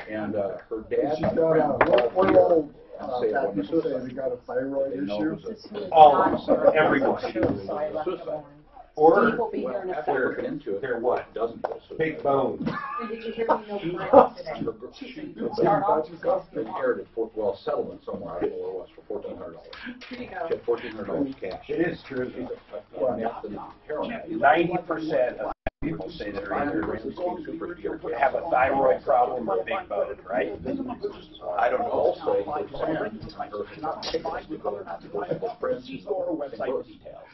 And her dad. She's got one old Baptist say they got a thyroid issue. All of them, everyone. Or they're what? Big bone. And did you hear me know She inherited well settlement somewhere, I don't know where it was, for $1,400. She had $1,400 cash. It is true. 90% of people say that are either have a thyroid problem or big bone, right? I don't know.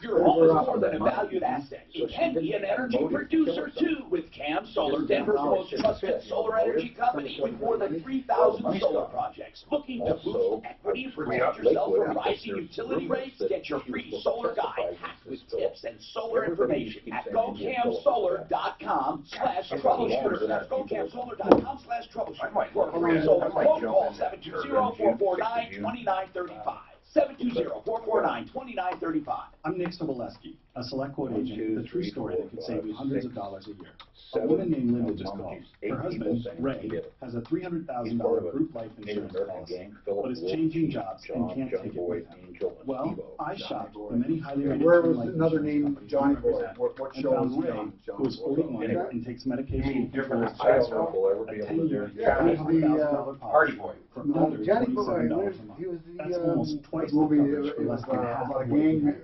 You're always more than a valued asset. You can be an energy producer too with Cam Solar, Denver's most trusted solar energy company with more than 3,000 solar projects. Looking to boost equity and protect yourself from rising utility rates? Get your free solar guide packed with tips and solar information at gocamsolar.com/troubleshooter. That's gocamsolar.com/troubleshooter. For free solar quote, call 720-449-2935. 720-449-2935. I'm Nick Soboleski, a select quote agent with a true story that could save you hundreds of dollars a year. A woman named Linda just called. Her husband, Ray, has a $300,000 group life insurance policy, but is changing jobs and can't take it with him. Well, I shopped the many highly rated Where term was life another insurance name, Johnny Boy? What and show found was Ray, John? who is 41 and takes medication for different his size a 10-year, $300,000 Hardy policy Boy. for No, under Johnny Boy, $27 a month. he was That's the almost twice the movie. coverage for It less was than half about a of what you gang. pay.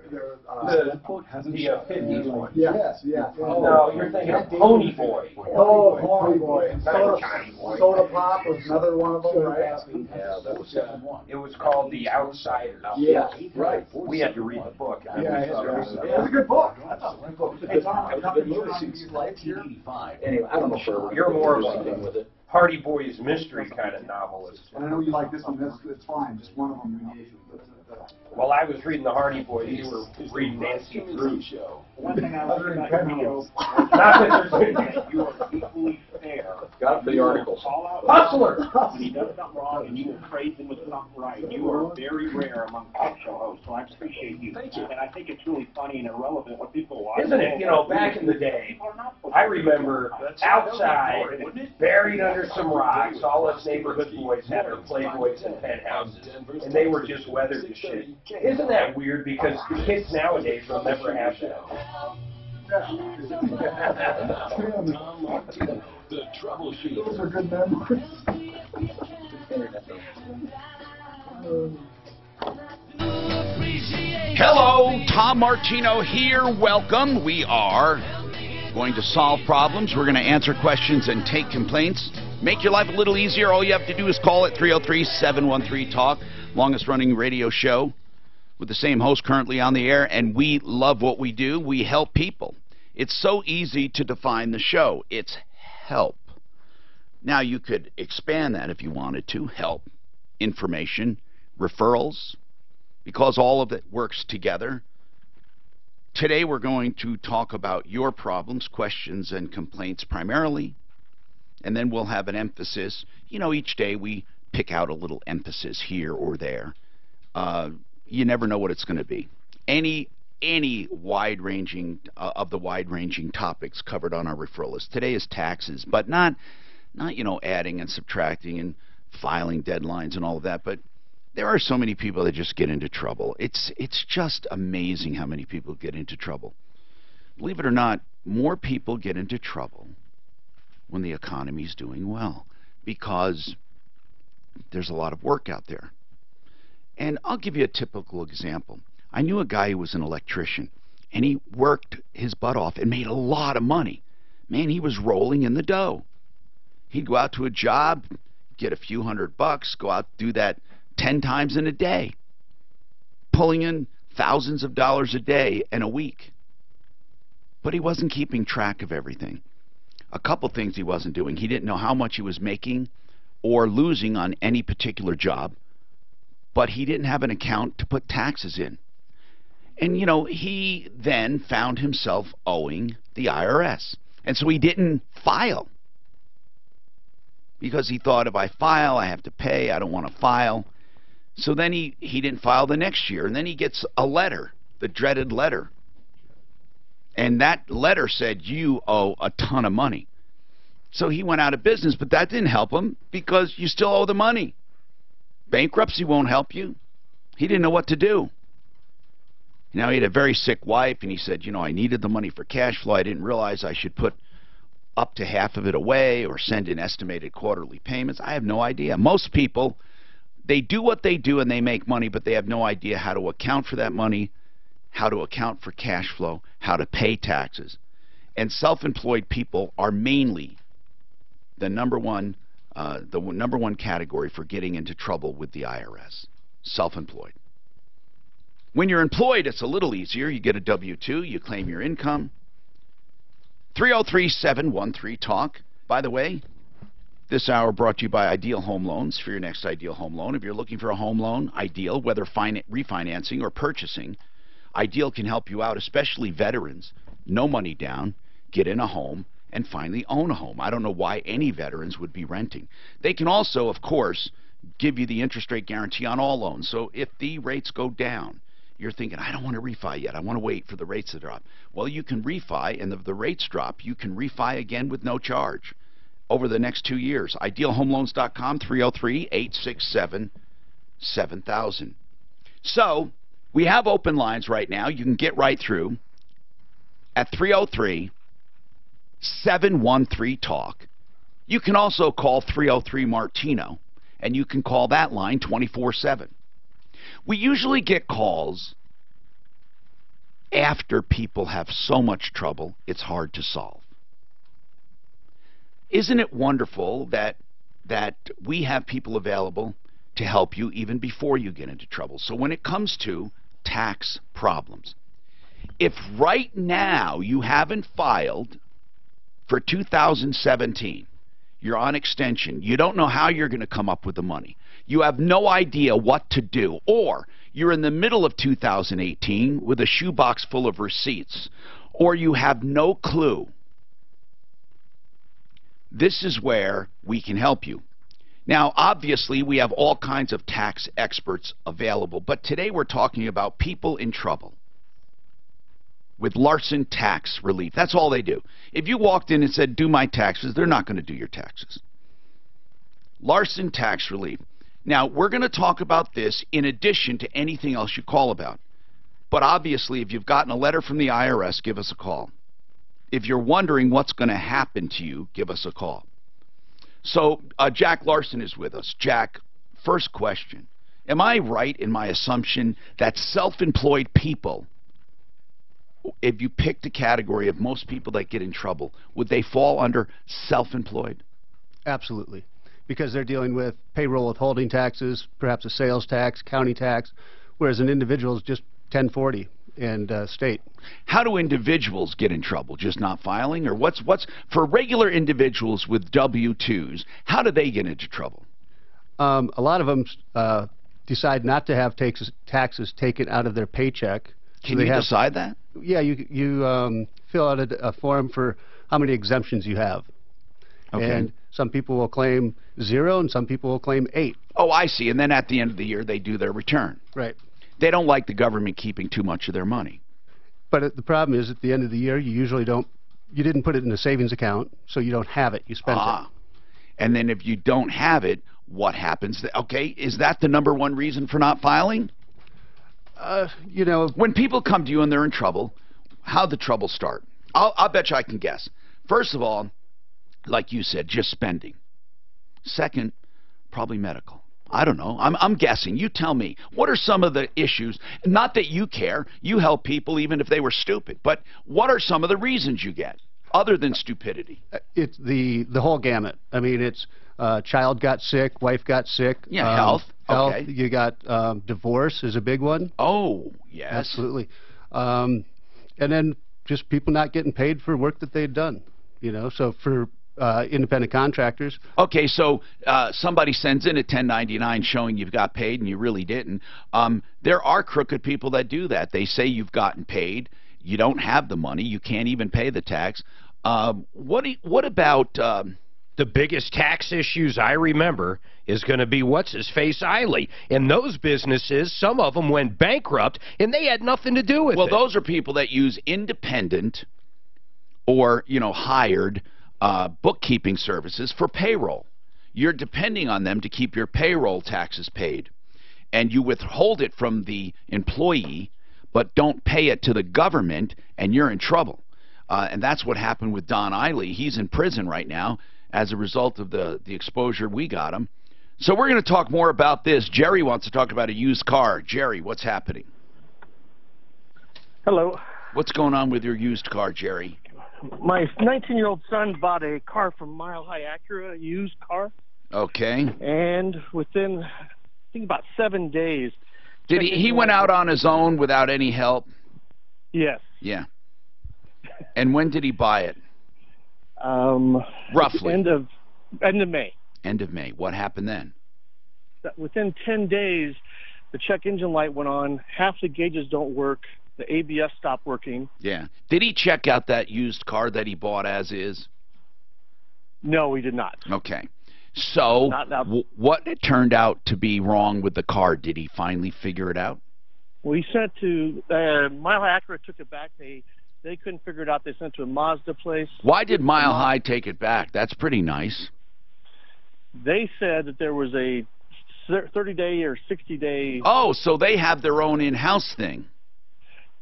The 50s one. Yes, yeah. No, you're thinking of Pony Boy. Oh, Pony Boy. And Not Soda, Boy. Soda Pop was another one of them, right? Yeah, that was It was called The Outsiders. Yeah, right. We had to read the book. Yeah, it was a good book. Anyway, I don't know if You're more of something with a it. Hardy Boys mystery kind of novelist. And I know you like this one, it's fine, just one of them we gave you. While I was reading the Hardy Boys, you were reading Nancy Drew. One thing I like about you is Not that there's you are equally fair. Got it for the articles. Call out Hustler! when he does something wrong and you will praise him with something right. You are very rare among talk show hosts, so I appreciate you. Thank you. And I think it's really funny and irrelevant when people watch. Isn't it? You know, back in the day, I remember outside, buried under some rocks, all us neighborhood boys had their playboys and penthouses, and they were just weathered to shit. Isn't that weird? Because the kids nowadays will never have that. The Troubleshooter. Those are good memories. Hello, Tom Martino here. Welcome. We are going to solve problems. We're going to answer questions and take complaints. Make your life a little easier. All you have to do is call it 303-713-TALK. Longest running radio show with the same host currently on the air, and we love what we do. We help people. It's so easy to define the show. It's help. Now, you could expand that if you wanted to. Help, information, referrals, because all of it works together. Today, we're going to talk about your problems, questions, and complaints primarily, and then we'll have an emphasis. You know, each day we pick out a little emphasis here or there. You never know what it's going to be. Any wide-ranging of the wide-ranging topics covered on our referral list. Today is taxes, but not you know, adding and subtracting and filing deadlines and all of that. But there are so many people that just get into trouble. It's just amazing how many people get into trouble. Believe it or not, more people get into trouble when the economy's doing well, because there's a lot of work out there. And I'll give you a typical example. I knew a guy who was an electrician, and he worked his butt off and made a lot of money. Man, he was rolling in the dough. He'd go out to a job, get a few $100, go out, do that 10 times in a day, pulling in thousands of dollars a day and a week. But he wasn't keeping track of everything. A couple things he wasn't doing. He didn't know how much he was making or losing on any particular job, but he didn't have an account to put taxes in. And, you know, he then found himself owing the IRS. And so he didn't file, because he thought, if I file, I have to pay. I don't want to file. So then he didn't file the next year. And then he gets a letter, the dreaded letter. And that letter said, you owe a ton of money. So he went out of business, but that didn't help him because you still owe the money. Bankruptcy won't help you. He didn't know what to do. Now, he had a very sick wife, and he said, you know, I needed the money for cash flow. I didn't realize I should put up to half of it away or send in estimated quarterly payments. I have no idea. Most people, they do what they do and they make money, but they have no idea how to account for that money, how to account for cash flow, how to pay taxes. And self-employed people are mainly the number one category for getting into trouble with the IRS. Self-employed. When you're employed, it's a little easier. You get a W-2, you claim your income. 303-713-TALK. By the way, this hour brought to you by Ideal Home Loans for your next ideal home loan. If you're looking for a home loan, Ideal, whether refinancing or purchasing, Ideal can help you out, especially veterans. No money down, get in a home, and finally own a home. I don't know why any veterans would be renting. They can also, of course, give you the interest rate guarantee on all loans. So if the rates go down, you're thinking, I don't want to refi yet. I want to wait for the rates to drop. Well, you can refi, and if the rates drop, you can refi again with no charge over the next 2 years. IdealHomeLoans.com, 303-867-7000. So we have open lines right now. You can get right through at 303-713-TALK. You can also call 303-MARTINO, and you can call that line 24/7. We usually get calls after people have so much trouble, it's hard to solve. Isn't it wonderful that we have people available to help you even before you get into trouble? So when it comes to tax problems, if right now you haven't filed for 2017, you're on extension, you don't know how you're going to come up with the money, you have no idea what to do, or you're in the middle of 2018 with a shoebox full of receipts, or you have no clue, this is where we can help you. Now, obviously, we have all kinds of tax experts available, but today we're talking about people in trouble with Larson Tax Relief. That's all they do. If you walked in and said, do my taxes, they're not going to do your taxes. Larson Tax Relief. Now, we're going to talk about this in addition to anything else you call about. But obviously, if you've gotten a letter from the IRS, give us a call. If you're wondering what's going to happen to you, give us a call. So, Jack Larson is with us. Jack, first question. Am I right in my assumption that self-employed people, if you picked the category of most people that get in trouble, would they fall under self-employed? Absolutely. Because they're dealing with payroll withholding taxes, perhaps a sales tax, county tax, whereas an individual is just 1040 and state. How do individuals get in trouble? Just not filing? Or what's for regular individuals with W-2s, how do they get into trouble? A lot of them decide not to have taxes taken out of their paycheck. Can you decide that? Yeah, you fill out a form for how many exemptions you have. Okay. And some people will claim 0 and some people will claim 8. Oh, I see. And then at the end of the year, they do their return. Right. They don't like the government keeping too much of their money. But the problem is at the end of the year, you usually don't, you didn't put it in a savings account, so you don't have it. You spent it. And then if you don't have it, what happens? Okay, is that the #1 reason for not filing? You know, when people come to you and they're in trouble, how'd the trouble start? I'll bet you I can guess. First of all, like you said, just spending. Second, probably medical. I don't know. I'm guessing. You tell me. What are some of the issues? Not that you care. You help people even if they were stupid. But what are some of the reasons you get other than stupidity? It's the whole gamut. I mean, it's child got sick, wife got sick. Yeah, health. Health. Okay. You got divorce is a big one. Oh, yes. Absolutely. And then just people not getting paid for work that they'd done. You know, so for independent contractors. Okay, so somebody sends in a 1099 showing you've got paid and you really didn't. There are crooked people that do that. They say you've gotten paid, you don't have the money, you can't even pay the tax. What about the biggest tax issues I remember is going to be what's-his-face Eiley. And those businesses, some of them went bankrupt, and they had nothing to do with it. Well, those are people that use independent or, you know, hired bookkeeping services for payroll. You're depending on them to keep your payroll taxes paid. And you withhold it from the employee, but don't pay it to the government, and you're in trouble. And that's what happened with Don Eiley. He's in prison right now as a result of the exposure we got him. So we're going to talk more about this. Jerry wants to talk about a used car. Jerry, what's happening? Hello. What's going on with your used car, Jerry? My 19-year-old son bought a car from Mile High Acura, a used car. Okay. And within, I think, about 7 days. Did he went out on his own without any help? Yes. Yeah. And when did he buy it? Roughly. End of May. End of May. What happened then? Within 10 days, the check engine light went on. Half the gauges don't work. The ABS stopped working. Yeah. Did he check out that used car that he bought as is? No, he did not. Okay. So what turned out to be wrong with the car? Did he finally figure it out? Well, he sent to Mile High Acura, took it back. They couldn't figure it out. They sent it to a Mazda place. Why did Mile High take it back? That's pretty nice. They said that there was a 30-day or 60-day... Oh, so they have their own in-house thing.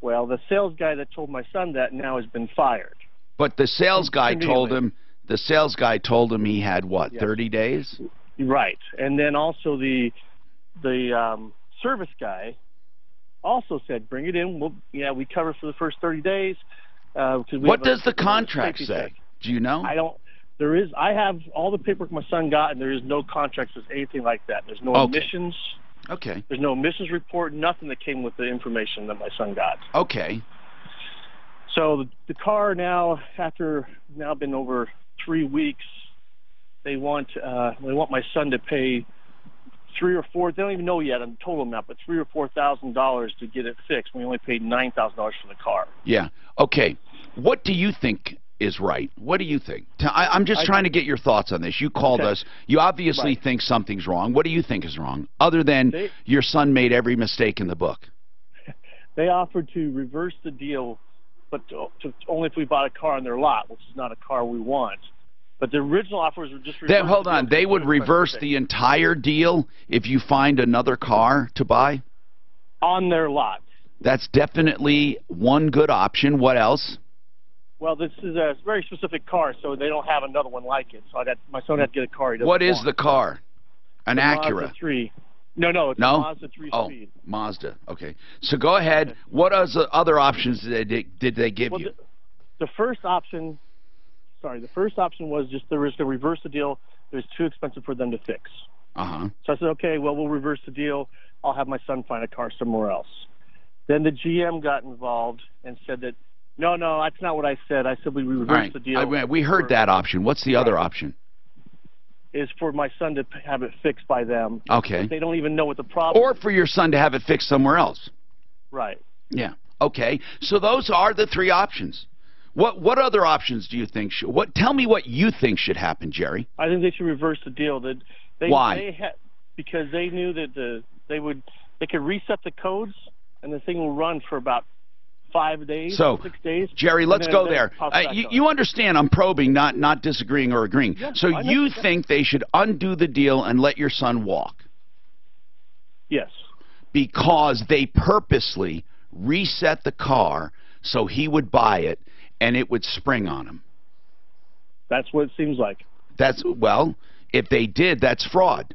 Well, the sales guy that told my son that now has been fired. But the sales guy told him... The sales guy told him he had, what, 30 days? Right. And then also the service guy also said, bring it in. We cover for the first 30 days. What does the contract say? Do you know? I have all the paperwork my son got, and there is no contract that says anything like that. There's no emissions. Okay. There's no emissions report, nothing that came with the information that my son got. Okay. So the car now, after now been over 3 weeks, they want my son to pay $3,000 or $4,000. They don't even know yet on the total amount, but $3,000 or $4,000 to get it fixed. We only paid $9,000 for the car. Yeah. Okay. What do you think is right? What do you think? I'm just trying to get your thoughts on this. You called us. You obviously think something's wrong. What do you think is wrong, other than your son made every mistake in the book? They offered to reverse the deal, but only if we bought a car on their lot, which is not a car we want. But the original offers were just... Hold on. They would reverse the entire deal if you find another car to buy? On their lot. That's definitely one good option. What else? Well, this is a very specific car, so they don't have another one like it. So my son had to get a car he doesn't want. What is the car? An Acura? Mazda 3. No, it's a Mazda 3 Speed. Oh, Mazda. Okay. So go ahead. What other options did they give you? The first option... Sorry, the first option was just there was to reverse the deal. It was too expensive for them to fix. Uh-huh. So I said, okay, well, we'll reverse the deal. I'll have my son find a car somewhere else. Then the GM got involved and said that, no, that's not what I said. I said we reversed the deal. We heard that option. What's the other option? Is for my son to have it fixed by them. Okay. But they don't even know what the problem is. Or for your son to have it fixed somewhere else. Right. Yeah. Okay. So those are the three options. What other options do you think should... Tell me what you think should happen, Jerry. I think they should reverse the deal. Why? Because they knew that they could reset the codes, and the thing will run for about 5 days, 6 days. Jerry, let's go there. You understand I'm probing, not disagreeing or agreeing. Yeah, so you think they should undo the deal and let your son walk? Yes. Because they purposely reset the car so he would buy it, and it would spring on him. That's what it seems like. Well, if they did, that's fraud.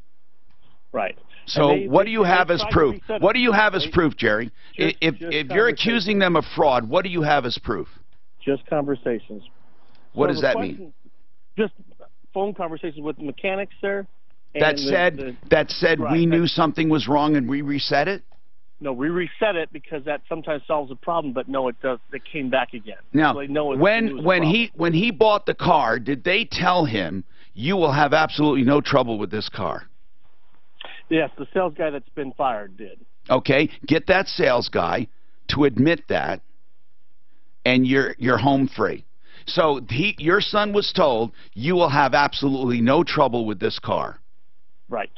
Right. So what do you have as proof? What do you have as proof, Jerry? If you're accusing them of fraud, what do you have as proof? Just conversations. What does that mean? Just phone conversations with the mechanics there. That said, we knew something was wrong and we reset it? No, we reset it because that sometimes solves a problem, but no, it does. It came back again. Now, so when he bought the car, did they tell him you will have absolutely no trouble with this car? Yes, the sales guy that's been fired did. Okay, get that sales guy to admit that, and you're home free. So your son was told you will have absolutely no trouble with this car. Right.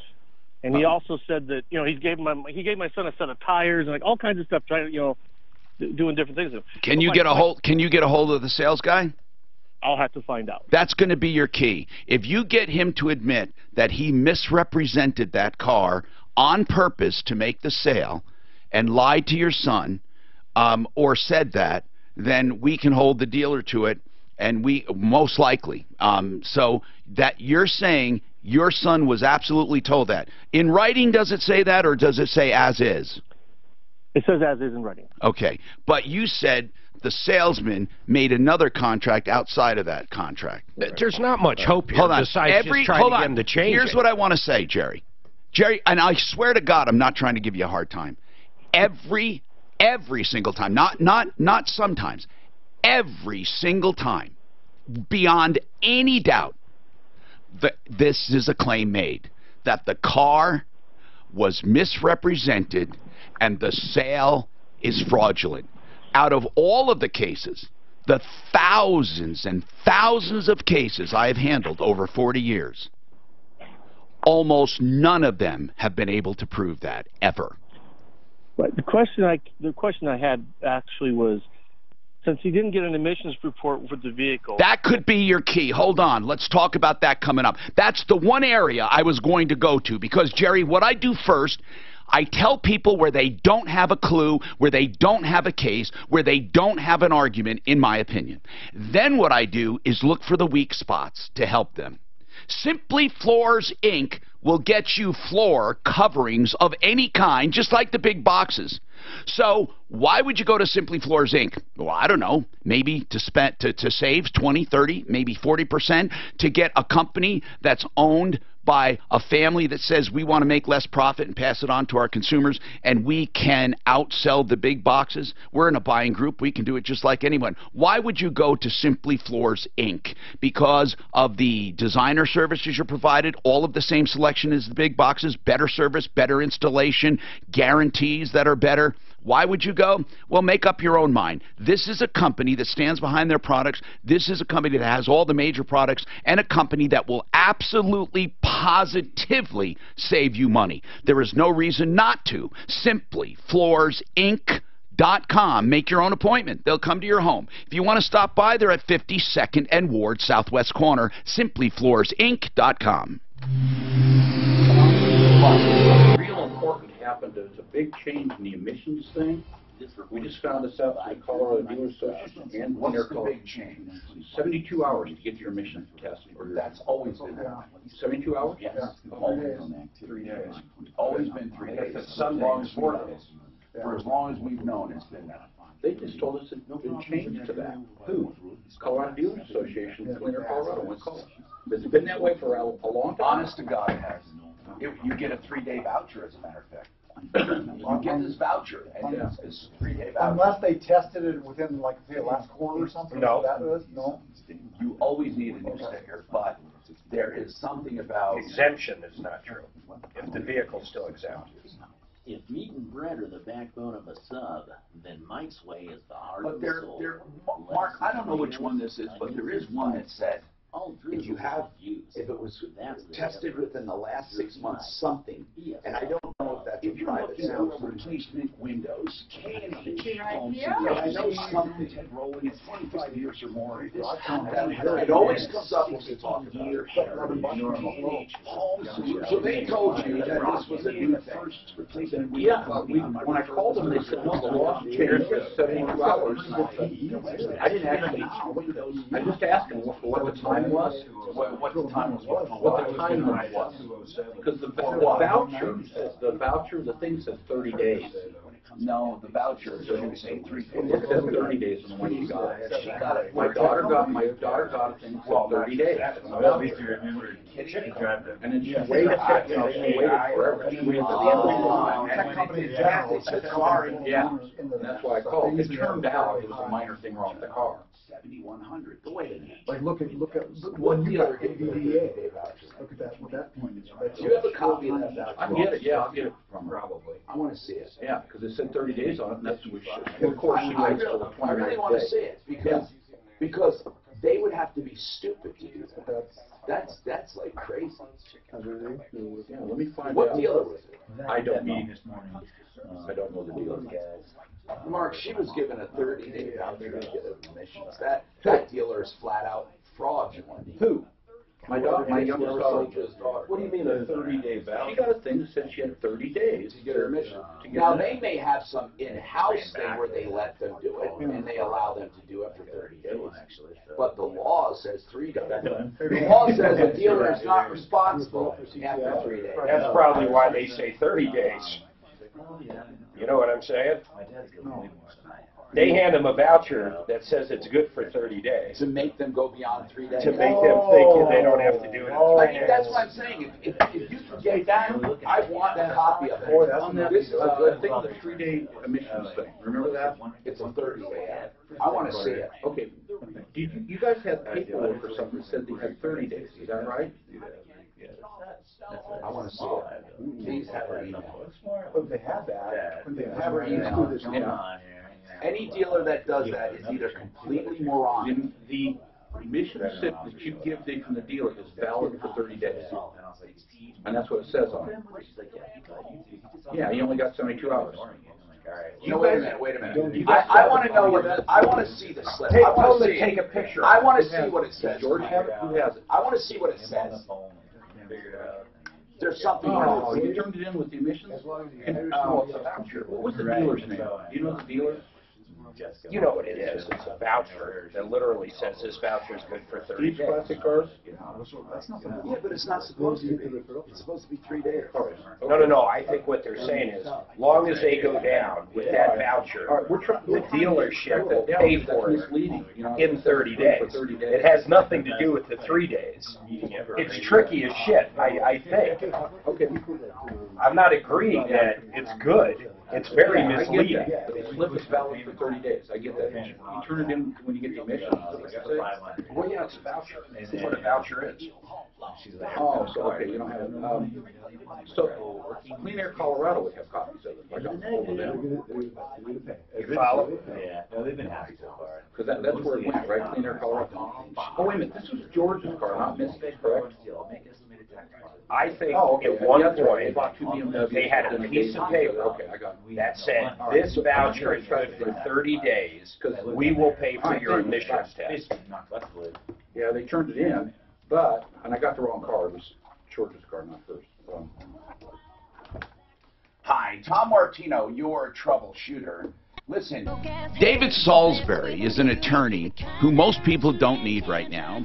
And he also said that, he gave my son a set of tires and like all kinds of stuff, trying to, doing different things. Can you get a hold of the sales guy? I'll have to find out. That's going to be your key. If you get him to admit that he misrepresented that car on purpose to make the sale and lied to your son, or said that, then we can hold the dealer to it, and we most likely. So that you're saying your son was absolutely told that. In writing, does it say that, or does it say as is? It says as is in writing. Okay. But you said the salesman made another contract outside of that contract. There's not much hope here besides just trying to get him to change Here's what I want to say, Jerry. Jerry, and I swear to God, I'm not trying to give you a hard time. Every single time, not sometimes, every single time, beyond any doubt, this is a claim made that the car was misrepresented and the sale is fraudulent. Out of all of the cases, the thousands and thousands of cases I have handled over 40 years, almost none of them have been able to prove that, ever. But the question I had actually was, since he didn't get an emissions report for the vehicle. That could be your key. Hold on. Let's talk about that coming up. That's the one area I was going to go to because, Jerry, what I do first, I tell people where they don't have a clue, where they don't have a case, where they don't have an argument, in my opinion. Then what I do is look for the weak spots to help them. Simply Floors, Inc. will get you floor coverings of any kind, just like the big boxes. So why would you go to Simply Floors, Inc.? Well, I don't know. Maybe to save 20, 30, maybe 40%, to get a company that's owned by a family that says we want to make less profit and pass it on to our consumers, and we can outsell the big boxes. We're in a buying group. We can do it just like anyone. Why would you go to Simply Floors, Inc.? Because of the designer services you're provided, all of the same selection as the big boxes, better service, better installation, guarantees that are better. Why would you go? Well, make up your own mind. This is a company that stands behind their products. This is a company that has all the major products, and a company that will absolutely, positively save you money. There is no reason not to. Simply FloorsInc.com. Make your own appointment. They'll come to your home. If you want to stop by, they're at 52nd and Ward, Southwest Corner. SimplyFloorsInc.com. Real important happened. There's a big change in the emissions thing. We just found this out through the Colorado Dealers Association and What's the big change? 72 hours to get your emissions test. That's always been that. 72 hours? Yes. Always been that. 3 days. Always been 3 days. As long as 4 days. For as long as we've known, it's been that. They just told us it didn't change to that. Who? Colorado Dealers Association, Cleaner Colorado, we call it. It's been that way for a long time. Honest to God, it has. You get a 3-day voucher, as a matter of fact. You get this voucher, and it's a 3-day voucher. Unless they tested it within, like, say, last quarter or something? No. That is? No. You always need a new sticker, but there is something about... Exemption is not true, if the vehicle's still exempt. If meat and bread are the backbone of a sub, then Mike's Way is the heart of the soul. Mark, I don't know which one this is, but there is one that said, if it was tested within the last 6 months, something, and I don't know if that's a private sale. Replacement windows, candy, homes, I know something, rolling 25 years or more. It always comes up when we talk about homes. So they told you that this was a new first replacement window. Yeah, when I called them, they said, well, the law changed in 72 hours. I didn't actually, I just asked them what the time was. What the time was. What the time was. Because the voucher, the thing says 30 days. No, the voucher is going to say 3 days. It says 30 days from when she got it. My daughter got a thing that said 30 days. And then she waited, forever. She waited to the end of the line. Yeah, and that's why I called. It turned out it was a minor thing wrong with the car. 7,100. Wait a minute. Like, look at what the other AVDA. Look at that, what that point is. Do you have a copy of that? I can get it, yeah, I'll get it from her. Probably. I want to see it. Yeah, because it said 30 days on it, and that's what we should. Of course, she waits till the 29th day. I really want to see it, because They would have to be stupid to do that. That's like crazy. Yeah, let me find out. What dealer was it? I don't know. I don't know the dealer. Mark, she was given a 30-day voucher to get admissions. That dealer is flat out fraudulent. Who? My youngest daughter. What do you mean a 30-day voucher? She got a thing that said she had 30 days to get her admission. Now, they may have some in-house thing where they let them do it, and they allow them to do it for 30 days. But the law says 3 days. The law says the dealer is not responsible after 3 days. That's probably why they say 30 days. You know what I'm saying? They hand them a voucher that says it's good for 30 days. To make them go beyond 3 days. To make them think they don't have to do it. I mean, that's what I'm saying. If you can get that, I want a copy of it. On that, this is a thing, the 3-day emissions thing. Remember that? It's a 30-day. I want to see it. Okay. You guys had paperwork or something that said they had 30 days. Is that right? I want to see it. Please have her email. But they have that. They have her email. Any dealer that does that is either completely moron. The emission slip that you give from the dealer is valid for 30 days. And that's what it says on it. Yeah, you only got 72 hours. No, wait a minute. I want to know what I want to see the slip. I want to take a picture. I want to see what it says. George have it? Who has it? I want to see what it says. There's something wrong. Oh, you turned it in with the emissions? Oh, it's a voucher. What was the dealer's name? Do you know the dealer? You know what it is. It's a voucher that literally says this voucher is good for 30 days. Classic cars? Yeah, but it's not supposed to be. It's supposed to be 3 days. No. I think what they're saying is, long as they go down with that voucher, the dealership will pay for it in 30 days. It has nothing to do with the 3 days. It's tricky as shit, I think. Okay. I'm not agreeing that it's good. It's very misleading. I get that. The slip is valid for 30 days. I get that. You turn it in when you get the emissions. Well, yeah, it's a voucher. That's what a voucher is. Oh, so okay, you don't have it. So Clean Air Colorado would have copies of it. I got hold of them. You follow? Yeah, no, they've been happy so far. Because that's where it went, right? Clean Air Colorado. Oh, wait a minute. This was George's car, not Missy's, correct? I think at one point they had a piece of paper that said this voucher is good for 30 days. We will pay for your admissions test. Yeah, they turned it in, and I got the wrong car. It was George's car, not hers. Hi, Tom Martino, your troubleshooter. Listen. David Salisbury is an attorney who most people don't need right now.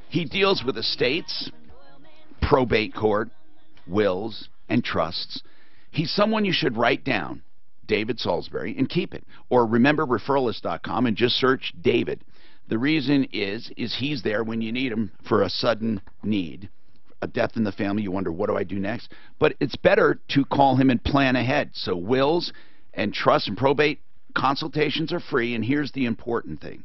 He deals with estates, probate court, wills, and trusts. He's someone you should write down, David Salisbury, and keep it. Or remember referralist.com and just search David. The reason is he's there when you need him for a sudden need. A death in the family, you wonder, what do I do next? But it's better to call him and plan ahead. So wills and trusts and probate consultations are free, and here's the important thing.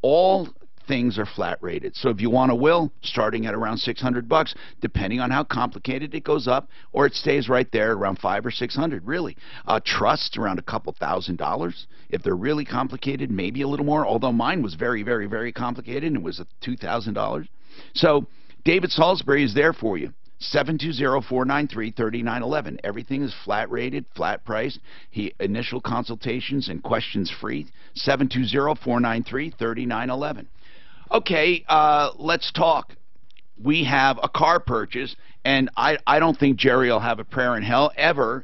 All things are flat rated. So if you want a will, starting at around $600, depending on how complicated it goes up, or it stays right there around $500 or $600. Really, trust around a couple $1,000. If they're really complicated, maybe a little more. Although mine was very, very, very complicated, and it was $2,000. So David Salisbury is there for you. 720-493-3911. Everything is flat rated, flat priced. Initial consultations and questions free. 720-493-3911. Okay, let's talk. We have a car purchase, and I don't think Jerry will have a prayer in hell ever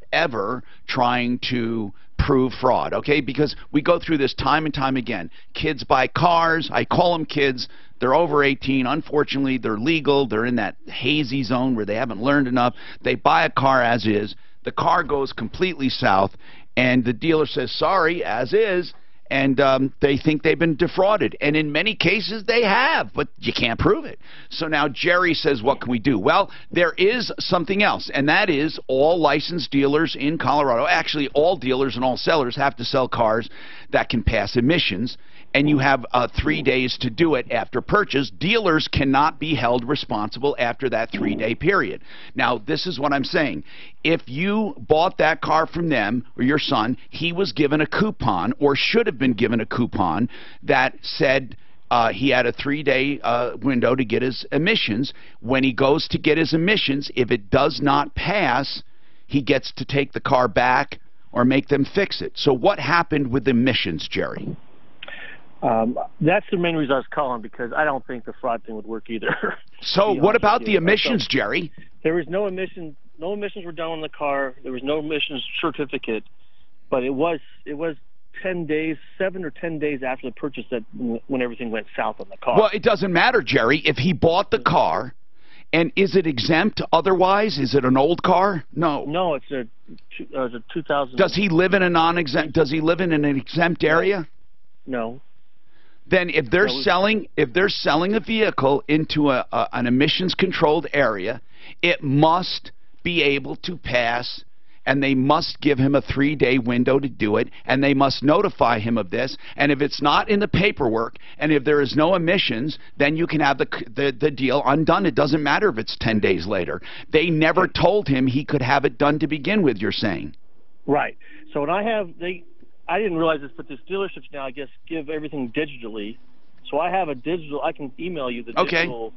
trying to prove fraud, okay? Because we go through this time and time again. Kids buy cars. I call them kids. They're over 18. Unfortunately, they're legal. They're in that hazy zone where they haven't learned enough. They buy a car as is. The car goes completely south, and the dealer says, sorry, as is. And they think they've been defrauded. And in many cases, they have, but you can't prove it. So now Jerry says, what can we do? Well, there is something else, and that is all licensed dealers in Colorado, actually all dealers and all sellers have to sell cars that can pass emissions, and you have 3 days to do it after purchase. Dealers cannot be held responsible after that 3-day period. Now, this is what I'm saying. If you bought that car from them or your son, he was given a coupon or should have been given a coupon that said he had a 3-day window to get his emissions. When he goes to get his emissions, if it does not pass, he gets to take the car back or make them fix it. So what happened with emissions, Jerry? That's the main reason I was calling, because I don't think the fraud thing would work either. So what about the emissions, Jerry? There was no emissions. No emissions were done on the car. There was no emissions certificate, but it was 10 days, 7 or 10 days after the purchase that when everything went south on the car. Well, it doesn't matter, Jerry. If he bought the car, and is it exempt otherwise? Is it an old car? No. No, it's a 2000. Does he live in a non-exempt? Does he live in an exempt area? No. Then if they're selling a vehicle into an emissions controlled area, it must be able to pass, and they must give him a 3-day window to do it, and they must notify him of this. And if it's not in the paperwork, and if there is no emissions, then you can have the deal undone. It doesn't matter if it's 10 days later. They never told him he could have it done to begin with, you're saying. Right. So when I didn't realize this, but these dealerships now, I guess, give everything digitally. So I have a digital, I can email you the digital,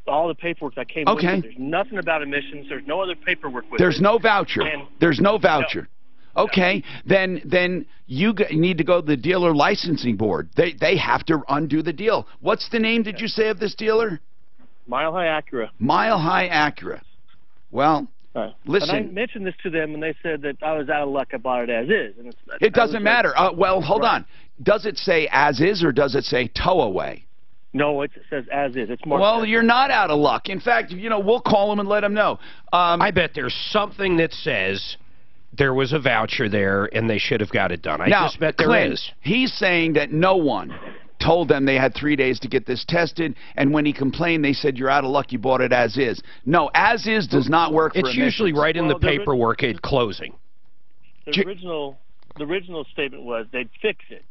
all the paperwork that came with it. There's nothing about emissions. There's no other paperwork with it. There's no voucher. There's no voucher. No. Okay, then you need to go to the dealer licensing board. They have to undo the deal. What's the name, did you say, of this dealer? Mile High Acura. Mile High Acura. Well, listen. And I mentioned this to them, and they said that I was out of luck. I bought it as is. And it doesn't matter. Well, hold on. Does it say as is, or does it say tow away? No, it says as is. It's more. Well, you're not out of luck. In fact, we'll call them and let them know. I bet there's something that says there was a voucher there and they should have got it done. I just bet there is. He's saying that no one told them they had 3 days to get this tested, and when he complained, they said, you're out of luck, you bought it as is. No, as is does not work for emissions. It's usually right in the paperwork at closing. The original statement was they'd fix it.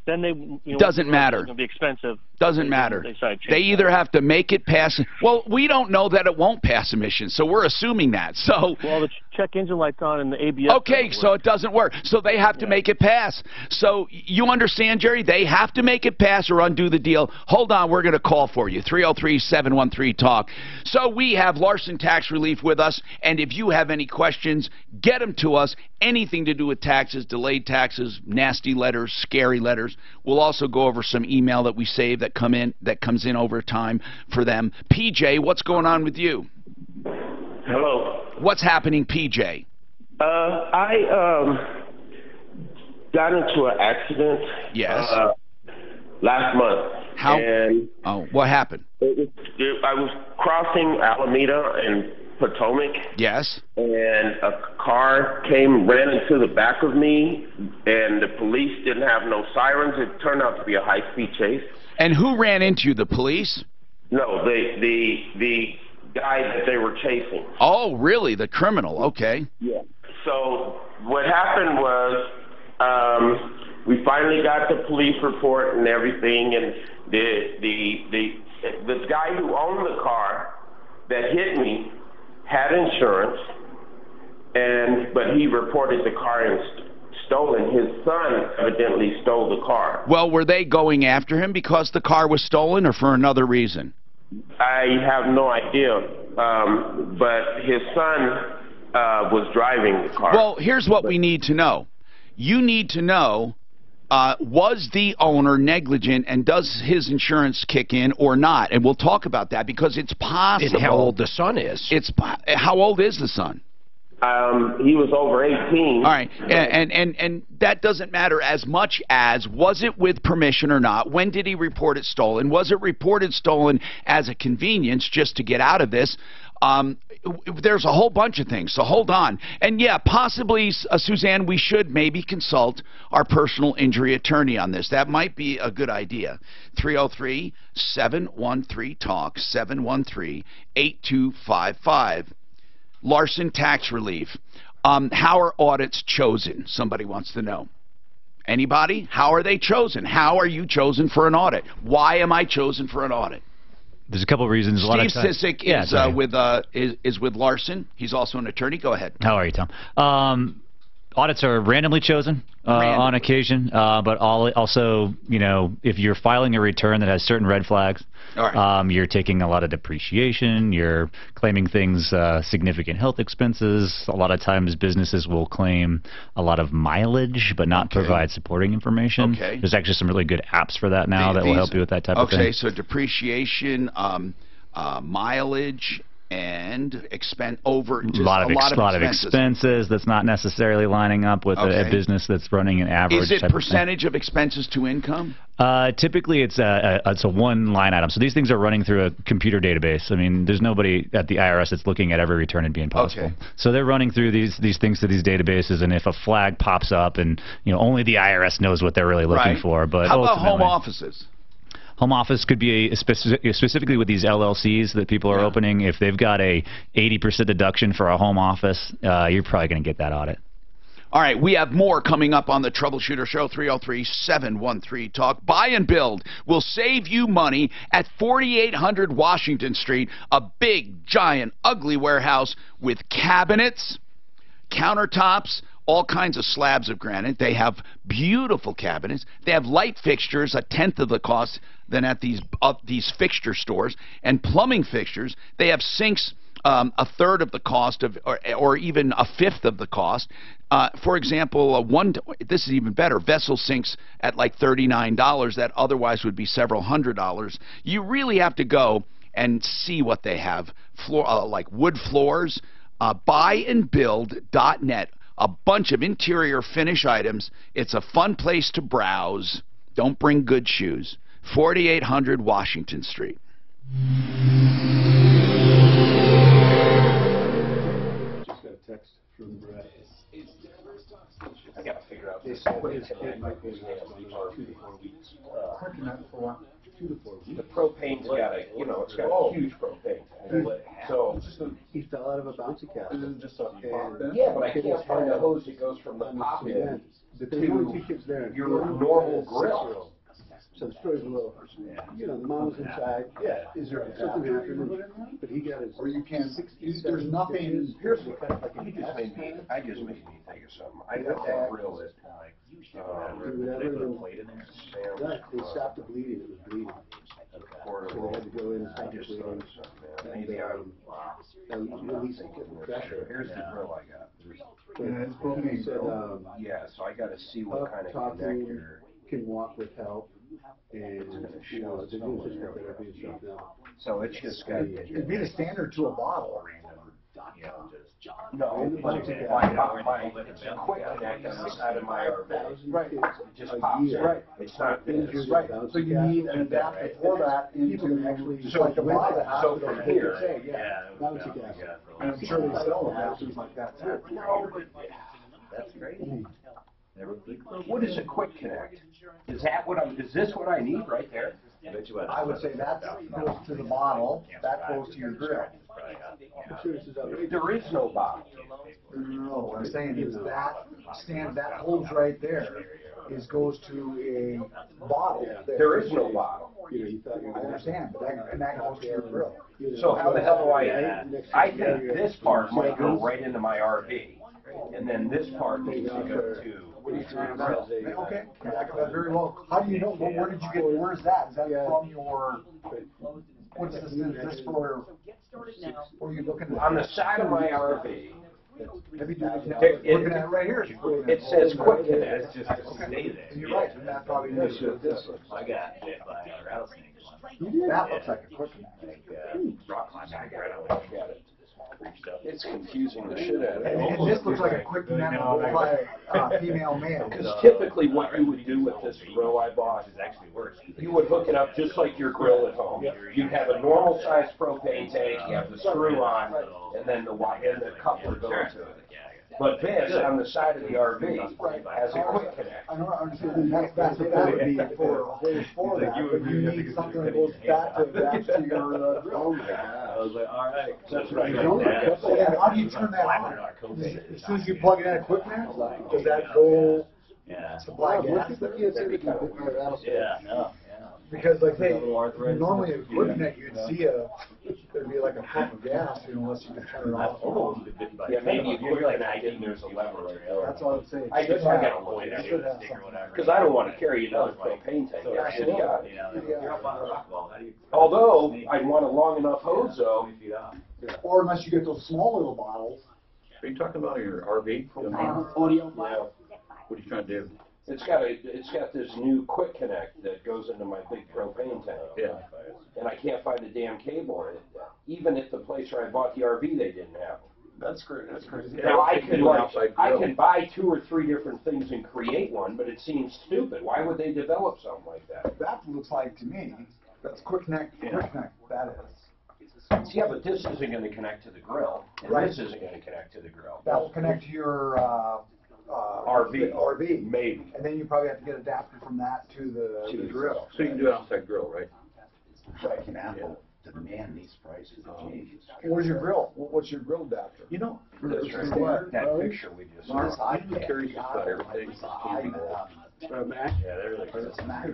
Then they doesn't matter. It's going to be expensive. Doesn't matter. They either have to make it pass. Well, we don't know that it won't pass emissions, so we're assuming that. So well, the check engine light's on and the ABS. Okay, so it doesn't work. So they have to make it pass. So you understand, Jerry? They have to make it pass or undo the deal. Hold on, we're going to call for you. 303-713-TALK. So we have Larson Tax Relief with us, and if you have any questions, get them to us. Anything to do with taxes, delayed taxes, nasty letters, scary letters. We'll also go over some email that we save that comes in over time for them. PJ, what's going on with you? Hello. What's happening, PJ? I got into an accident. Yes. Last month. How? And what happened? I was crossing Alameda and Potomac. Yes. And a car ran into the back of me, and the police didn't have no sirens. It turned out to be a high-speed chase. And who ran into you, the police? No, the guy that they were chasing. Oh, really? The criminal? Okay. Yeah. So what happened was we finally got the police report and everything, and the guy who owned the car that hit me had insurance, but he reported the car as stolen. His son evidently stole the car. Well, were they going after him because the car was stolen or for another reason? I have no idea, but his son was driving the car. Well, here's what we need to know. You need to know, was the owner negligent, and does his insurance kick in or not? And we'll talk about that because it's possible. And how old the son is. How old is the son? He was over 18. All right, and that doesn't matter as much as, was it with permission or not? When did he report it stolen? Was it reported stolen as a convenience just to get out of this? There's a whole bunch of things, so hold on. And yeah, possibly, Suzanne, we should maybe consult our personal injury attorney on this. That might be a good idea. 303-713-TALK, 713-8255. Larson Tax Relief. How are audits chosen? Somebody wants to know. Anybody? How are they chosen? How are you chosen for an audit? Why am I chosen for an audit? There's a couple of reasons. Steve Sissick is with Larson. He's also an attorney. Go ahead. How are you, Tom? Audits are randomly chosen on occasion, but also, you know, if you're filing a return that has certain red flags, you're taking a lot of depreciation, you're claiming things, significant health expenses. A lot of times businesses will claim a lot of mileage, but not provide supporting information. There's actually some really good apps for that now that will help you with that type of thing. Okay, so depreciation, mileage, and a lot of expenses that's not necessarily lining up with a business that's running an average. Is it percentage of expenses to income? Typically, it's a one line item. So these things are running through a computer database. I mean, there's nobody at the IRS that's looking at every return and being possible. So they're running through these things to these databases, and if a flag pops up, and you know, only the IRS knows what they're really looking for. But how about home offices? Home office could be specifically with these LLCs that people are opening. If they've got a 80% deduction for a home office, you're probably going to get that audit. All right, we have more coming up on the Troubleshooter Show, 303-713-TALK. Buy and Build will save you money at 4800 Washington Street, a big, giant, ugly warehouse with cabinets, countertops, all kinds of slabs of granite. They have beautiful cabinets. They have light fixtures, a tenth of the cost than at these fixture stores, and plumbing fixtures. They have sinks a third of the cost of, or even a fifth of the cost. For example, this is even better, vessel sinks at like $39 that otherwise would be several $100s. You really have to go and see what they have. Like wood floors, buyandbuild.net. A bunch of interior finish items. It's a fun place to browse. Don't bring good shoes. 4800 Washington Street. Just got a text from Brett. I got to figure out this. It might be 2 to 4 weeks. 2 to 4 weeks. The propane's got a, you know, it's got a huge propane. So he fell out of a bouncy castle. This is just a yeah, but I can't find a hose that goes from the pop in to your normal grill. So the story's a little, you know, the mom was inside. Yeah. Is there something happened? But he got his. Or you can. There's nothing. Here's what I just made me think of something. I got that grill that. They stopped the bleeding. It was bleeding. So they had to go in and stop the bleeding. Maybe I'm releasing pressure. Here's the grill I got. It's propane. Yeah, so I got to see what kind of connector. Can walk with help. And you know, it's therapy and stuff now. So it's just got. It'd be the standard to a bottle. No, but it's a quick connect on the side of my RV. Right. It just pops. Right. It's not. It's right. So you need an adapter for that into actually. So like a bottle. So from here. Bouncy castle. And I'm sure they sell adapters like that too. No, but that's great. What is a quick connect? Is this what I need right there? I would say that goes to the bottle, that goes to your grill. There is no bottle. No, what I'm saying is that hose right there goes to a bottle. There is no bottle. I understand, but that goes to your grill. So how the hell do I think this part might go right into my RV, and then this part needs to go to. Okay, that's very well. How do you know? Where did you get? Where's that? Is that from your? What's this? Is this for? Or you looking at? On the side of my RV. Looking at it right here. It says quick connect. It's just stay there. You're right. And that probably makes it this. I got bit by a rattlesnake. That looks like a quick connect. Rock climbing. It's confusing the shit out of me. And this looks like a quick connect by a female male. Because typically what you would do with this grill I bought is actually worse. You would hook it up just like your grill at home. You'd have a normal sized propane tank, you have the screw on, and then the coupler goes to it. But this, on the side of the RV, has a quick connect. I don't understand. That's what that would be for that. But you need something that goes back to your grill. I was like, all right. That's right. So then how do you turn that on? As soon as you plug it in equipment, does that go supply gas? Yeah, no. Because like they, normally in QuickNet you'd see there'd be like a pump of gas, unless you could turn it off. Yeah, maybe if you're like acting, there's a lever right there. That's all I'm saying. I gotta look at it. Because I don't want to carry another propane tank. Although, I'd want a long enough hose though. Or unless you get those small little bottles. Are you talking about your RV? Audio. What are you trying to do? It's got this new quick connect that goes into my big propane tank. Yeah. And I can't find the damn cable in it. Even at the place where I bought the RV, they didn't have it. That's great. That's crazy. Now I can buy 2 or 3 different things and create one, but it seems stupid. Why would they develop something like that? That looks like to me, that's QuickNet. QuickNet. That is. Yeah, but this isn't going to connect to the grill, and Right. this isn't going to connect to the grill. That will connect to your RV, maybe. And then you probably have to get adapter from that to the grill. So you can do it outside grill, right? Like an Apple demand these prices. Where's your grill? What's your grill adapter? You know, That picture we just saw. I'm curious about everything. Mac? Yeah, they're like,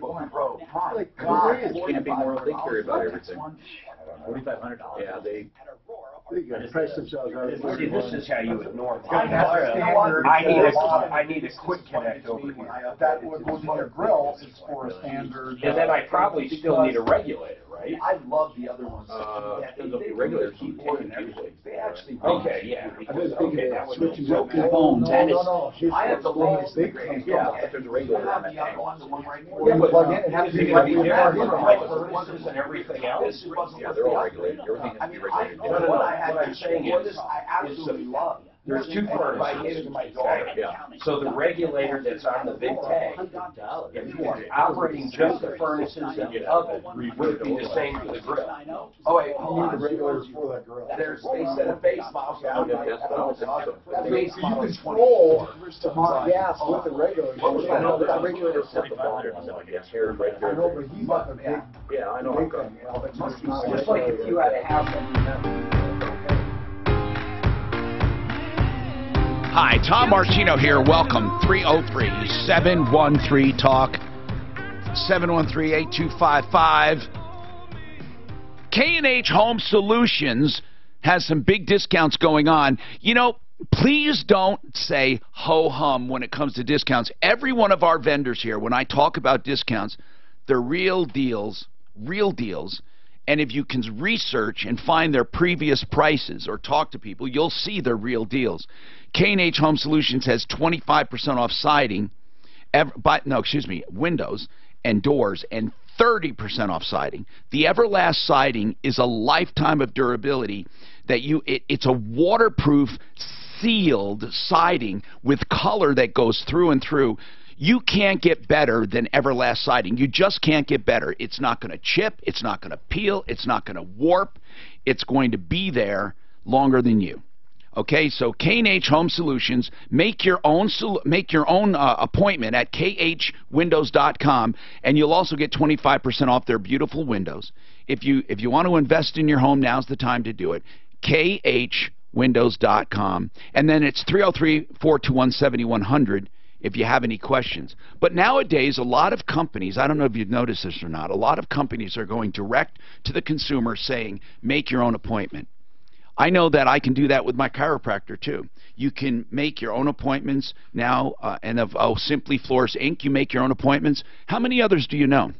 Bro, like Camping World, they carry about everything. $4,500. Yeah, they price themselves out of See, this is how you ignore I need a quick connect over here. That what goes in your grill is for a standard. And then I probably still need a regulator, right? I love the other ones. the regulars keep taking usually. They actually. Okay, yeah. I was thinking that of would switching No, to phones. No. I have the lowest big grade. Yeah. If there's a regulator on that The other tank. one's the one right Yeah, but plug in, it has to be like your furnaces and everything else. Yeah, they're all regulated. Everything has to be regulated. What I'm saying What is, I absolutely love. there's 2 furnaces. Yeah. So the regulator that's on the big tank, if you are operating just the furnaces and the oven, would it be the same for the grill? Oh wait, You hold need on. the regulators for that grill. There's they said a base model. That's what I was thinking. That base You model is control the amount of gas with the regulator. I know the regulator set the volume on it. It's here right I there. know, but he's got the big, Yeah, I know. big thing. Well, it's just not just like if you had to have them. Hi, Tom Martino here. Welcome. 303-713-TALK. 713-8255. K&H Home Solutions has some big discounts going on. You know, please don't say ho-hum when it comes to discounts. Every one of our vendors here, when I talk about discounts, they're real deals, and if you can research and find their previous prices or talk to people, you'll see they're real deals. K&H Home Solutions has 25% off siding, windows and doors, and 30% off siding. The Everlast siding is a lifetime of durability. It's a waterproof, sealed siding with color that goes through and through. You can't get better than Everlast siding. You just can't get better. It's not going to chip. It's not going to peel. It's not going to warp. It's going to be there longer than you. Okay, so K&H Home Solutions, make your own appointment at khwindows.com, and you'll also get 25% off their beautiful windows. If you want to invest in your home, now's the time to do it. khwindows.com, and then it's 303-421-7100 if you have any questions. But nowadays, a lot of companies, I don't know if you've noticed this or not, a lot of companies are going direct to the consumer saying, make your own appointment. I know that I can do that with my chiropractor, too. You can make your own appointments now, and Simply Floors, Inc., you make your own appointments. How many others do you know?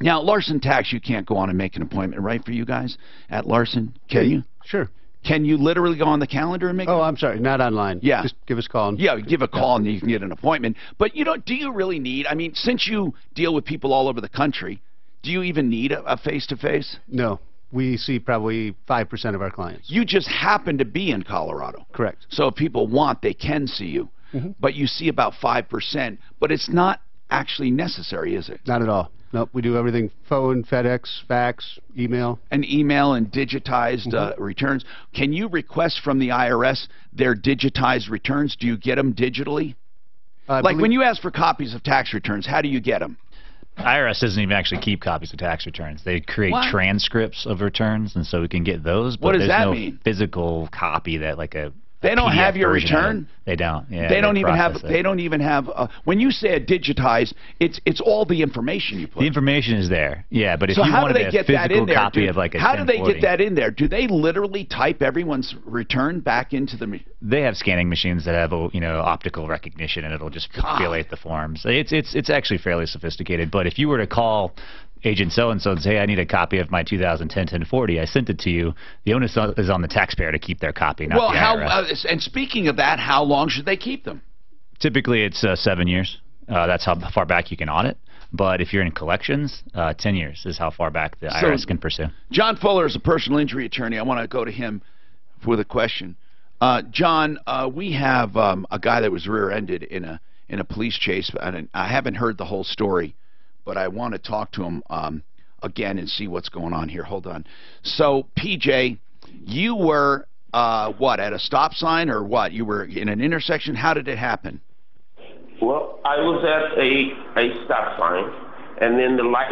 Now, Larson Tax, you can't go on and make an appointment, right, for you guys at Larson? Can you? Sure. Can you literally go on the calendar and make Oh, I'm sorry, not online. Yeah. Just give us a call. Yeah, give a call and you can get an appointment. But, you know, do you really need, I mean, since you deal with people all over the country, do you even need a face-to-face? No. We see probably 5% of our clients. You just happen to be in Colorado. Correct. So if people want, they can see you. Mm-hmm. But you see about 5%. But it's not actually necessary, is it? Not at all. Nope, we do everything: phone, FedEx, fax, email. And email and digitized returns. Can you request from the IRS their digitized returns? Do you get them digitally? Like when you ask for copies of tax returns, how do you get them? IRS doesn't even actually keep copies of tax returns. They create transcripts of returns, and so we can get those. But What does there's that no mean? physical copy that like a They don't have your return? They don't. Yeah, they don't even have. They don't even have. When you say a digitized, it's all the information you put. The information is there. Yeah, but if so you how wanted do they a get that physical in there? copy of like a how do they 1040, get that in there? Do they literally type everyone's return back into the? They have scanning machines that have optical recognition, and it'll just populate the forms. It's actually fairly sophisticated. But if you were to call Agent so-and-so and say, hey, I need a copy of my 2010 1040, I sent it to you, the onus is on the taxpayer to keep their copy, not the IRS. And speaking of that, how long should they keep them? Typically, it's 7 years. That's how far back you can audit. But if you're in collections, 10 years is how far back the IRS can pursue. John Fuller is a personal injury attorney. I want to go to him with a question. John, we have a guy that was rear-ended in a police chase, and I haven't heard the whole story, but I want to talk to him again and see what's going on here. Hold on. So, PJ, you were, what, at a stop sign or what? You were in an intersection? How did it happen? Well, I was at a stop sign, and then the light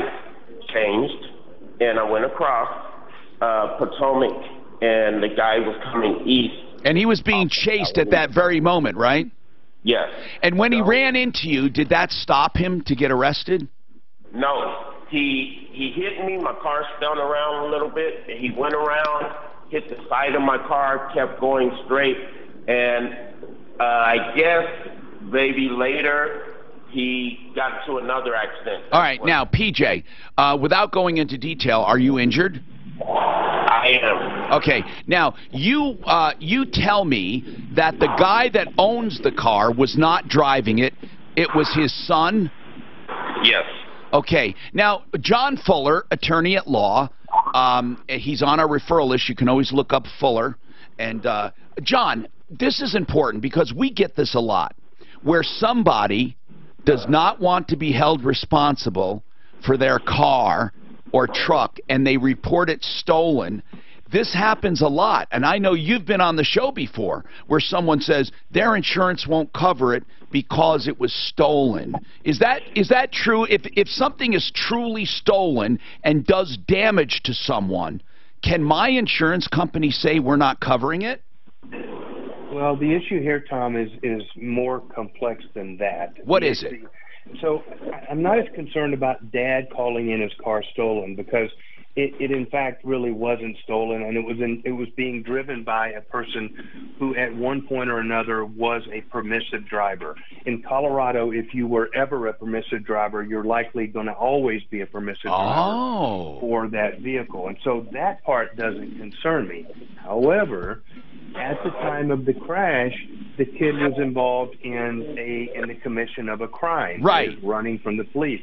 changed, and I went across Potomac, and the guy was coming east. And he was being chased at that very moment, right? Yes. And when he ran into you, did that stop him to get arrested? No, he hit me. My car spun around a little bit. He went around, hit the side of my car, kept going straight, and I guess maybe later he got into another accident. All right, now PJ, without going into detail, are you injured? I am. Okay, now you tell me that the guy that owns the car was not driving it. It was his son? Yes. Okay. Now, John Fuller, attorney at law, he's on our referral list. You can always look up Fuller. And, John, this is important because we get this a lot, where somebody does not want to be held responsible for their car or truck, and they report it stolen. This happens a lot, and I know you've been on the show before where someone says their insurance won't cover it because it was stolen. Is that true? If something is truly stolen and does damage to someone, can my insurance company say we're not covering it? Well, the issue here, Tom, is more complex than that. What is it? So I'm not as concerned about Dad calling in his car stolen because it in fact really wasn't stolen, and it was being driven by a person who at one point or another was a permissive driver. In Colorado, if you were ever a permissive driver, you're likely going to always be a permissive driver for that vehicle, and so that part doesn't concern me. However, at the time of the crash, the kid was involved in the commission of a crime. Right. He was running from the police.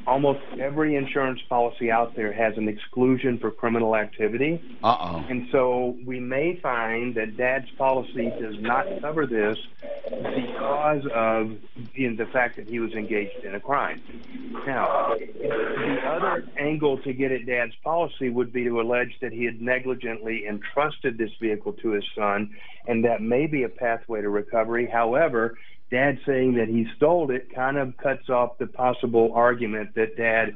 Almost every insurance policy out there has an exclusion for criminal activity. And so we may find that Dad's policy does not cover this because of the fact that he was engaged in a crime. Now, the other angle to get at Dad's policy would be to allege that he had negligently entrusted this vehicle to his son, and that may be a pathway to recovery. However, Dad saying that he stole it kind of cuts off the possible argument that Dad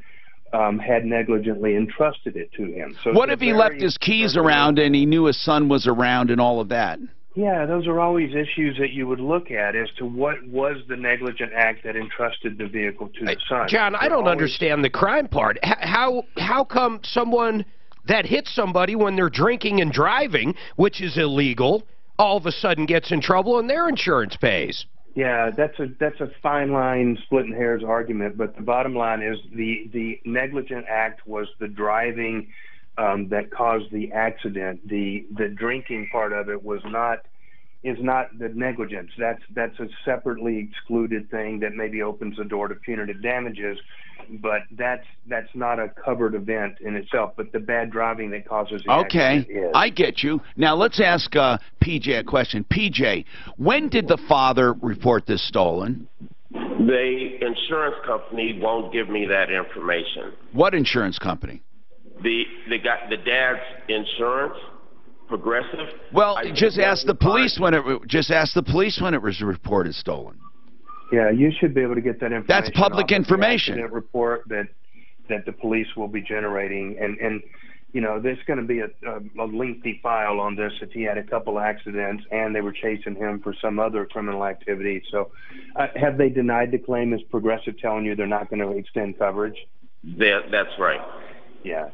had negligently entrusted it to him. So what if he left his keys around and he knew his son was around and all of that? Yeah, those are always issues that you would look at as to what was the negligent act that entrusted the vehicle to the son. John, I don't understand the crime part. How come someone that hits somebody when they're drinking and driving, which is illegal, all of a sudden gets in trouble and their insurance pays? Yeah, that's a fine line, splitting hairs argument, but the bottom line is the negligent act was the driving that caused the accident. The drinking part of it is not the negligence. That's a separately excluded thing that maybe opens the door to punitive damages, but that's not a covered event in itself. But the bad driving that causes the accident is. I get you. Now let's ask PJ a question. PJ, when did the father report this stolen? The insurance company won't give me that information. What insurance company? The dad's insurance. Progressive. Well, just ask the police when it was reported stolen. Yeah, you should be able to get that information. That's public information. Report that the police will be generating, and there's going to be a lengthy file on this if he had a couple accidents and they were chasing him for some other criminal activity. So have they denied the claim? Is Progressive telling you they're not going to extend coverage? That's right. Yeah,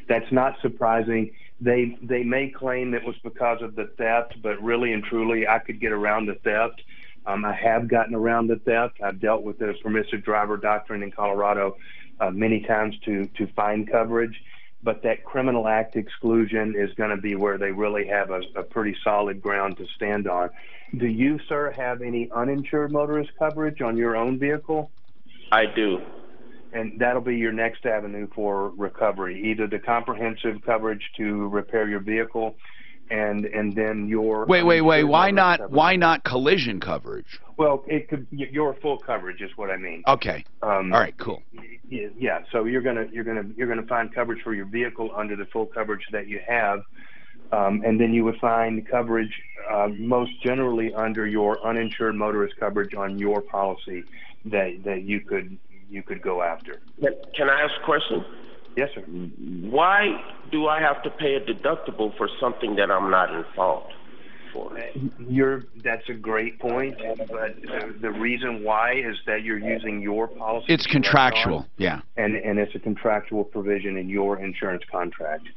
that's not surprising. They may claim it was because of the theft, but really and truly, I could get around the theft. I have gotten around the theft. I've dealt with the permissive driver doctrine in Colorado many times to find coverage. But that criminal act exclusion is going to be where they really have a pretty solid ground to stand on. Do you, sir, have any uninsured motorist coverage on your own vehicle? I do. And that'll be your next avenue for recovery, either the comprehensive coverage to repair your vehicle and then your... Wait. Why not collision coverage? Well, it could your full coverage is what I mean. Okay. All right. Cool. Yeah. So you're gonna find coverage for your vehicle under the full coverage that you have, and then you would find coverage most generally under your uninsured motorist coverage on your policy that you could go after. Can I ask a question? Yes, sir. Why do I have to pay a deductible for something that I'm not in fault for? That's a great point, but the reason why is that you're using your policy. It's contractual, yeah. And it's a contractual provision in your insurance contract.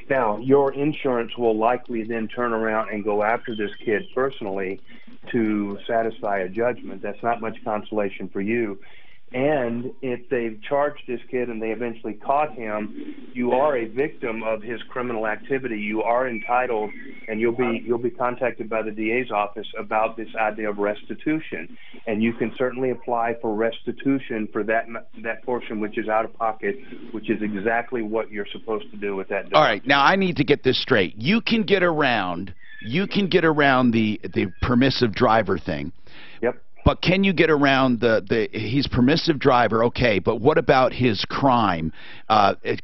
Now, your insurance will likely then turn around and go after this kid personally to satisfy a judgment. That's not much consolation for you. And if they've charged this kid and they eventually caught him, you are a victim of his criminal activity. You are entitled, and you'll be contacted by the DA's office about this idea of restitution. And you can certainly apply for restitution for that portion which is out of pocket, which is exactly what you're supposed to do with that. All right, now I need to get this straight. You can get around the permissive driver thing. Yep. But can you get around he's permissive driver, okay, but what about his crime,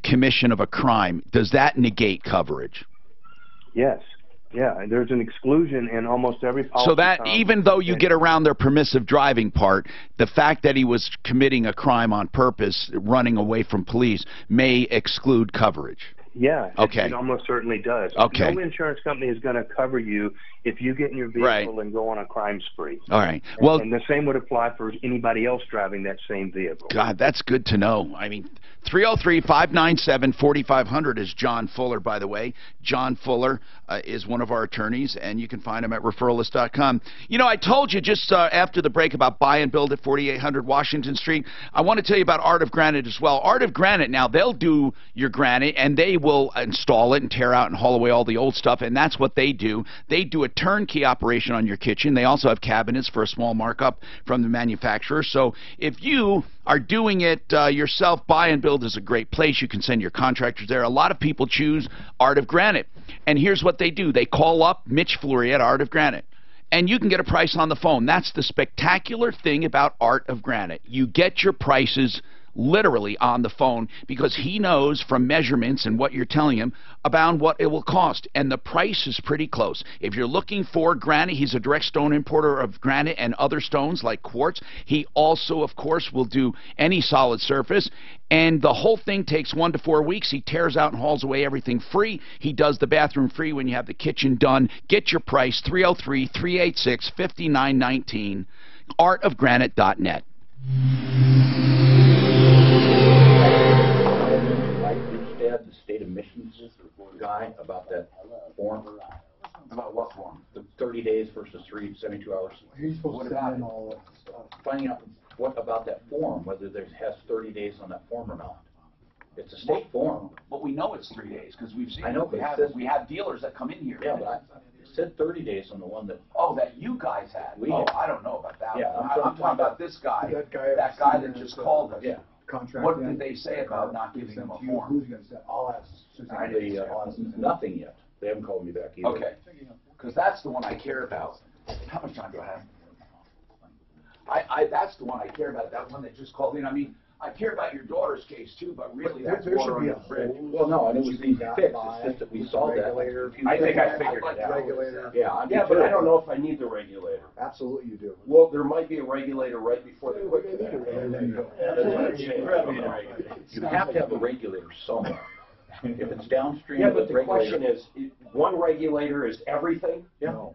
commission of a crime? Does that negate coverage? Yes. Yeah, there's an exclusion in almost every policy. So that even though you get around their permissive driving part, the fact that he was committing a crime on purpose, running away from police, may exclude coverage. Yeah, okay. It almost certainly does. Okay. No insurance company is going to cover you if you get in your vehicle and go on a crime spree. All right. Well, and the same would apply for anybody else driving that same vehicle. God, that's good to know. I mean, 303-597-4500 is John Fuller, by the way. John Fuller is one of our attorneys, and you can find him at referralist.com. You know, I told you just after the break about buy and build at 4800 Washington Street. I want to tell you about Art of Granite as well. Art of Granite, now, they'll do your granite, and they will install it and tear out and haul away all the old stuff, and that's what they do. They do a turnkey operation on your kitchen. They also have cabinets for a small markup from the manufacturer. So if you are doing it yourself, Buy and Build is a great place. You can send your contractors there. A lot of people choose Art of Granite. And here's what they do. They call up Mitch Fleury at Art of Granite, and you can get a price on the phone. That's the spectacular thing about Art of Granite. You get your prices literally on the phone because he knows from measurements and what you're telling him about what it will cost, and the price is pretty close. If you're looking for granite, he's a direct stone importer of granite and other stones like quartz. He also, of course, will do any solid surface, and the whole thing takes 1 to 4 weeks. He tears out and hauls away everything free. He does the bathroom free when you have the kitchen done. Get your price, 303-386-5919, artofgranite.net. The state admissions guy about that form. About what form? The 30 days versus 72 hours. He's supposed to send in all that stuff. Finding out what about that form, whether there has 30 days on that form or not. It's a state form. But we know it's 3 days because we've seen. I know, we have dealers that come in here. Yeah, but it said 30 days on the one that. Oh, that you guys had. I don't know about that. Yeah, I'm talking about this guy. That guy that just called us. Yeah. Contract. What did they say about not giving them a form? Who's going to send? I'll ask. Nothing yet. They haven't called me back either. Okay. Because that's the one I care about. How much time do I have? That's the one I care about. That one that just called in. I mean, I care about your daughter's case too, but really that's water under the bridge. Well, no, and it was easy to fix. It's just that we saw that. I think I figured it out. Regulator. Yeah, but I don't know if I need the regulator. Absolutely you do. Well, there might be a regulator right before the quick connect. You have to have a regulator somewhere. If it's downstream Yeah, of but the the question regulator. is, one regulator is everything? No.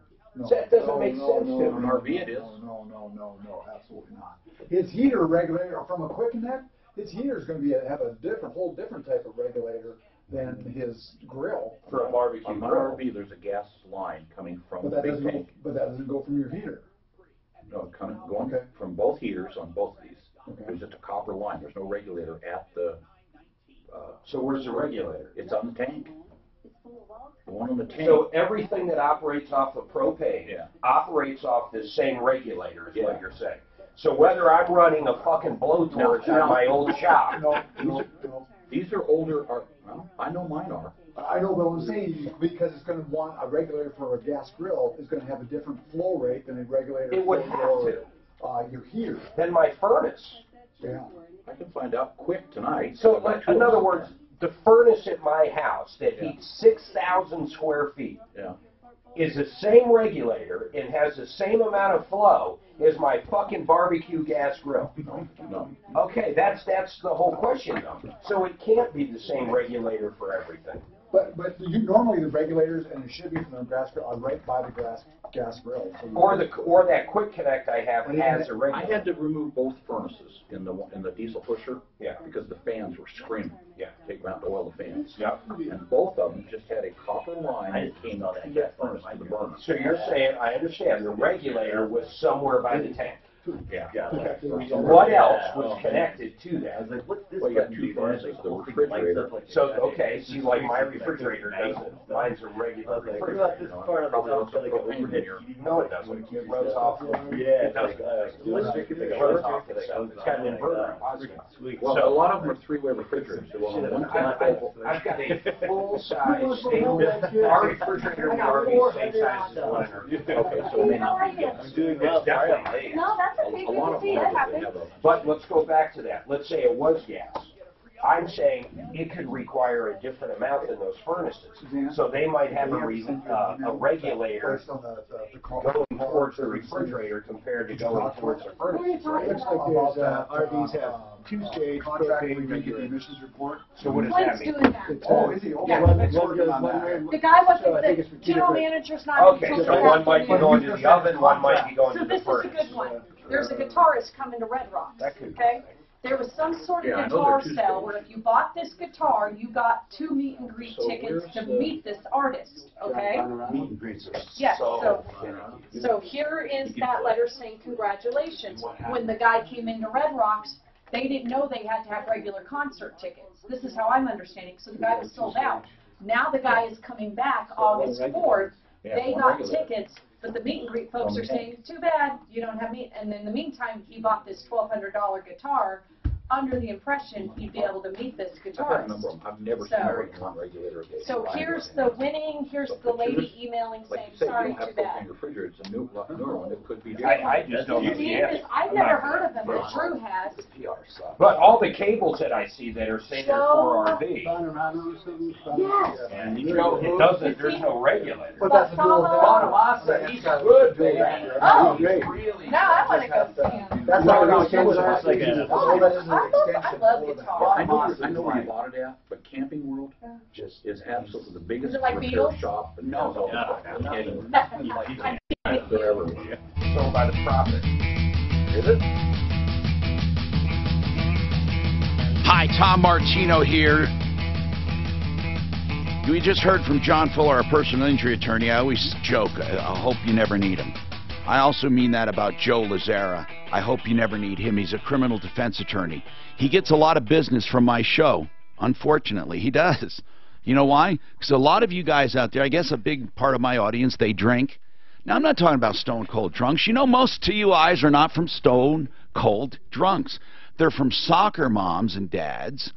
That doesn't make sense to An me. RV it is. No, absolutely not. His heater regulator from a quick connect, his heater is going to have a whole different type of regulator than his grill. For a barbecue On my grill. RV, there's a gas line coming from But the that big doesn't go, tank. but that doesn't go from your heater. No, going from both heaters on both of these. Okay. There's just a copper line. There's no regulator at the. So where's the regulator? It's on the tank. The one on the tank. So everything that operates off of propane Yeah. operates off the same regulator, is what you're saying. So whether I'm running a fucking blowtorch No. on my old shop, No. These are older. Well, I know mine are. I know, but I'm saying because it's going to want a regulator for a gas grill is going to have a different flow rate than a regulator it would for have to. your heater. Then my furnace. Yeah. I can find out quick tonight. So in other words, the furnace at my house that heats 6,000 square feet Yeah. is the same regulator and has the same amount of flow as my fucking barbecue gas grill. No. Okay, that's the whole question though. So it can't be the same regulator for everything. But normally the regulators, and it should be from the gas grill, are right by the gas grill. So Or that quick connect I have has a I regulator. had to remove both furnaces in the diesel pusher. Yeah. Because the fans were screaming. Yeah. Take them out to oil the fans. Yep. And both of them just had a copper line that came out to that furnace to the burner. So you're saying, I understand, the regulator was somewhere by the tank. Yeah. What else was connected to that? Well, you got two furnaces, the refrigerator. So, okay, see, like my refrigerator doesn't. Mine's a regular refrigerator. No, it doesn't. It runs off. It doesn't. It runs off itself. It's got an inverter. Well, a lot of them are three-way refrigerators. They're on one I've got a full-size state. Our refrigerator in the RV same size as one in our. Okay, so it may not be gas. It's definitely. No, that's okay. A lot of them That have happens. But let's go back to that. Let's say it was gas. I'm saying it could require a different amount than those furnaces. So they might have a regulator based on the going towards the refrigerator compared to going towards the furnace. Looks like there's RVs have two-stage propane. We get the emissions report. So what does that Clint's mean? doing that. Oh, is he? Okay, Yeah. let's work on that. The guy So I wasn't, think it's the for two general different- manager's not. Okay, until so this one might be afternoon. going to the oven, one might be going So to the this is a furnace. good one. There's a guitarist coming to Red Rocks, That could be okay? There was some sort of Yeah, I know guitar they're two sale stage. where if you bought this guitar, you got 2 meet and greet So tickets where's to the- meet this artist, okay? Meet and greets are Yes, So- so here is that letter saying congratulations. When the guy came into Red Rocks, they didn't know they had to have regular concert tickets. This is how I'm understanding, so the guy was sold out. Now the guy is coming back August 4th, they got tickets, but the meet and greet folks are saying, too bad, you don't have meet, and in the meantime, he bought this $1,200 guitar under the impression he'd be able to meet this I've got a number guitarist. of them. I've never So- seen one regulator. So here's the winning, here's the lady emailing Like saying, you say, you sorry, don't have too bad. propane refrigerator. It's a newer one. It could be. I just don't know You the see, answer. I've never heard of them, but Drew has. But all the cables that I see that are saying they're for RV, Yes. and it doesn't, there's no regulator. But that's the deal with Bonamassa, he's good, baby. Oh, great. now I want to go see him. That's how it extends It's like a- I love guitar. I know where you bought it at, but Camping World is absolutely the biggest Is it like repair Beatles? shop. No, I'm kidding. I- Forever. Sold by the prophet. Is it? Hi, Tom Martino here. We just heard from John Fuller, a personal injury attorney. I always joke, I hope you never need him. I also mean that about Joe Lazzara. I hope you never need him. He's a criminal defense attorney. He gets a lot of business from my show. Unfortunately, he does. You know why? Because a lot of you guys out there, I guess a big part of my audience, they drink. Now, I'm not talking about stone cold drunks. You know, most TUIs are not from stone cold drunks. They're from soccer moms and dads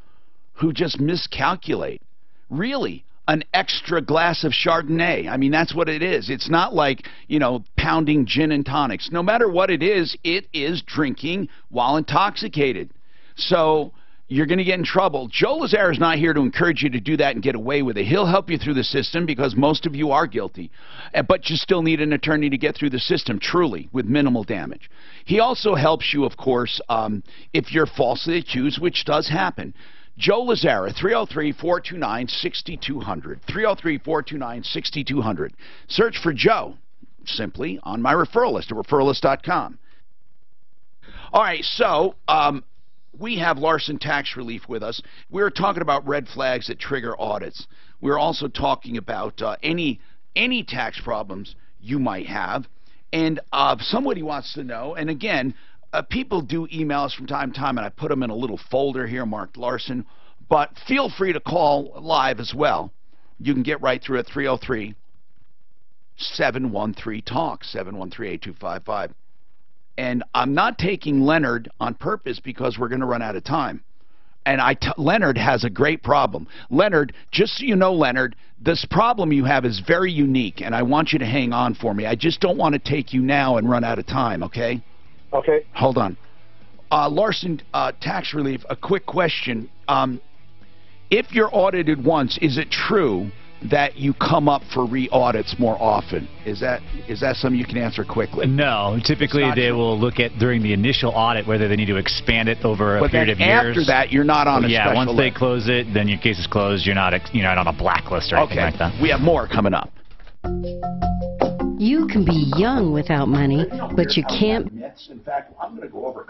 who just miscalculate. Really, an extra glass of Chardonnay. I mean, that's what it is. It's not like, you know, pounding gin and tonics. No matter what it is drinking while intoxicated. So you're going to get in trouble. Joe Lazzara is not here to encourage you to do that and get away with it. He'll help you through the system because most of you are guilty. But you still need an attorney to get through the system, truly, with minimal damage. He also helps you, of course, if you're falsely accused, which does happen. Joe Lazzara, 303-429-6200. 303-429-6200. Search for Joe simply on my referral list at referralist.com. All right, so we have Larson Tax Relief with us. We're talking about red flags that trigger audits. We're also talking about any tax problems you might have. And somebody wants to know, and again, people do email us from time to time, and I put them in a little folder here marked Larson, but feel free to call live as well. You can get right through at 303-713-TALK, 713-8255. And I'm not taking Leonard on purpose because we're going to run out of time. And Leonard has a great problem. Leonard, just so you know, Leonard, this problem you have is very unique, and I want you to hang on for me. I just don't want to take you now and run out of time, okay? Okay. Hold on. Larson, Tax Relief, a quick question. If you're audited once, is it true that you come up for re-audits more often? Is that something you can answer quickly? No. Typically, they will look at during the initial audit whether they need to expand it over a period of years. After that, you're not on a special once they list. close it, then your case is closed. You're not on a blacklist or anything like that. We have more coming up. You can be young without money, but you can't. Myths. In fact, I'm going to go over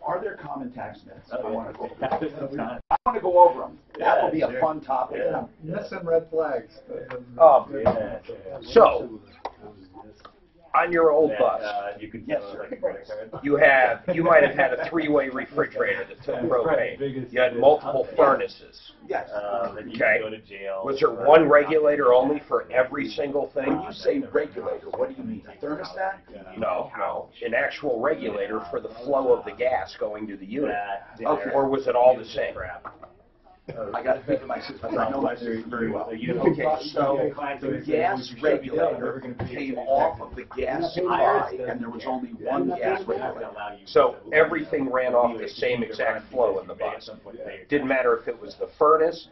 are there common tax myths? I want to go over them. That will be a fun topic. Myths and red flags. So, on your old bus, you might have had a three-way refrigerator that took propane. You had multiple furnaces. Yes. Okay. Was there one regulator only for every single thing? When you say regulator, what do you mean? A thermostat? No. An actual regulator for the flow of the gas going to the unit. Okay. Or was it all the same? I got to think of my system. I know my system very well. Okay, so the gas regulator came off of the gas supply, and there was only one gas regulator. So everything ran off the same exact flow in the bus. Didn't matter if it was the furnace,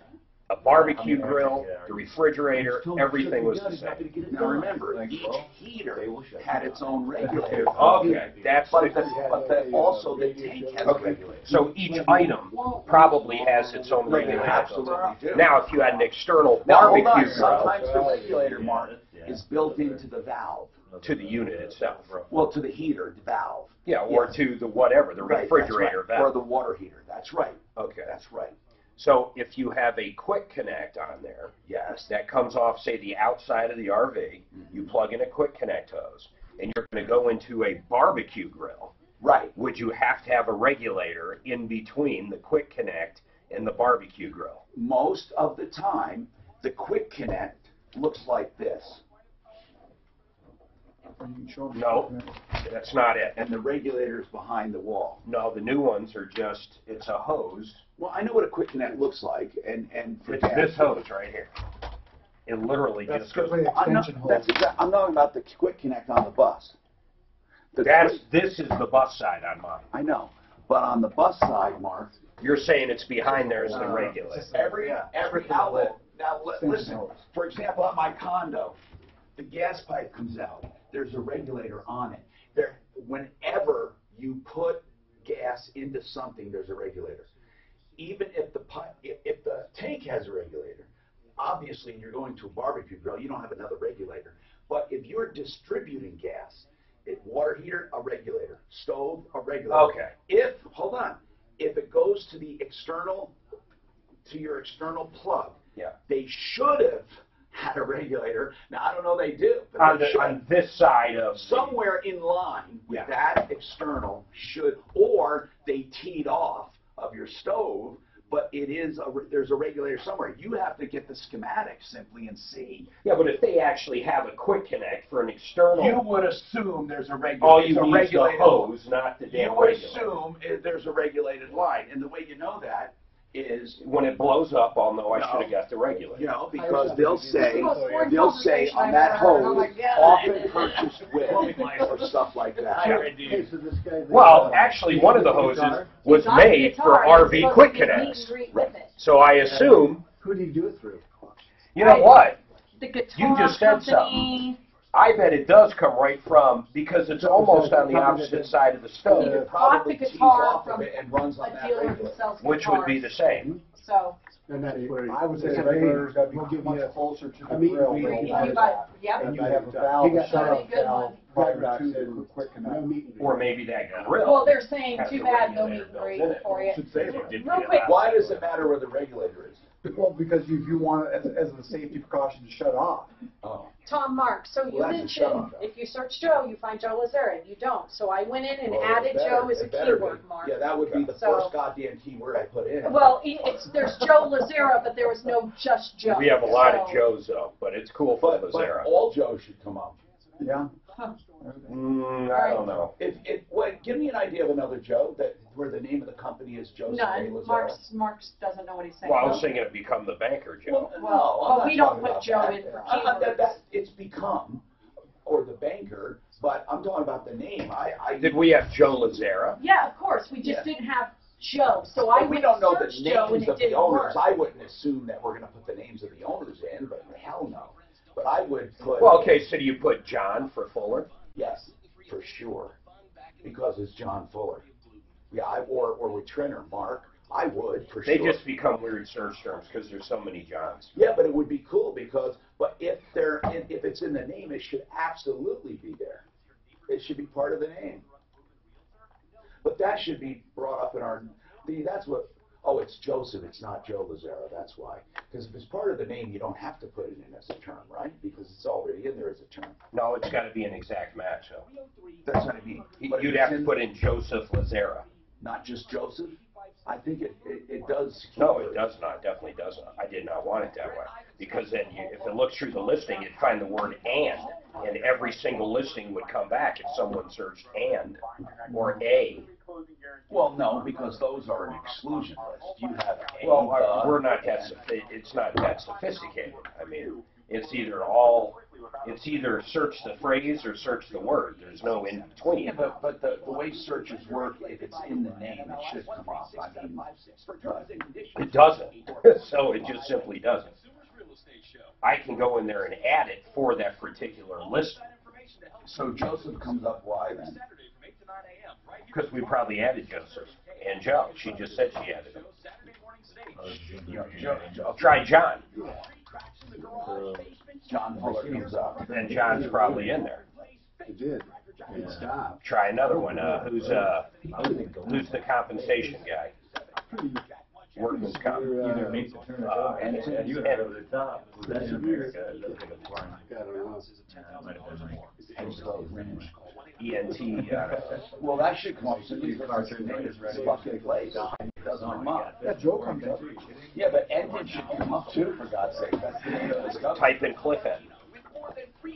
a barbecue grill, the refrigerator, everything was the same. Now remember, each heater had its own regulator. Okay, also the tank has a regulator. So each item probably has its own regulator. Absolutely do. Now, if you had an external Now, hold barbecue on. grill, Sometimes the regulator, Mark, is built into the valve. To the unit itself. Well, to the heater, the valve. Yeah, or to the whatever, the refrigerator valve. Or the water heater. That's right. Okay. That's right. So if you have a quick connect on there, yes, that comes off, say, the outside of the RV, you plug in a quick connect hose, and you're going to go into a barbecue grill. Right. Would you have to have a regulator in between the quick connect and the barbecue grill? Most of the time, the quick connect looks like this. No, that's not it. And the regulator's behind the wall. No, the new ones are just, it's a hose. Well, I know what a quick connect looks like, and for it's this hose right here. It literally just goes. I'm talking about the quick connect on the bus. This is the bus side on mine. I know, but on the bus side, Mark, you're saying it's behind there as the regulator. Every outlet. Now listen. For example, at my condo, the gas pipe comes out. There's a regulator on it. Whenever you put gas into something, there's a regulator. Even if the tank has a regulator, obviously, and you're going to a barbecue grill, you don't have another regulator. But if you're distributing gas, water heater, a regulator, stove, a regulator. Okay. If it goes to your external plug, they should have had a regulator. Now, I don't know they do. But on this side of somewhere in line with that external or they teed off of your stove, but there's a regulator somewhere. You have to get the schematic simply and see. Yeah, but if they actually have a quick connect for an external, you would assume there's a regulator. All you need is the hose, not the damn regulator. You assume there's a regulated line, and the way you know that is when it blows up, I'll know I should have got the regulator. Because they'll say on that hose, often purchased with, or stuff like that. Well, actually, one of the hoses was made for RV quick connects. So I assume. Who do you do it through? You know what? The guitar You just said something. I bet it does come right from, because it's almost on the opposite side of the stove. Bought the guitar from and runs on a dealer who sells guitars. Which would be the same. So. And that's where I would say it's the a main- regulator's gotta be we'll give much you closer to the a meet and grill. greet. than You what it got- is. yep. And you have a He valve got shut shut off off. valve prior Red Rock to said the quick no connect. meet and greet. Or maybe that grill. Well, they're saying has too a bad, no meet regulator and built greet in it. for you. Should say that. Real quick. Why does it matter where the regulator is? Well, because if you want it as a safety precaution to shut off. Oh. Tom Mark, so you Well, that's a mentioned shut-off. if you search Joe, you find Joe Lazera. You don't. So I went in and Well, added it better- Joe as a it better be. keyword mark. Yeah, that would be the So- first goddamn keyword I put in. Well, there's Joe Lazera, but there was no just Joe. We have a lot of So- Joes though, but it's cool for But Lazera. all Joes should come up. Yeah. I don't know. Wait, give me an idea of another Joe where the name of the company is Joseph A. None. Lazera. Mark's doesn't know what he's saying. Well, I was thinking it'd become the banker Joe. Well, I'm but not we don't talking put about Joe that. in for That- keywords. it's become, or the banker, but I'm talking about the name. Did we have Joe Lazera? Yeah, of course. We just Yeah. didn't have Joe. So I But we went don't know the searched Joe and names it of the didn't owners. work. I wouldn't assume that we're going to put the names of the owners in, but hell no. But I would put. Well, okay, so do you put John for Fuller? Yes, for sure, because it's John Fuller. Yeah, or with Trenner, Mark. I would for They sure. just become weird search terms because there's so many Johns. Yeah, but it would be cool because, but if it's in the name, it should absolutely be there. It should be part of the name. But that should be brought up in our. That's what. Oh, it's Joseph. It's not Joe Lazera. That's why. Because if it's part of the name, you don't have to put it in as a term, right? Because it's already in there as a term. No, it's got to be an exact match though. That's what I mean. But You'd if have it's to put in Joseph Lazera. not just Joseph. I think it does. No, it does not. Definitely does not. I did not want it that way. Because then if it looks through the listing, you'd find the word and every single listing would come back if someone searched and or a. Well, no, because those are an exclusion list. You have a. Well, we're not that. It's not that sophisticated. I mean, it's either search the phrase or search the word. There's no in between. Yeah, but the way searches work, if it's in the name, it should come up. I mean, It doesn't. So it just simply doesn't. I can go in there and add it for that particular listing. So Joseph comes up why then? Because we probably added Joseph and Joe. She just said she added him. Try John. John Fuller comes up. And John's probably in there. It did. It stopped. Try another one. Who's the compensation guy? Workman's comp. And you had have the top. That's America. ENT. Well, that should come up simply because our name is stuck in place. It doesn't come up. Yeah, Joe comes up. Yeah, but ended should come up too, for God's sake. That's the name of the stuff. Type in cliff end.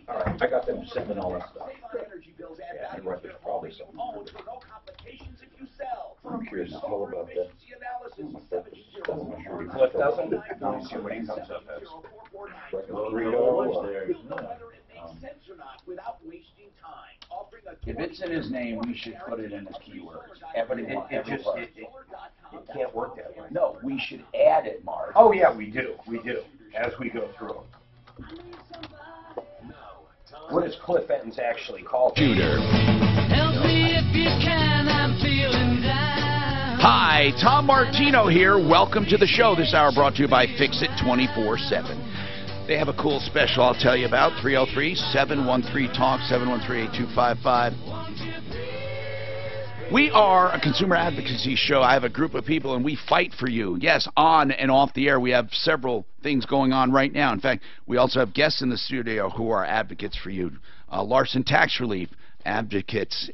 All right, I got them sending all that stuff. Yeah, I read there's probably something. I'm curious as hell about that. Cliff doesn't? Let me see what he comes up as. If it's in his name, we should put it in as keywords. It can't work that way. No, we should add it, Mark. Oh yeah, we do, as we go through them. What is cliff ends actually called? Shooter. Help me if you can, I'm feeling down. Hi, Tom Martino here. Welcome to the show. This hour brought to you by Fix It 24/7. They have a cool special I'll tell you about. 303-713-TALK, 713-8255. We are a consumer advocacy show. I have a group of people, and we fight for you. Yes, on and off the air. We have several things going on right now. In fact, we also have guests in the studio who are advocates for you. Larson Tax Relief advocates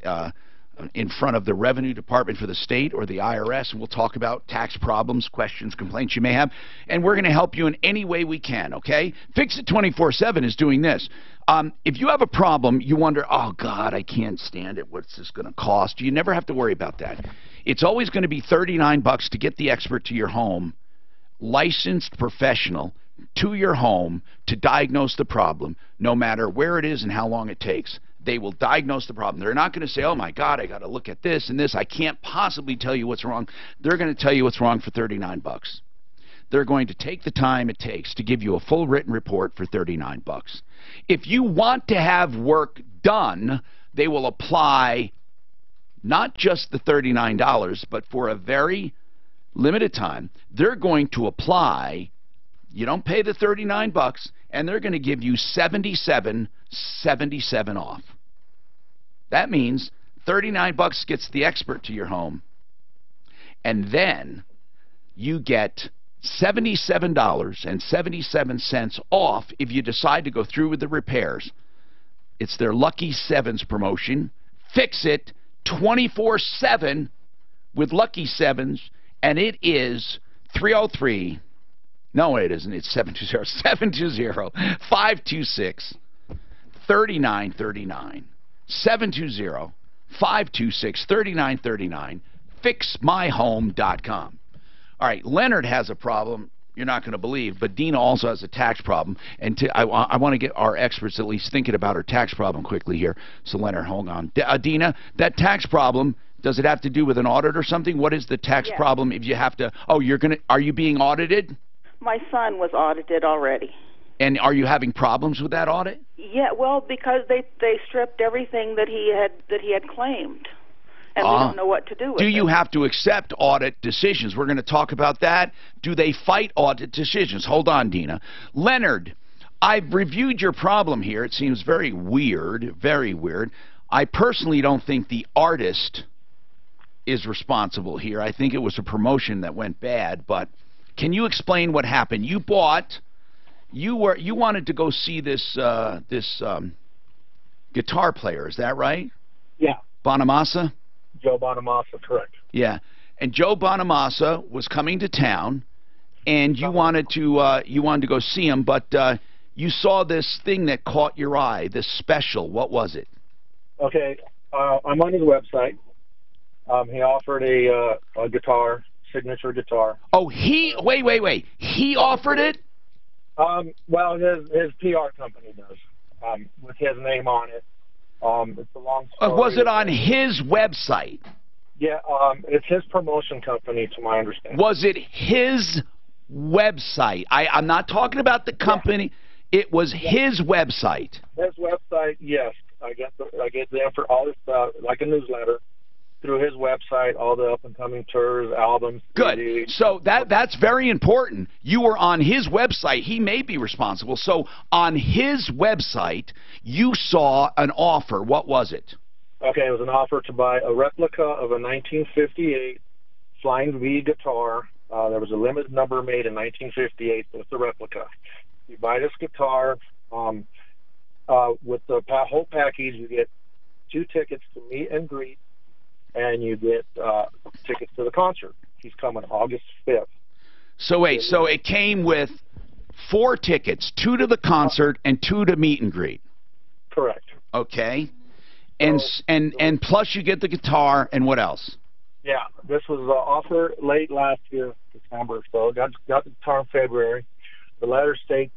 in front of the Revenue Department for the state or the IRS, and we'll talk about tax problems, questions, complaints you may have, and we're going to help you in any way we can, okay? Fix It 24/7 is doing this. If you have a problem, you wonder, oh, God, I can't stand it. What's this going to cost? You never have to worry about that. It's always going to be $39 to get the expert to your home, licensed professional, to your home to diagnose the problem, no matter where it is and how long it takes. They will diagnose the problem. They're not going to say, oh, my God, I got to look at this and this. I can't possibly tell you what's wrong. They're going to tell you what's wrong for $39. They're going to take the time it takes to give you a full written report for $39. If you want to have work done, they will apply not just the $39, but for a very limited time, they're going to apply, you don't pay the $39, and they're going to give you $77.77 off. That means $39 gets the expert to your home. And then you get $77.77 off if you decide to go through with the repairs. It's their Lucky Sevens promotion. Fix it 24/7 with Lucky Sevens, and it is 303. No, it isn't. It's 720-526-3939. 720-526-3939. FixMyHome.com. All right, Leonard has a problem you're not going to believe, but Dina also has a tax problem. And I want to get our experts at least thinking about her tax problem quickly here. So, Leonard, hold on. Dina, that tax problem, does it have to do with an audit or something? What is the tax problem if you have to? Oh, are you being audited? My son was audited already. And are you having problems with that audit? Yeah, well, because they stripped everything that he had claimed, and we don't know what to do with it. Do you have to accept audit decisions? We're going to talk about that. Do they fight audit decisions? Hold on, Dina. Leonard, I've reviewed your problem here. It seems very weird, very weird. I personally don't think the artist is responsible here. I think it was a promotion that went bad, but can you explain what happened? You wanted to go see this guitar player, is that right? Yeah. Bonamassa? Joe Bonamassa, correct. Yeah. And Joe Bonamassa was coming to town, and you wanted to go see him, but you saw this thing that caught your eye, this special. What was it? Okay, I'm on his website. He offered a guitar, signature guitar. Oh, wait. He offered it? Well, his PR company does, with his name on it. It's a long story. Was it on his website? Yeah, it's his promotion company, to my understanding. Was it his website? I'm not talking about the company. Yeah. It was his website. His website, yes. I get the info, all this like a newsletter through his website, all the up-and-coming tours, albums. Good. CDs. So that's very important. You were on his website. He may be responsible. So on his website, you saw an offer. What was it? Okay, it was an offer to buy a replica of a 1958 Flying V guitar. There was a limited number made in 1958 with the replica. You buy this guitar. With the whole package, you get 2 tickets to meet and greet, and you get tickets to the concert. He's coming August 5th. So wait, so it came with 4 tickets, 2 to the concert and 2 to meet and greet. Correct. Okay. And plus you get the guitar, and what else? Yeah, this was offered late last year, December, so got the guitar in February. The letter states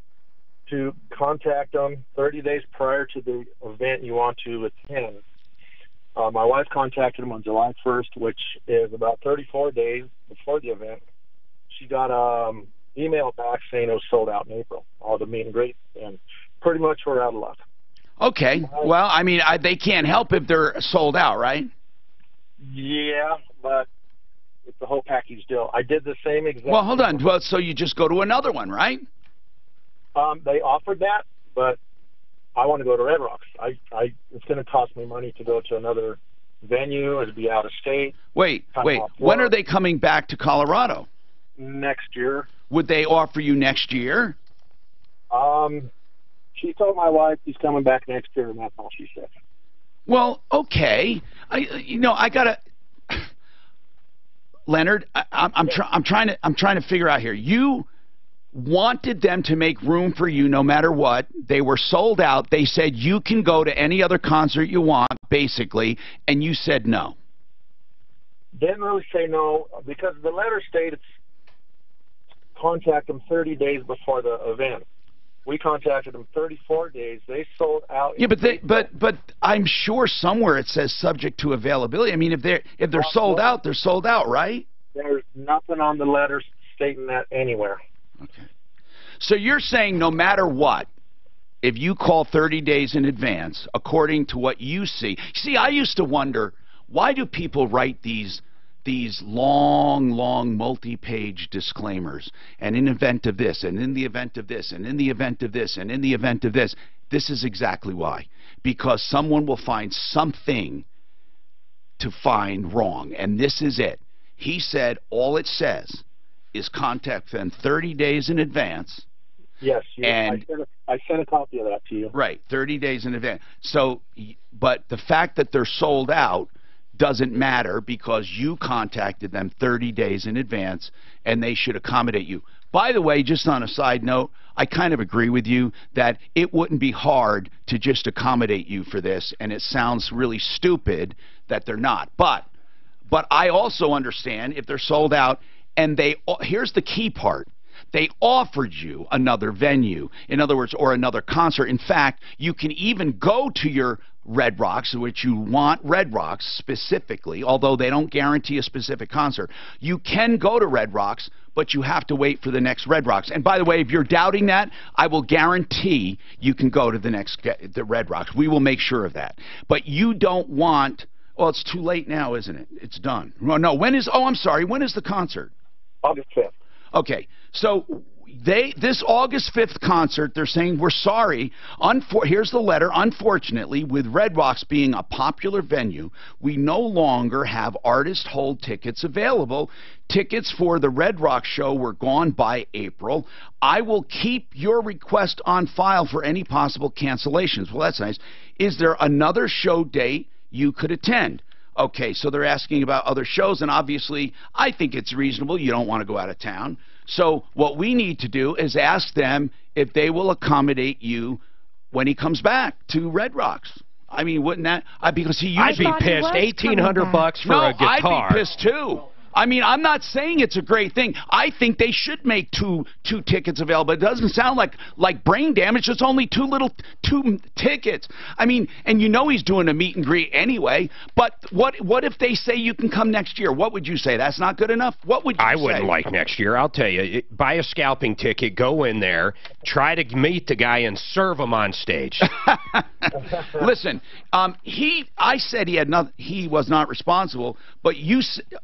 to contact them 30 days prior to the event you want to attend. My wife contacted him on July 1st, which is about 34 days before the event. She got an email back saying it was sold out in April, all the meet and greet, and pretty much we're out of luck. Okay. Well, I mean, they can't help if they're sold out, right? Yeah, but it's the whole package deal. I did the same exact. Well, hold on. Well, so you just go to another one, right? They offered that, but I want to go to Red Rocks. It's going to cost me money to go to another venue or to be out of state. Wait. When are they coming back to Colorado? Next year. Would they offer you next year? She told my wife he's coming back next year, and that's all she said. Well, okay. I gotta. Leonard, I'm trying to figure out here. You wanted them to make room for you no matter what. They were sold out. They said you can go to any other concert you want, basically, and you said no. Didn't really say no, because the letter stated contact them 30 days before the event. We contacted them 34 days. They sold out. Yeah, but I'm sure somewhere it says subject to availability. I mean, if they're sold out, they're sold out, right? There's nothing on the letter stating that anywhere. Okay. So you're saying no matter what, if you call 30 days in advance, according to what you see. See, I used to wonder, why do people write these these long, multi-page disclaimers, and in event of this, and in the event of this, and in the event of this, and in the event of this. This is exactly why. Because someone will find something to find wrong, and this is it. He said all it says is contact them 30 days in advance. Yes, and I sent a copy of that to you. Right, 30 days in advance. So, but the fact that they're sold out doesn't matter because you contacted them 30 days in advance, and they should accommodate you. By the way, just on a side note, I kind of agree with you that it wouldn't be hard to just accommodate you for this, and it sounds really stupid that they're not. But I also understand if they're sold out, and here's the key part. They offered you another venue, in other words, or another concert. In fact, you can even go to your Red Rocks, which you want Red Rocks specifically, although they don't guarantee a specific concert. You can go to Red Rocks, but you have to wait for the next Red Rocks. And by the way, if you're doubting that, I will guarantee you can go to the Red Rocks. We will make sure of that. But you don't want, well, it's too late now, isn't it? It's done. No, when is the concert? August 5th. Okay, so this August 5th concert, they're saying, we're sorry. Here's the letter. Unfortunately, with Red Rocks being a popular venue, we no longer have artist hold tickets available. Tickets for the Red Rocks show were gone by April. I will keep your request on file for any possible cancellations. Well, that's nice. Is there another show date you could attend? Okay, so they're asking about other shows, and obviously I think it's reasonable. You don't want to go out of town. So what we need to do is ask them if they will accommodate you when he comes back to Red Rocks. I mean, wouldn't that? Because he usually... I'd be pissed. $1,800 for a guitar. I'd be pissed too. I mean, I'm not saying it's a great thing. I think they should make two tickets available. It doesn't sound like brain damage. It's only two tickets. I mean, and you know he's doing a meet and greet anyway. But what if they say you can come next year? What would you say? That's not good enough? What would you say? I wouldn't like next year. I'll tell you. Buy a scalping ticket. Go in there. Try to meet the guy and serve him on stage. Listen, I said he was not responsible, but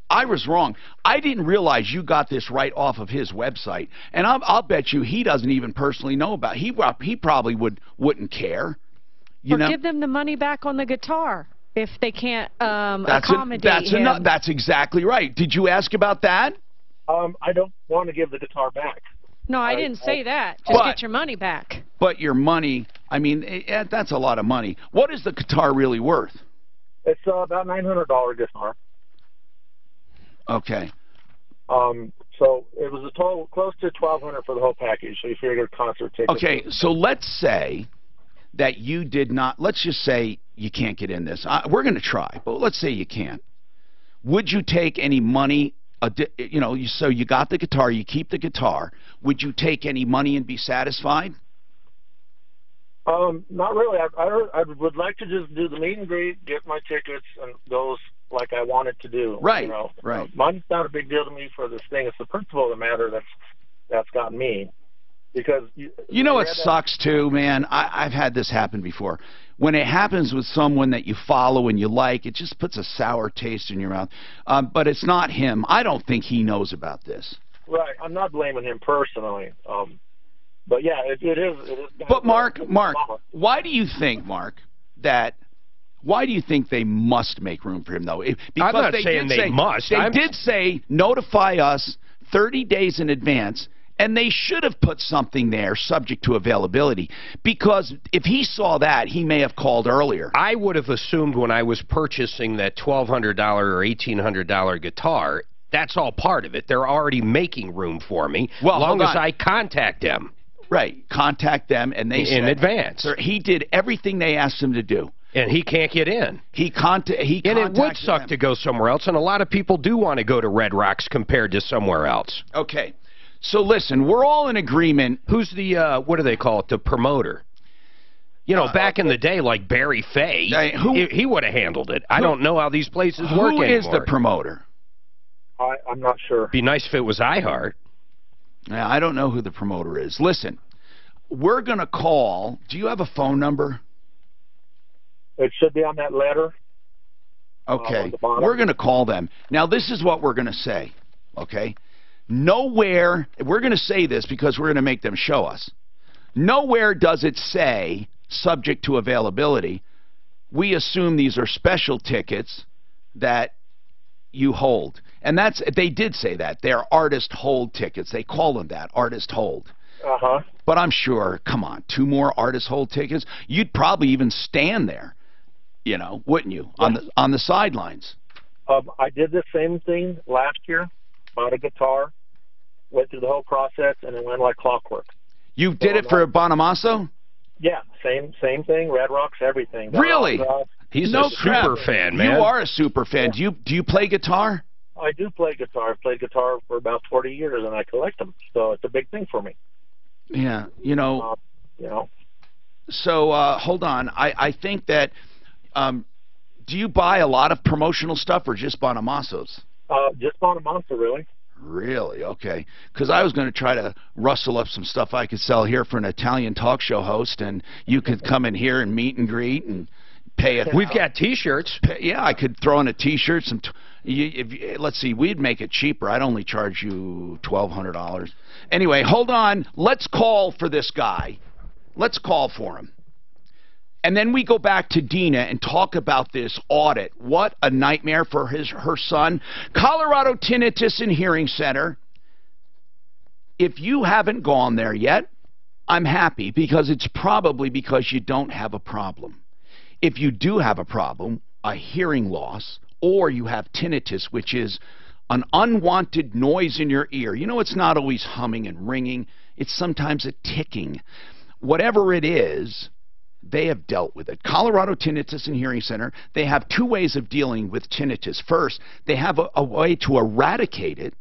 I was wrong. I didn't realize you got this right off of his website, and I'll bet you he doesn't even personally know about it. He probably wouldn't care. You know? Give them the money back on the guitar if they can't accommodate him. That's exactly right. Did you ask about that? I don't want to give the guitar back. No, I didn't say that. Just get your money back. But your money, I mean, that's a lot of money. What is the guitar really worth? It's about $900 guitar. Okay. So it was a total close to $1,200 for the whole package. So you figured concert tickets. Okay, so let's say that you did not. Let's just say you can't get in this. We're going to try, but let's say you can't. Would you take any money? So you got the guitar. You keep the guitar. Would you take any money and be satisfied? Not really. I would like to just do the meet and greet, get my tickets, and those like I wanted to do. Right. You know? Right. Money's not a big deal to me for this thing. It's the principle of the matter that's got me. Because you know what sucks too, man? I've had this happen before. When it happens with someone that you follow and you like, it just puts a sour taste in your mouth. But it's not him. I don't think he knows about this. Right. I'm not blaming him personally. But yeah, it is. But Mark, why do you think, why do you think they must make room for him, though? Because I'm not saying they must. They did say notify us 30 days in advance, and they should have put something there subject to availability. Because if he saw that, he may have called earlier. I would have assumed when I was purchasing that $1,200 or $1,800 guitar, that's all part of it. They're already making room for me, as long as I contact them. Right, contact them, and they in advance. Sir, he did everything they asked him to do. And he can't get in. And it would suck to go somewhere else, and a lot of people do want to go to Red Rocks compared to somewhere else. Okay. So listen, we're all in agreement. Who's the, what do they call it, the promoter? You know, back in the day, like Barry Fay, he would have handled it. I don't know how these places work anymore. Who is the promoter? I'm not sure. Be nice if it was iHeart. Yeah, I don't know who the promoter is. Listen, we're going to call. Do you have a phone number? It should be on that letter. Okay, we're going to call them. Now, this is what we're going to say, okay? Nowhere, we're going to say this because we're going to make them show us. Nowhere does it say, subject to availability, we assume these are special tickets that you hold. And that's, they did say that. They're artist hold tickets. They call them that, artist hold. Uh-huh. But I'm sure, come on, 2 more artist hold tickets? You'd probably even stand there, you know, wouldn't you, on the sidelines? I did the same thing last year. Bought a guitar, went through the whole process, and it went like clockwork. You did it for Bonamasso? Yeah, same thing. Red Rocks, everything. Really? He's a super fan, man. You are a super fan. Do you play guitar? I do play guitar. I've played guitar for about 40 years, and I collect them. So it's a big thing for me. Yeah, you know. So hold on. I think that. Do you buy a lot of promotional stuff or just Bonamassos? Just Bonamasso, really. Really? Okay. Because I was going to try to rustle up some stuff I could sell here for an Italian talk show host, and you could come in here and meet and greet and pay it. We've got T-shirts. Yeah, I could throw in a T-shirt. Let's see, we'd make it cheaper. I'd only charge you $1,200. Anyway, hold on. Let's call for this guy. Let's call for him. And then we go back to Dina and talk about this audit. What a nightmare for her son. Colorado Tinnitus and Hearing Center. If you haven't gone there yet, I'm happy because it's probably because you don't have a problem. If you do have a problem, a hearing loss, or you have tinnitus, which is an unwanted noise in your ear. You know, it's not always humming and ringing. It's sometimes a ticking. Whatever it is, they have dealt with it. Colorado Tinnitus and Hearing Center, they have 2 ways of dealing with tinnitus. First, they have a way to eradicate it,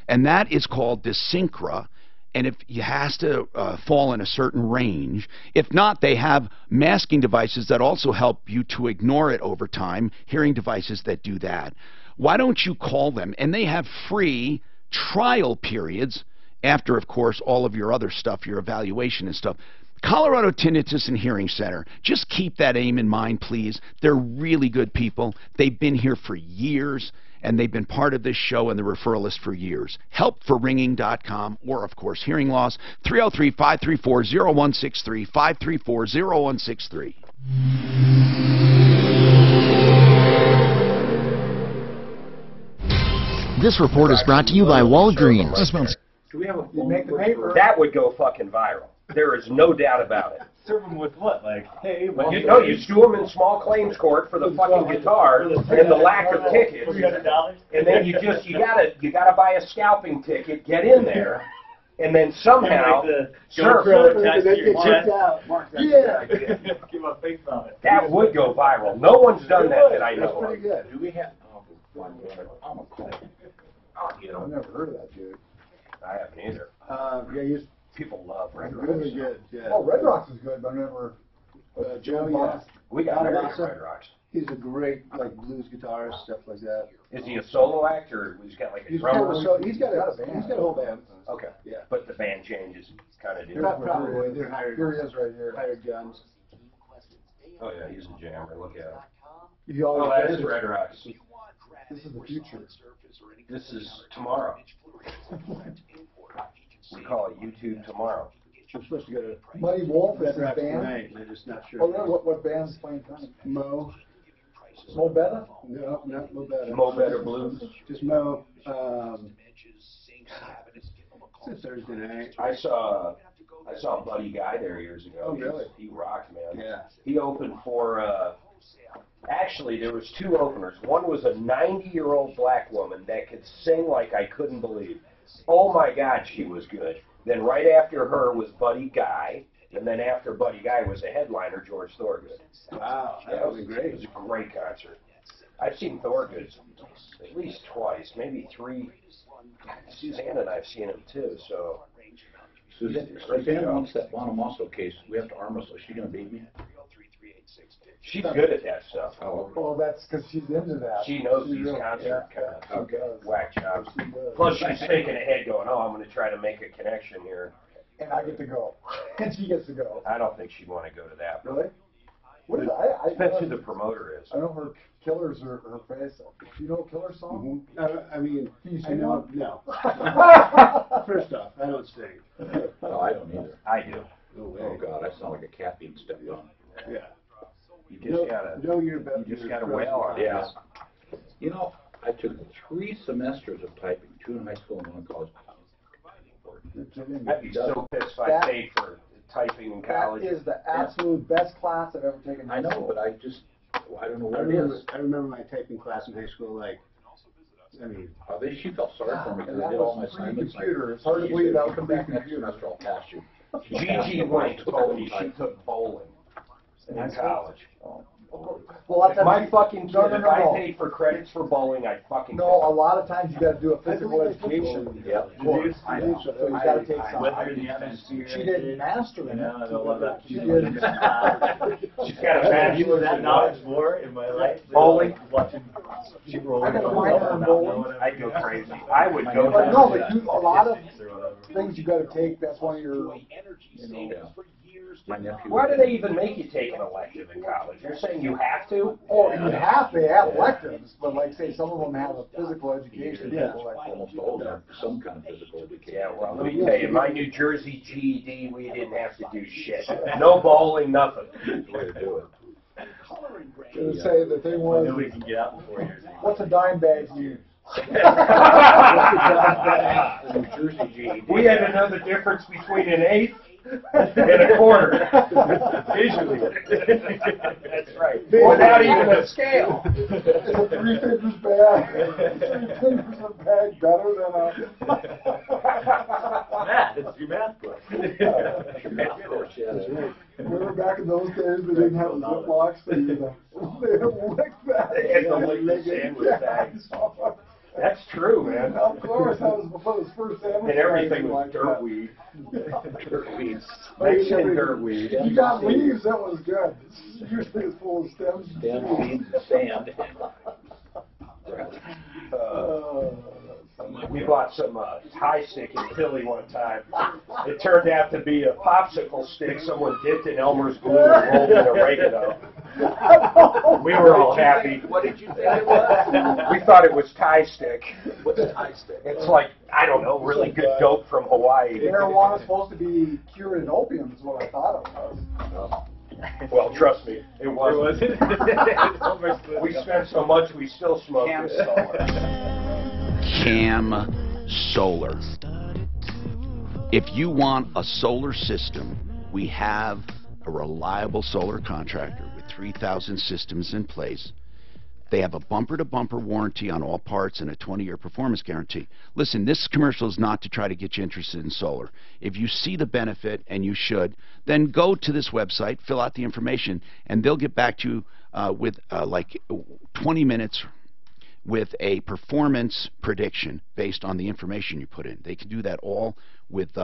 and that is called dysynchra, and it has to fall in a certain range. If not, they have masking devices that also help you to ignore it over time, hearing devices that do that. Why don't you call them? And they have free trial periods after, of course, all of your other stuff, your evaluation and stuff. Colorado Tinnitus and Hearing Center. Just keep that aim in mind, please. They're really good people. They've been here for years, and they've been part of this show and the referral list for years. Helpforringing.com, or, of course, hearing loss, 303-534-0163, 534-0163. This report is brought to you by Walgreens. Do we have a make the paper? That would go fucking viral. There is no doubt about it. Serve them with what? Like, hey, you sue them in small claims court for the fucking guitar and the lack of tickets. And then you gotta buy a scalping ticket, get in there, and then somehow Give a face on it. That would go viral. No one's done that I know of. Pretty good. Do we have? I'm a I've never heard of that, dude. I haven't either. People love Red Rocks. Really good, yeah. Oh, Red Rocks is good, but I've never. Joe, yeah. We got married at Red Rocks. He's a great, like, blues guitarist, stuff like that. Is he a solo act, or he's got like a drummer? He's got a whole band. Okay. Yeah. But the band changes kind of They're probably, they're hired. Here he is right here. Hired guns. Oh yeah, he's a jammer. Look at him. Oh, that is Red Rocks. This is the future. This is tomorrow. We call it YouTube tomorrow. I'm supposed to go to Muddy Wolf is Red his Rocks band. tonight. I'm just not sure. Oh, really? What band's playing tonight? Mo. Mo Betta? No, not Mo Betta. Mo Betta Blues. Just Mo. It's a Thursday night. I saw Buddy Guy there years ago. Oh, really? He rocked, man. Yeah. He opened for. Actually, there was 2 openers. One was a 90-year-old black woman that could sing like I couldn't believe. Oh my God, she was good. Then right after her was Buddy Guy, and then after Buddy Guy was a headliner, George Thorogood. Wow, that was great. It was a great concert. I've seen Thorogood at least twice, maybe 3. Suzanne and I've seen him too. So Suzanne wants that Bonamasso case. We have to arm wrestle. Is she going to beat me? She's good at that stuff. Oh, well, that's because she's into that. She knows these concert kind of whack jobs. Plus, she's thinking ahead, going, "Oh, I'm going to try to make a connection here." And I get to go, and she gets to go. I don't think she'd want to go to that. Really? What is Depends who the promoter is. I know her Killer's her face. Do you know Killer's song? I mean, Can you I sing know, one? no. First off, I don't sing. No, I don't either. I do. No way. Oh, God, I sound like a cat being stepped on. Yeah. You just gotta wail on it. Yeah. You know, I took 3 semesters of typing, 2 in high school and 1 in college. I'd be so pissed if I paid for typing in college. That is the absolute best class I've ever taken. I know, but I don't know what it is. I remember my typing class in high school, like, I mean... She felt sorry for me because I did all my assignments. Computer. It's hard to believe that was come back next semester, I'll pass you. Gigi went told me she took bowling in college. Well, If my fucking kid, if I paid for credits for bowling, I'd fucking No, a lot of times you got to do a physical education course. I know. So you got to take some. She didn't master it. She did. She's got a bachelor's that knowledge more in my life. Bowling. Watching you roll. I got a minor in bowling. I'd go crazy. I would go. But no, but a lot of things you got to take. That's one of your. My nephew. Why do they even make you take an elective in college? You're saying you have to? Oh, you have. They have electives, but like say some of them have a physical education. Yeah, almost all of them have some kind of physical education. Yeah, well, let me tell you, my New Jersey GED, we didn't have to do shit. No bowling, nothing. Way to do it. To say the thing was, we can get out in 4 years. what's a dime bag to you? New Jersey GED. We had to know the difference between an eighth and a quarter. Visually. That's right. Without even a scale. Is a 3 fingers bag? 3 fingers of bag better than a... Math, it's your math book. Your math course, yeah, that's right. Remember back in those days they didn't have Ziplocs? They lick that. They had to lick the sandwich bags. That's true, man. Of course, that was before his first sandwich. And everything was like dirt weed. Dirt weeds. Mexican dirt weed. If you got leaves, that was good. Usually it's full of stems. Stems, weeds, and sand. We bought some Thai stick in Philly one time. It turned out to be a popsicle stick someone dipped in Elmer's glue and rolled in oregano. We were all happy. What did you think it was? We thought it was Thai stick. What's a Thai stick? It's like, I don't know, really good dope from Hawaii. Marijuana's supposed to be cured in opium is what I thought it was. Well, trust me, it wasn't. We spent so much, we still smoke this solar. Cam Solar. If you want a solar system, we have a reliable solar contractor with 3,000 systems in place. They have a bumper-to-bumper warranty on all parts and a 20-year performance guarantee. Listen, this commercial is not to try to get you interested in solar. If you see the benefit, and you should, then go to this website, fill out the information, and they'll get back to you with like 20 minutes with a performance prediction based on the information you put in. They can do that all with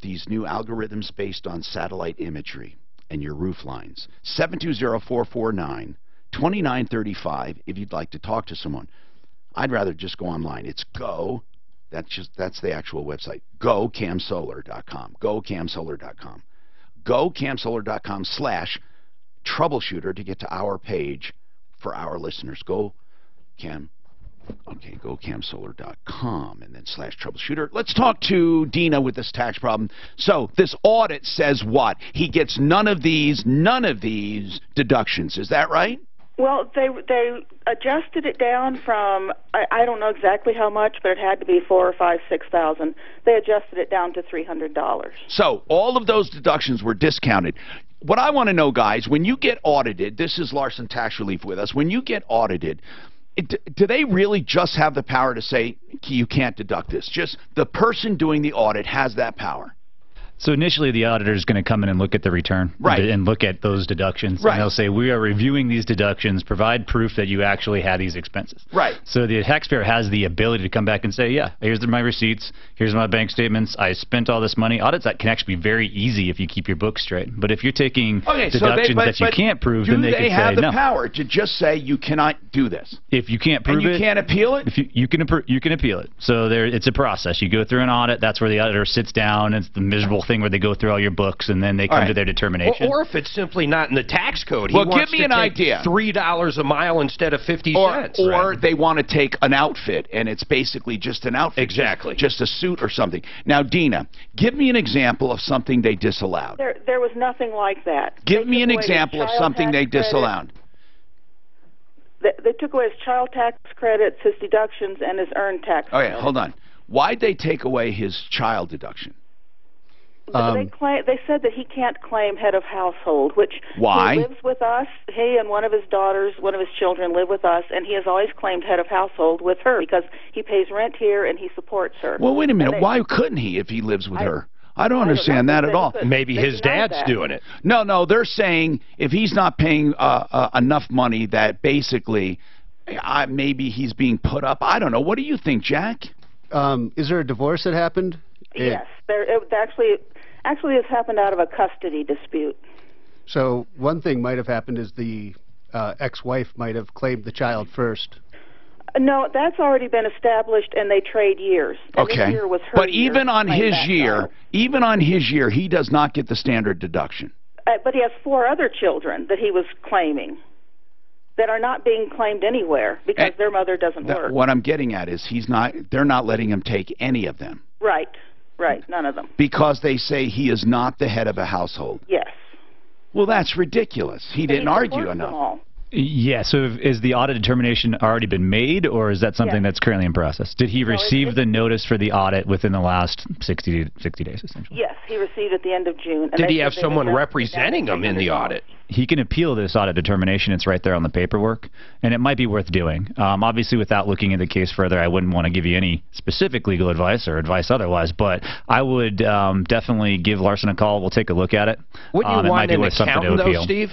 these new algorithms based on satellite imagery and your roof lines. 720-449-2935 if you'd like to talk to someone. I'd rather just go online. It's that's the actual website. GoCamSolar.com. GoCamSolar.com. GoCamSolar.com/troubleshooter to get to our page for our listeners. GoCamSolar.com and then /troubleshooter. Let's talk to Dina with this tax problem. So this audit says what? He gets none of these deductions. Is that right? Well, they adjusted it down from I don't know exactly how much, but it had to be $4,000 or $5,000, $6,000. They adjusted it down to $300. So all of those deductions were discounted. What I want to know, guys, when you get audited, this is Larson Tax Relief with us. When you get audited, do they really just have the power to say you can't deduct this? Just the person doing the audit has that power. So initially, the auditor is going to come in and look at the return, right, and look at those deductions. Right. And they'll say, we are reviewing these deductions, provide proof that you actually had these expenses. Right. So the taxpayer has the ability to come back and say, yeah, here's my receipts, here's my bank statements, I spent all this money. Audits that can actually be very easy if you keep your books straight. But if you're taking deductions that you can't prove, then they can say no. Do they have the power to just say you cannot do this? If you can't prove it, and you can't appeal it? If you can appeal it. So it's a process. You go through an audit. That's where the auditor sits down. It's the miserable thing where they go through all your books and then they come to their determination. Or if it's simply not in the tax code. Well, he wants give me to an take idea. $3 a mile instead of 50 cents. Or they want to take an outfit, and it's basically just an outfit. Exactly. Just a suit or something. Now, Dina, give me an example of something they disallowed. There was nothing like that. Give me an example of something they disallowed. They took away his child tax credits, his deductions, and his earned tax Oh, yeah, credits. hold on. Why'd they take away his child deduction? They said that he can't claim head of household, which Why? he lives with us. He and one of his daughters, one of his children, live with us, and he has always claimed head of household with her because he pays rent here and he supports her. Well, wait a minute. Why couldn't he if he lives with her? I don't understand that at all. Maybe his dad's doing it. No, they're saying if he's not paying enough money that basically maybe he's being put up. I don't know. What do you think, Jack? Is there a divorce that happened? Yes, it actually has happened out of a custody dispute. So one thing might have happened is the ex-wife might have claimed the child first. No, that's already been established, and they trade years. And this Okay, year was her but year even on to claim his that year, child. even on his year, he does not get the standard deduction. But he has 4 other children that he was claiming that are not being claimed anywhere because their mother doesn't work. What I'm getting at is they're not letting him take any of them Right, none of them. because they say he is not the head of a household. Yes. Well, that's ridiculous. He didn't argue enough. Yeah, so is the audit determination already been made, or is that something that's currently in process? Did he receive the notice for the audit within the last 60 days, essentially? Yes, he received at the end of June. And Did they he said have they someone would representing him in the audit? He can appeal this audit determination. It's right there on the paperwork, and it might be worth doing. Obviously, without looking into the case further, I wouldn't want to give you any specific legal advice or advice otherwise, but I would definitely give Larson a call. We'll take a look at it. Wouldn't you want an accountant, though, Steve?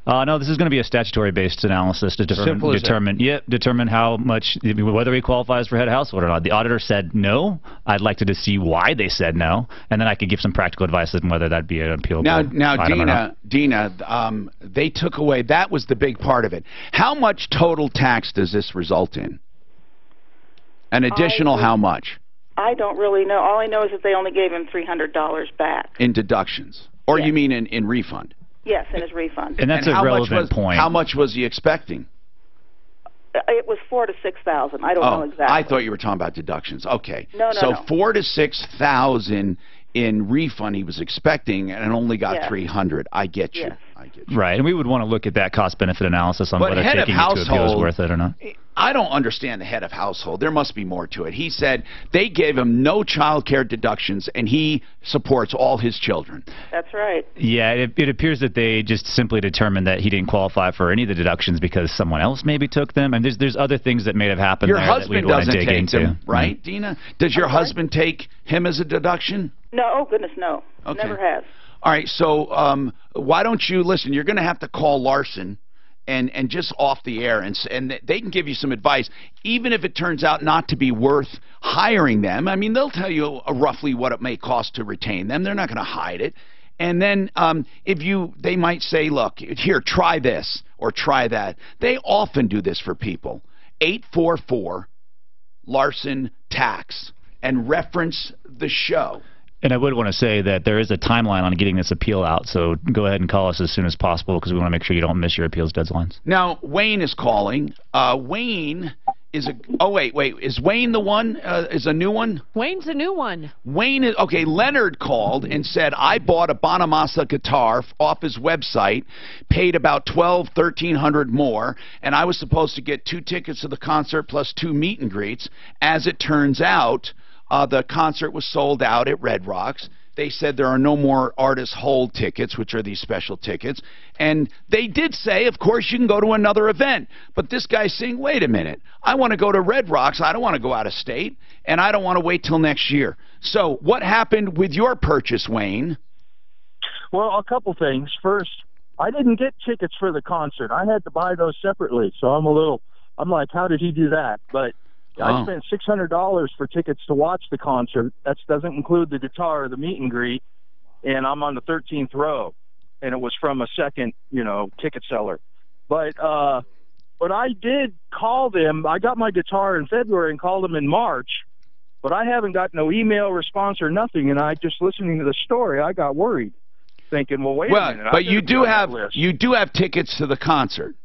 No, this is going to be a statutory-based analysis to determine how much, whether he qualifies for head of household or not. The auditor said no. I'd like to see why they said no, and then I could give some practical advice on whether that'd be an appealable Now, Dina, they took away, that was the big part of it. How much total tax does this result in? An additional how much? I don't really know. All I know is that they only gave him $300 back. In deductions? Or you mean in refund? Yes, in his refund. And that's a relevant point. How much was he expecting? It was $4,000 to $6,000. I don't know exactly. I thought you were talking about deductions. Okay. No. So $4,000 to $6,000 in refund he was expecting, and only got $300. I get you. Right, and we would want to look at that cost-benefit analysis on whether taking it to appeal is worth it or not. I don't understand the head of household. There must be more to it. He said they gave him no child care deductions, and he supports all his children. That's right. Yeah, it appears that they just simply determined that he didn't qualify for any of the deductions because someone else maybe took them, and there's other things that may have happened Your there husband that we'd want to doesn't dig take into. them, right, Dina? Does your husband take him as a deduction? No, oh goodness, no. Okay. Never has. All right, so why don't you listen? You're going to have to call Larson and just off the air, and they can give you some advice, even if it turns out not to be worth hiring them. I mean, they'll tell you roughly what it may cost to retain them. They're not going to hide it. And then they might say, look, here, try this or try that. They often do this for people. 844 Larson Tax and reference the show. And I would want to say that there is a timeline on getting this appeal out, so go ahead and call us as soon as possible because we want to make sure you don't miss your appeals deadlines. Now, Wayne is calling. Wayne is a... Oh, wait. Is Wayne the one? Is a new one? Wayne's a new one. Wayne is... Okay, Leonard called and said, I bought a Bonamassa guitar off his website, paid about $1,300 more, and I was supposed to get 2 tickets to the concert plus 2 meet and greets. As it turns out... the concert was sold out at Red Rocks. They said there are no more artist hold tickets, which are these special tickets. And they did say, of course, you can go to another event. But this guy's saying, wait a minute. I want to go to Red Rocks. I don't want to go out of state. And I don't want to wait till next year. So what happened with your purchase, Wayne? Well, a couple things. First, I didn't get tickets for the concert. I had to buy those separately. So I'm like, how did he do that? But I spent $600 for tickets to watch the concert. That doesn't include the guitar or the meet and greet, and I'm on the 13th row, and it was from a second, ticket seller. But I did call them. I got my guitar in February and called them in March, But I haven't got no email response or nothing, and I just listening to the story, I got worried, thinking, well, wait a minute. But you do have tickets to the concert.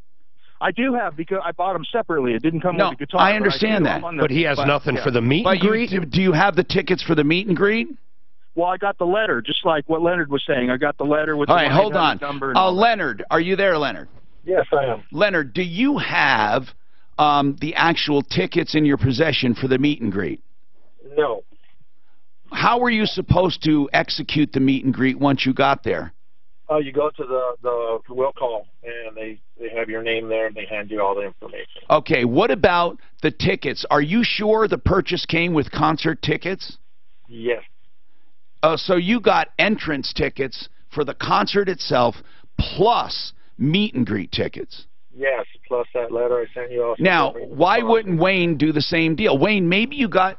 I do have, because I bought them separately. It didn't come with the guitar. I understand that. But he has nothing for the meet and greet? Do you have the tickets for the meet and greet? Well, I got the letter, just like what Leonard was saying. I got the letter with all the right, hold on. number. And Leonard, are you there, Leonard? Yes, I am. Leonard, do you have the actual tickets in your possession for the meet and greet? No. How were you supposed to execute the meet and greet once you got there? You go to the will call, and they have your name there, and they hand you all the information. Okay, what about the tickets? Are you sure the purchase came with concert tickets? Yes. So you got entrance tickets for the concert itself, plus meet and greet tickets. Yes, plus that letter I sent you also. Now, why wouldn't Wayne do the same deal? Wayne, maybe you got,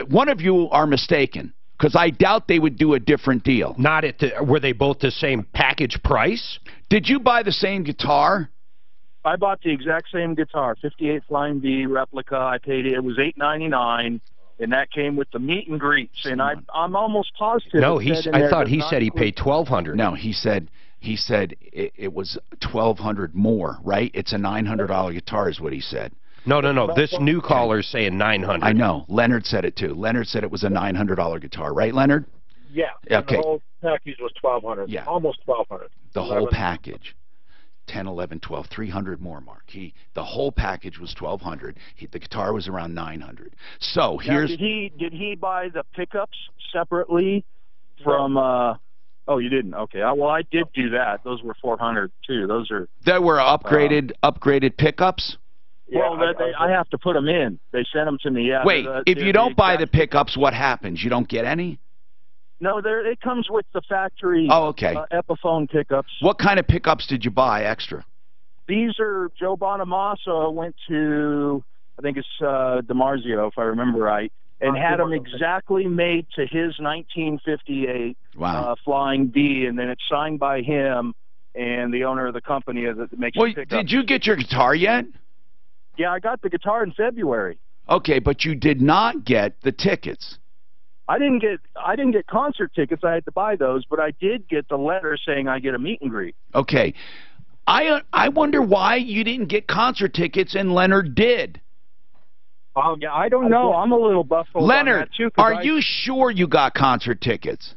one of you are mistaken, because I doubt they would do a different deal. Not at the, were they both the same package price? Did you buy the same guitar? I bought the exact same guitar, 58 Flying V replica. I paid it was $8.99, and that came with the meet and greets. And I'm almost positive. No, I thought he said he paid $1,200. No, he said it was $1,200 more, right? It's a $900 guitar, is what he said. No. This new caller's saying $900. I know. Leonard said it too. Leonard said it was a $900 guitar, right, Leonard? Yeah. Okay. The whole package was $1,200. Yeah. Almost $1,200. The whole package. 10, 11, 12, 300 more, Mark. The whole package was $1,200. The guitar was around $900. So here's. Now, did he buy the pickups separately from? Oh, you didn't. Okay. Well, I did do that. Those were $400 too. Those are. That were upgraded pickups. Yeah, well, I have to put them in. They sent them to me. Yeah. Wait, if you don't buy the pickups, what happens? You don't get any? No, it comes with the factory. Oh, okay. Epiphone pickups. What kind of pickups did you buy extra? These are Joe Bonamassa went to, I think it's DiMarzio, if I remember right, and had them exactly made to his 1958 Flying V, and then it's signed by him and the owner of the company that makes the pickups. Did you get your guitar yet? Yeah, I got the guitar in February. Okay, but you did not get the tickets. I didn't get concert tickets. I had to buy those, but I did get the letter saying I get a meet and greet. Okay. I wonder why you didn't get concert tickets and Leonard did. Yeah, I don't know. I'm a little baffled Leonard, on that too. Are you sure you got concert tickets?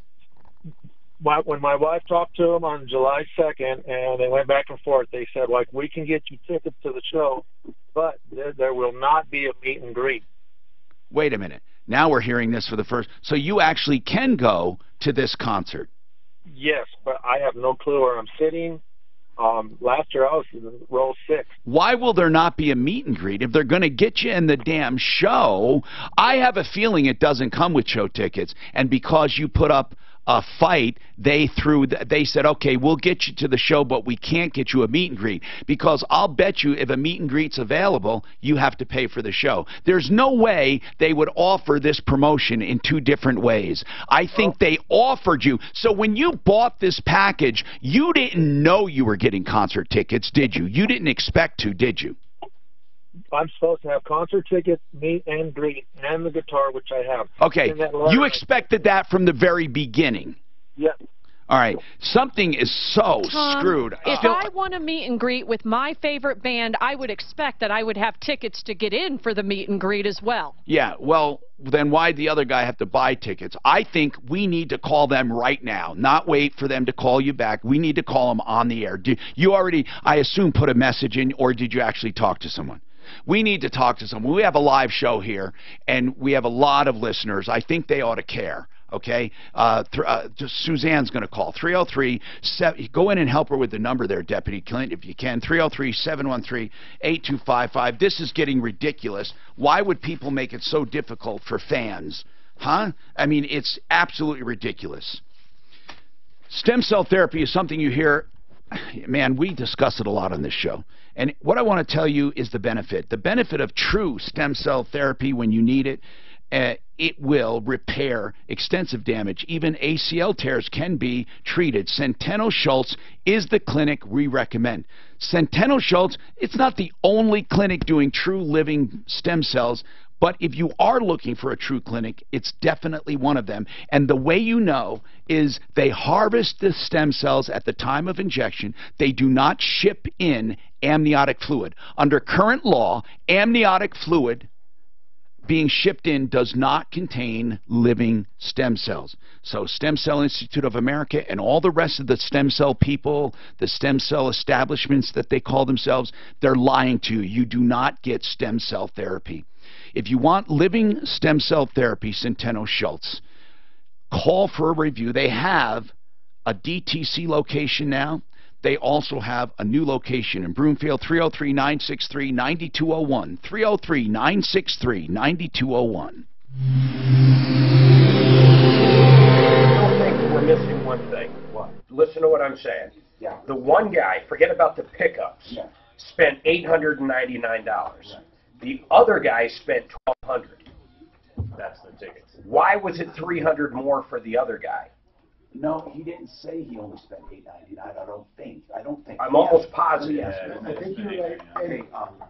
When my wife talked to them on July 2nd, and they went back and forth, they said, like, we can get you tickets to the show, but there will not be a meet and greet. Wait a minute. Now we're hearing this for the first. So you actually can go to this concert? Yes, but I have no clue where I'm sitting. Last year I was in row 6. Why will there not be a meet and greet if they're going to get you in the damn show? I have a feeling it doesn't come with show tickets, and because you put up a fight, they said, okay, we'll get you to the show, but we can't get you a meet and greet, because I'll bet you if a meet and greet's available, you have to pay for the show. There's no way they would offer this promotion in two different ways. I think they offered you. So when you bought this package, you didn't know you were getting concert tickets, did you? You didn't expect to, did you? I'm supposed to have concert tickets, meet and greet, and the guitar, which I have. Okay, you expected that from the very beginning. Yep. All right, something is so Tom, screwed. If I want to meet and greet with my favorite band, I would expect that I would have tickets to get in for the meet and greet as well. Yeah, well, then why'd the other guy have to buy tickets? I think we need to call them right now, not wait for them to call you back. We need to call them on the air. You already, I assume, put a message in, or did you actually talk to someone? We need to talk to someone. We have a live show here, and we have a lot of listeners. I think they ought to care, okay? Suzanne's going to call. 303, go in and help her with the number there, Deputy Clint, if you can. 303-713-8255. This is getting ridiculous. Why would people make it so difficult for fans? Huh? I mean, it's absolutely ridiculous. Stem cell therapy is something you hear. Man, we discuss it a lot on this show. And what I want to tell you is the benefit. The benefit of true stem cell therapy when you need it, it will repair extensive damage. Even ACL tears can be treated. Centeno Schultz is the clinic we recommend. Centeno Schultz, it's not the only clinic doing true living stem cells, But if you are looking for a true clinic, it's definitely one of them. And the way you know is they harvest the stem cells at the time of injection. They do not ship in amniotic fluid. Under current law, amniotic fluid being shipped in does not contain living stem cells. So Stem Cell Institute of America and all the rest of the stem cell people, the stem cell establishments that they call themselves, they're lying to you. You do not get stem cell therapy. If you want living stem cell therapy, Centeno Schultz, call for a review. They have a DTC location now. They also have a new location in Broomfield, 303-963-9201. 303-963-9201. I think we're missing one thing. What? Listen to what I'm saying. Yeah. The one guy, forget about the pickups, spent $899. Right. The other guy spent $1,200. That's the tickets. Why was it $300 more for the other guy? No, he didn't say he only spent $899. I don't think. I'm almost positive. Yeah, I think you're right. Okay,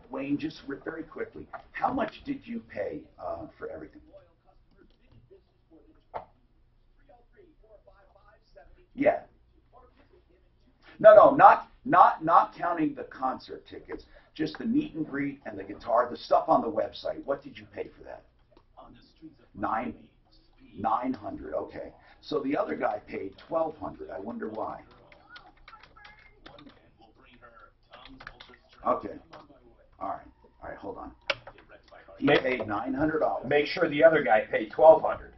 Wayne, just very quickly, how much did you pay for everything? Yeah. No, not counting the concert tickets, just the meet and greet and the guitar, the stuff on the website. What did you pay for that? $900. Okay. So the other guy paid $1,200. I wonder why. Okay. All right. Hold on. He paid $900. Make sure the other guy paid $1,200.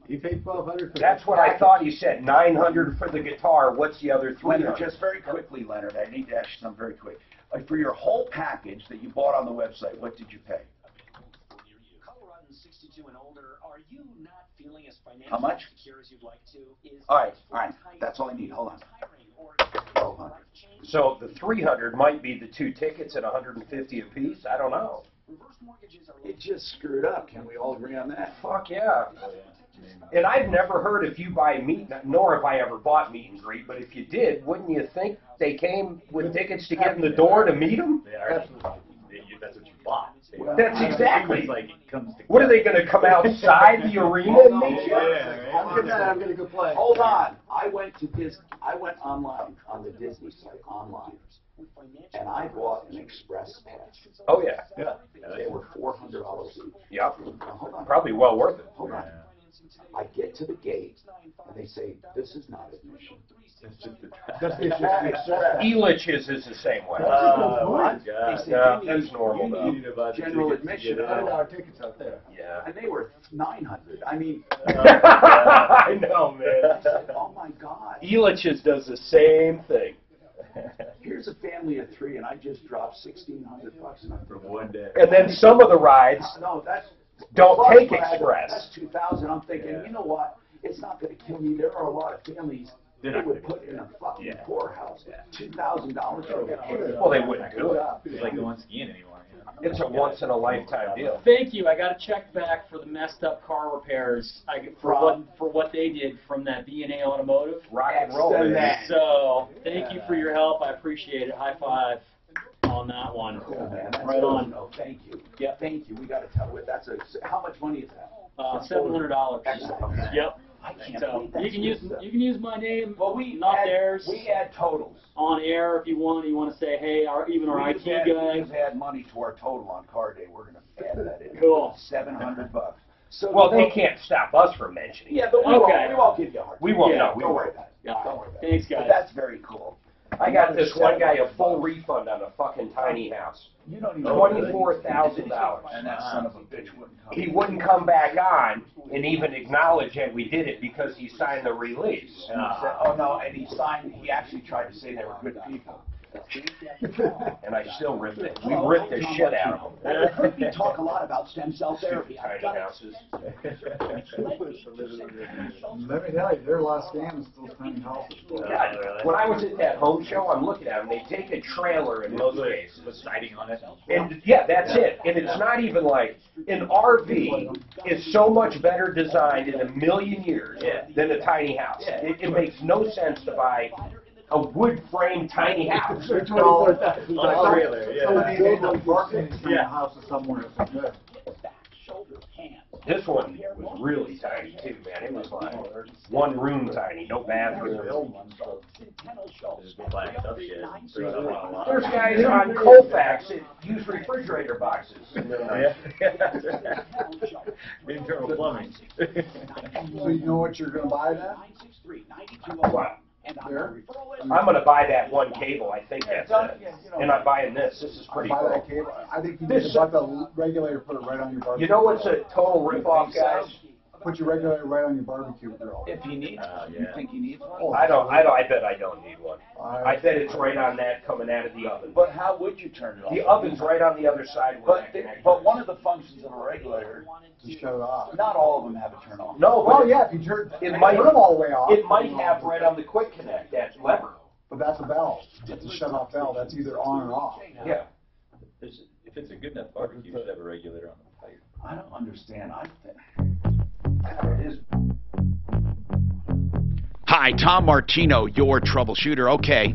He paid $1,200. That's what I thought he said. $900 for the guitar. What's the other $300? Leonard, just very quickly, Leonard. I need to ask you something very quick. For your whole package that you bought on the website, what did you pay? How much? All right. That's all I need. Hold on. 1,200. So the $300 might be the two tickets at $150 a piece. I don't know. It just screwed up. Can we all agree on that? Fuck yeah. And I've never heard if you buy nor have I ever bought meet and greet, but if you did, wouldn't you think they came with tickets to get in the door to meet them? Absolutely. That's what you bought. That's exactly. What are they going to come outside the arena and meet you? I'm going to go play. Hold on. I went online on the Disney site and I bought an express pass. Oh yeah. They were $400 each. Yeah. Hold on. Probably well worth it. Hold on. I get to the gate and they say, "This is not admission." Elitch's is the same way. Oh my God. They say, that's normal though. General admission. $100 tickets out there. Yeah. And they were $900. I mean. I know, man. Oh my God. Elitch's does the same thing. Here's a family of 3, and I just dropped $1,600 for one day. And then some of the rides don't take express. That's $2,000. I'm thinking, you know what? It's not going to kill me. There are a lot of families that would put in a fucking poorhouse. $2,000 for a ticket. Well, they wouldn't do it. It's like going skiing anymore. It's a once-in-a-lifetime deal. Thank you. I got a check back for the messed up car repairs for what they did from that B&A Automotive. Rock and roll. So thank you for your help. I appreciate it. High five on that one. Cool, man. That's right on. No, thank you. Yeah, thank you. We got to tell it. How much money is that? $700. Excellent. Yep. I can't So believe you can use my name, not theirs. We add totals on air if you want. You want to say, hey, our IT guy. We just add money to our total on car day. We're going to add that in. Cool. $700. So well, they can't stop us from mentioning. Yeah, but we won't give you a hard time. We won't. Yeah, No, don't worry about it. Yeah. Don't worry about Thanks, guys. But that's very cool. I got this one guy a full refund on a fucking tiny house. You don't even $24,000. And that son of a bitch wouldn't come. He wouldn't come back on and even acknowledge that we did it because he signed the release. Oh no, and he actually tried to say they were good people. And I still ripped it. We ripped the shit out of them. I heard you talk a lot about stem cell therapy. Tiny houses. Let me tell you, there are a lot of scams still tiny houses. God, when I was at that home show, I'm looking at them. They take a trailer in most cases. With siding on it. And yeah, that's it. And it's not even like an RV is so much better designed in a million years than a tiny house. It makes no sense to buy a wood frame tiny house. Some of these parking in houses somewhere. This one was really tiny too, man. It was like one room tiny, no bathroom. There's guys on Colfax that use refrigerator boxes. Internal plumbing. So you know what you're gonna buy then? What? There? I'm gonna buy that one cable. I think that's it. And I'm buying this. This is pretty Buy cool. that cable. I think you need to buy the regulator, put it right on your barbecue. You know what's a total ripoff, guys? Put your regulator right on your barbecue grill. If you need one, you think you need one? I bet I don't need one. I bet it's right on that coming out of the oven. But how would you turn it off? The oven's right on the other side. But one of the functions of a regulator to shut it off. Not all of them have a turn off. No, well, yeah, if you turn it might them all the way off. It might have right on the quick connect that lever. But that's a valve. It's a shut off valve. That's either on or off. Yeah. If it's a good enough barbecue, you should have a regulator on the pipe. I don't understand. I think it is. Hi, Tom Martino, your troubleshooter. Okay,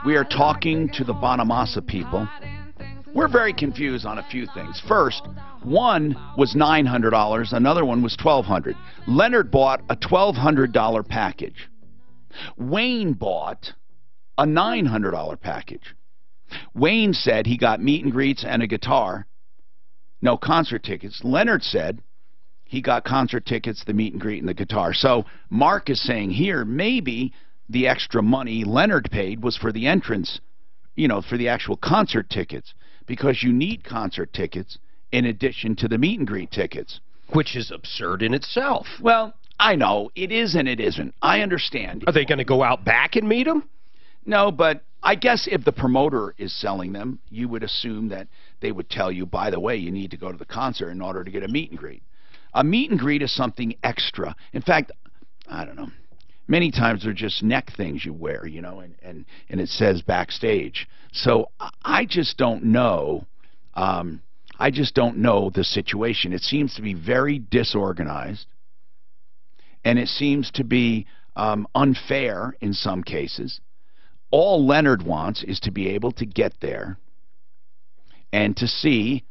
we are talking to the Bonamassa people. We're very confused on a few things. First, one was $900, another one was $1,200. Leonard bought a $1,200 package. Wayne bought a $900 package. Wayne said he got meet and greets and a guitar, no concert tickets. Leonard said he got concert tickets, the meet and greet, and the guitar. So Mark is saying here maybe the extra money Leonard paid was for the entrance, you know, for the actual concert tickets, because you need concert tickets in addition to the meet and greet tickets. Which is absurd in itself. Well, I know. It is and it isn't. I understand. Are they going to go out back and meet him? No, but I guess if the promoter is selling them, you would assume that they would tell you, by the way, you need to go to the concert in order to get a meet and greet. A meet and greet is something extra. In fact, I don't know. Many times they're just neck things you wear, you know, and it says backstage. So I just don't know. I just don't know the situation. It seems to be very disorganized, and it seems to be unfair in some cases. All Leonard wants is to be able to get there and to see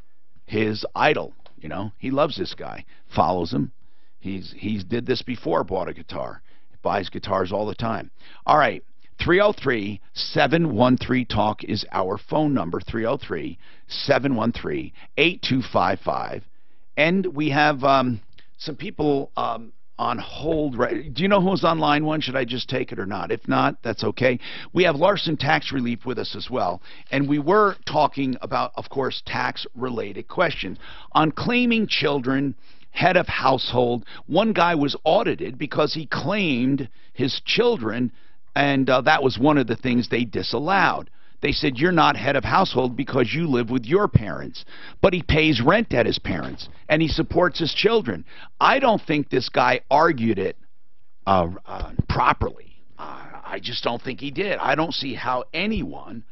his idol. You know, he loves this guy, follows him. He's did this before, bought a guitar, buys guitars all the time. All right, 303-713-TALK is our phone number, 303-713-8255. And we have some people on hold. Right? Do you know who's on line one? Should I just take it or not? If not, that's okay. We have Larson Tax Relief with us as well. And we were talking about, of course, tax-related questions. On claiming children, head of household, one guy was audited because he claimed his children, and that was one of the things they disallowed. They said, you're not head of household because you live with your parents. But he pays rent at his parents, and he supports his children. I don't think this guy argued it properly. I just don't think he did. I don't see how anyone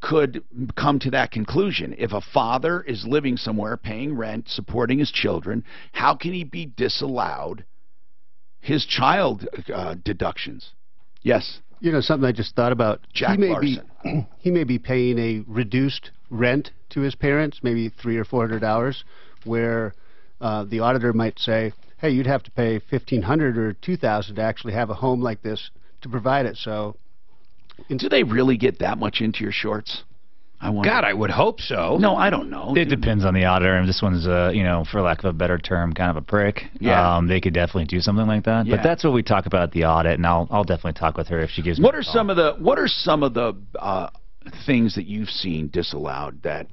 could come to that conclusion. If a father is living somewhere, paying rent, supporting his children, how can he be disallowed his child deductions? Yes. You know, something I just thought about. Jack Larson. He may be paying a reduced rent to his parents, maybe $300 or $400, where the auditor might say, hey, you'd have to pay $1,500 or $2,000 to actually have a home like this to provide it. So, do they really get that much into your shorts? God, I would hope so. No, I don't know. It depends on the auditor. And this one's, you know, for lack of a better term, kind of a prick. Yeah. They could definitely do something like that. Yeah. But that's what we talk about at the audit, and I'll definitely talk with her if she gives me. What are some of the things that you've seen disallowed that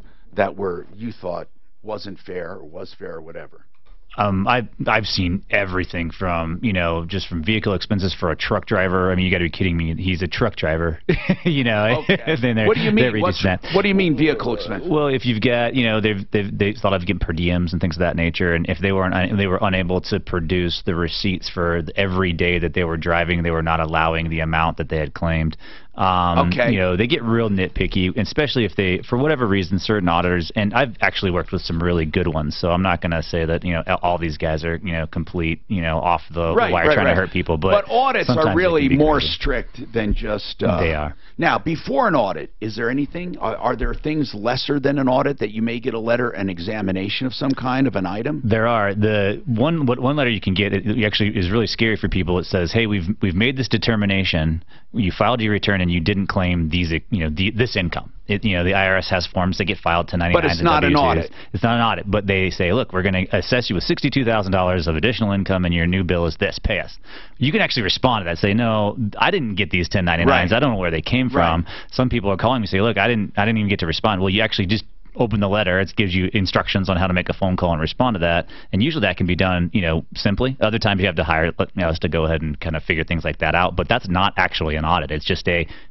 were you thought wasn't fair or was fair or whatever? I've seen everything from, you know, just from vehicle expenses for a truck driver. I mean, you got to be kidding me. He's a truck driver, you know. Okay. What do you mean? What do you mean vehicle expense? Well, if you've got, you know, they thought of getting per diems and things of that nature, and if they were unable to produce the receipts for every day that they were driving, they were not allowing the amount that they had claimed. You know, they get real nitpicky, especially if they, for whatever reason, certain auditors, and I've actually worked with some really good ones, so I'm not going to say that, you know, all these guys are, you know, complete, you know, off the wire trying to hurt people. But audits are really more strict than just... they are. Now, before an audit, is there anything, are there things lesser than an audit that you may get a letter, an examination of some kind of an item? There are. The one letter you can get, it actually is really scary for people. It says, hey, we've made this determination. You filed your return and you didn't claim these, you know, this income. You know, the IRS has forms that get filed to 99. But it's not an audit. It's not an audit. But they say, look, we're going to assess you with $62,000 of additional income, and your new bill is this. Pay us. You can actually respond to that. Say, no, I didn't get these 1099s. Right. I don't know where they came from. Some people are calling me and say, look, I didn't even get to respond. Well, you actually just open the letter. It gives you instructions on how to make a phone call and respond to that. And usually that can be done, you know, simply. Other times you have to hire us to go ahead and kind of figure things like that out. But that's not actually an audit. It's just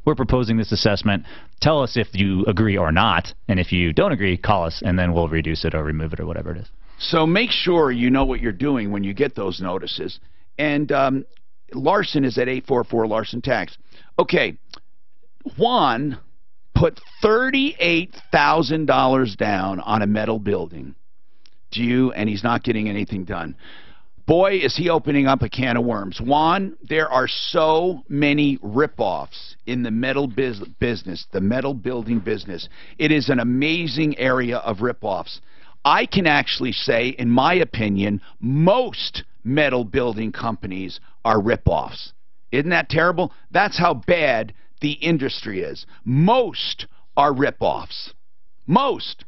we're proposing this assessment. Tell us if you agree or not. And if you don't agree, call us, and then we'll reduce it or remove it or whatever it is. So make sure you know what you're doing when you get those notices. And Larson is at 844 Larson Tax. Okay, Juan put $38,000 down on a metal building. And he's not getting anything done. Boy, is he opening up a can of worms. Juan, there are so many rip-offs in the metal business, the metal building business. It is an amazing area of rip-offs. I can actually say, in my opinion, most metal building companies are rip-offs. Isn't that terrible? That's how bad the industry is. Most are rip-offs. Most.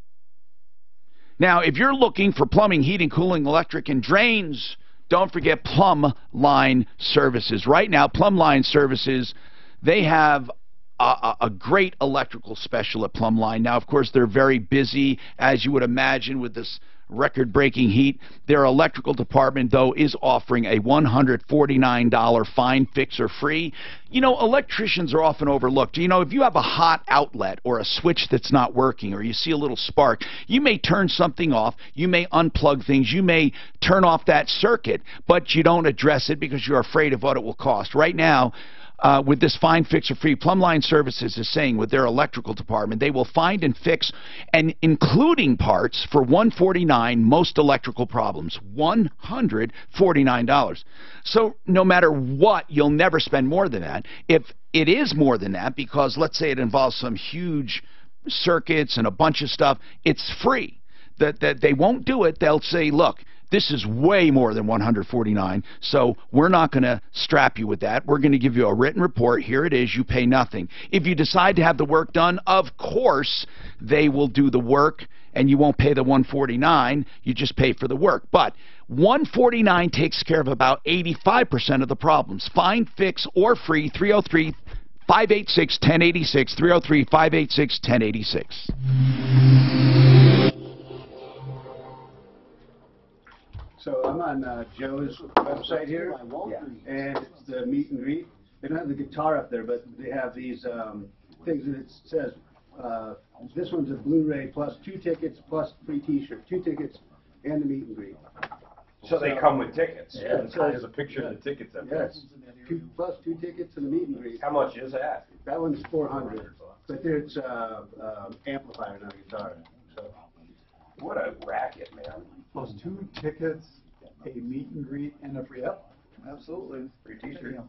Now, if you're looking for plumbing, heating, cooling, electric, and drains, don't forget Plumb Line Services. Right now, Plumb Line Services, they have a great electrical special at Plumb Line. Now, of course, they're very busy, as you would imagine, with this record-breaking heat. Their electrical department, though, is offering a $149 fine fixer free. You know, electricians are often overlooked. You know, if you have a hot outlet or a switch that's not working, or you see a little spark, you may turn something off, you may unplug things, you may turn off that circuit, but you don't address it because you're afraid of what it will cost. Right now, with this fine fixer free, Plumb Line Services is saying with their electrical department, they will find and fix, and including parts, for $149 most electrical problems. $149. So no matter what, you'll never spend more than that. If it is more than that, because let's say it involves some huge circuits and a bunch of stuff, it's free. That they won't do it. They'll say, look, this is way more than $149, so we're not going to strap you with that. We're going to give you a written report. Here it is. You pay nothing. If you decide to have the work done, of course, they will do the work, and you won't pay the $149. You just pay for the work. But $149 takes care of about 85% of the problems. Fine, fix, or free, 303-586-1086, 303-586-1086. So I'm on Joe's website here, and it's the meet and greet. They don't have the guitar up there, but they have these things that it says, this one's a Blu-ray plus 2 tickets plus free t-shirt, 2 tickets and the meet and greet. So they come with tickets. Yeah, it has a picture of the tickets up there. Yes, plus 2 tickets and the meet and greet. How much is that? That one's $400, but there's amplifier, not guitar. So. What a racket, man. Plus 2 tickets, a meet and greet, and a free up. Absolutely. Free t-shirt. I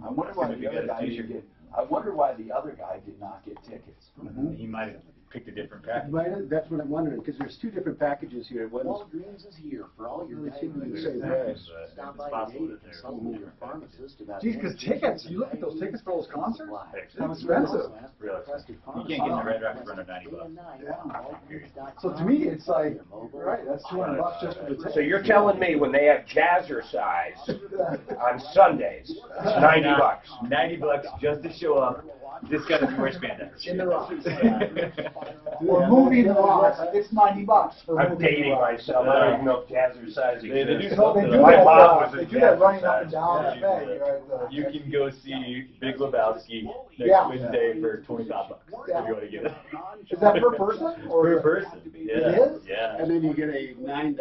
wonder why the other guy didn't get. I wonder why the other guy did not get tickets. He might have picked a different package. That's what I'm wondering, because there's 2 different packages here. Walgreens is here for all your diabetes. Stop by today to consult with your pharmacist about. Geez, because tickets, you look at those tickets for those concerts, how expensive. Really? You can't get in the Red Rock for under $90. So to me, it's like, right, that's $200 just for the tickets. So you're telling me when they have jazzercise on Sundays, it's $90. $90 just to show up. This guy doesn't wear spandex. In the rocks. Or moving the rocks, it's $90 for I'm dating myself. I don't even know if jazzercise They do exists. something. My mom was a running up and down the thing, right? You can go see Big Lebowski next Wednesday for $25 if you want to get it. Is that per person? Or per person. Yeah. It is? Yeah. And then you get a $9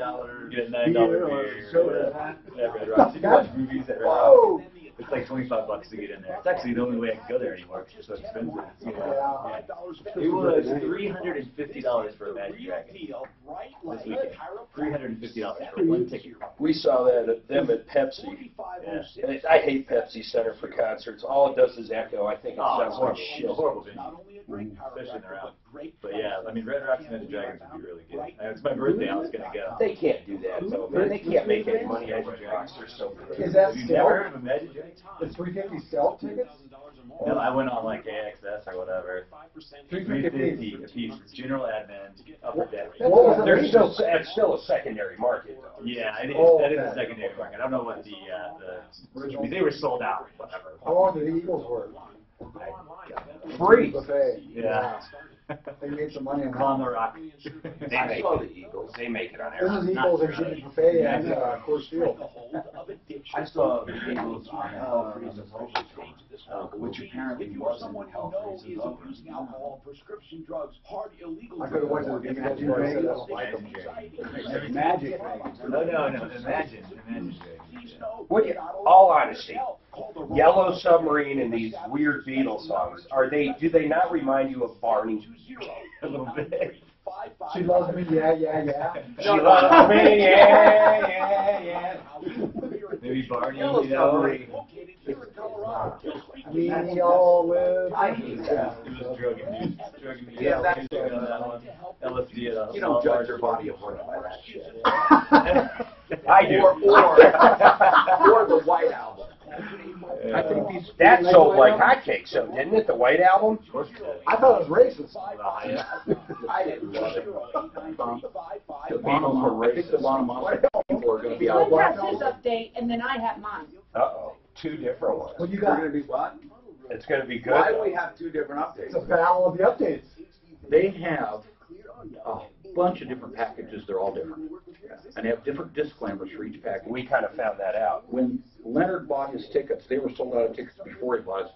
beer or soda. at Red Rock. So you watch movies at Red Rock. Whoa! It's like $25 to get in there. It's actually the only way I can go there anymore because it's so expensive. Yeah. It was $350 for a Magic Dragon this weekend. $350 for one ticket. We saw that at them at Pepsi. Yeah. And I hate Pepsi Center for concerts. All it does is echo. I think it sounds like shit. Horrible venue, especially in the round. But yeah, I mean, Red Rocks and Magic Dragons would be really good. It's my birthday. I was gonna go. They can't do that though, man. They can't make any money on Magic Rocks. They're so good. Is that Have you still? never heard of a Magic Dragon? The 350 stealth tickets? No, I went on like AXS or whatever. $350 a piece. General admin, upper deck. It's still a secondary market though. Yeah, it is. That is a secondary market. I don't know what I mean, they were sold out. Whatever. How long did the Eagles work? Free. Buffet. Yeah. They made some money on that. On the Rock. I saw the Eagles. They make it on air. This is Eagles and Jimmy Buffet and Coors Field. I saw the Eagles on Humphreys which apparently wasn't Humphreys' I could have went to the game and I said I don't like them. Magic. No, imagine. What, all honesty, Yellow Submarine and these weird Beatles songs, do they not remind you of Barney? A little bit. She loves me, yeah, yeah, yeah. She loves me, yeah, yeah. Maybe Barney, Submarine. We all live. I hate that. It was drugging me. Yeah, that's LSD at you don't judge your body of work by that shit. I do. Or the White Album. I think that sold like hotcakes, so didn't it? The White Album? I thought it was racist. I didn't love it. The Beatles, I think the Bonamassa people are going to be out. Glenn has his update, and then I have mine. Uh-oh. Two different ones. What you We're got? going to be what? It's going to be good. Why do we have two different updates? It's a battle of the updates. They have a bunch of different packages. They're all different. And they have different disclaimers for each package. We kind of found that out. When Leonard bought his tickets, they were sold out of tickets before he bought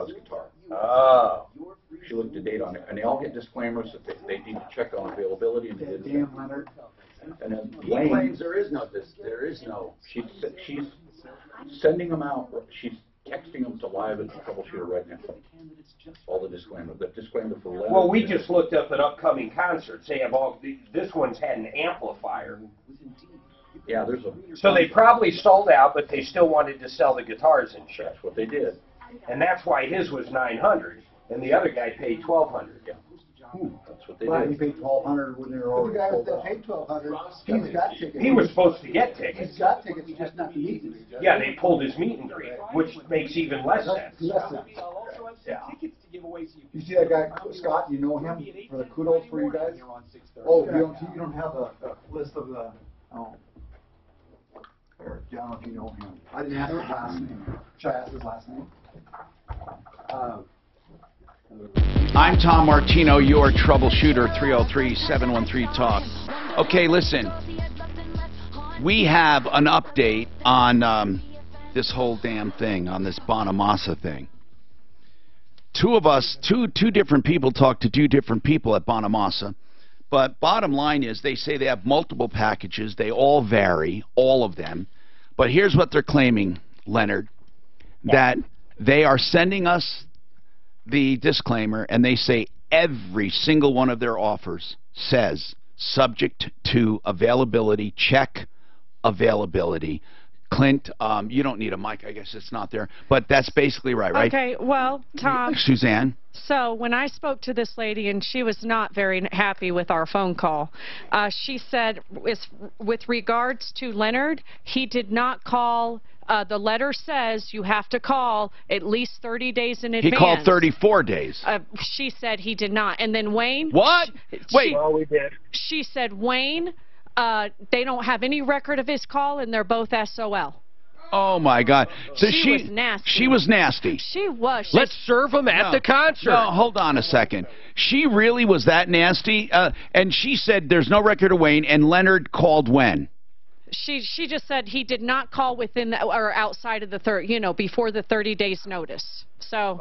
his guitar. Oh. She looked at the date on it, and they all get disclaimers that they need to check on availability, and they did. Damn Leonard. And then He claims there is no. She's sending them out. She's texting them to Live and Troubleshooter right now. All the disclaimers. The disclaimer for Leonard. Well, we just looked up at upcoming concerts. They have this one's had an amplifier. Yeah, there's a. So they probably sold out, but they still wanted to sell the guitars and shit. That's what they did. And that's why his was $900, and the other guy paid $1,200. Yeah. That's what they Why did. he paid $1,200 when they were already sold out? Paid $1,200. He's got tickets. He was supposed to get tickets. He's got tickets, just not the meet and greet. Yeah, they pulled his meet and greet, which makes even less sense. Less sense. Yeah. You see that guy, Scott, you know him, for the kudos for you guys? Oh, you don't have a list of the, oh. Or, I don't know if you know him. I didn't ask his last name. Should I ask his last name? I'm Tom Martino, your troubleshooter, 303-713-TALK. Okay, listen. We have an update on this whole damn thing, on this Bonamassa thing. Two different people talked to two different people at Bonamassa. But bottom line is they say they have multiple packages. They all vary, all of them. But here's what they're claiming, Leonard, that they are sending us the disclaimer, and they say every single one of their offers says subject to availability, check availability. Clint, you don't need a mic, I guess it's not there, but that's basically right, right? Okay, well, Tom. Suzanne? So when I spoke to this lady, and she was not very happy with our phone call, she said with regards to Leonard, he did not call. The letter says you have to call at least 30 days in advance. He called 34 days. She said he did not. And then Wayne. What? Wait. Well, we did. She said Wayne, they don't have any record of his call, and they're both SOL. Oh, my God. So she was nasty. She was nasty. She was. Let's serve him at the concert. No, hold on a second. She really was that nasty? And she said there's no record of Wayne, and Leonard called when? She just said he did not call within the, or outside of the before the 30 days notice. So,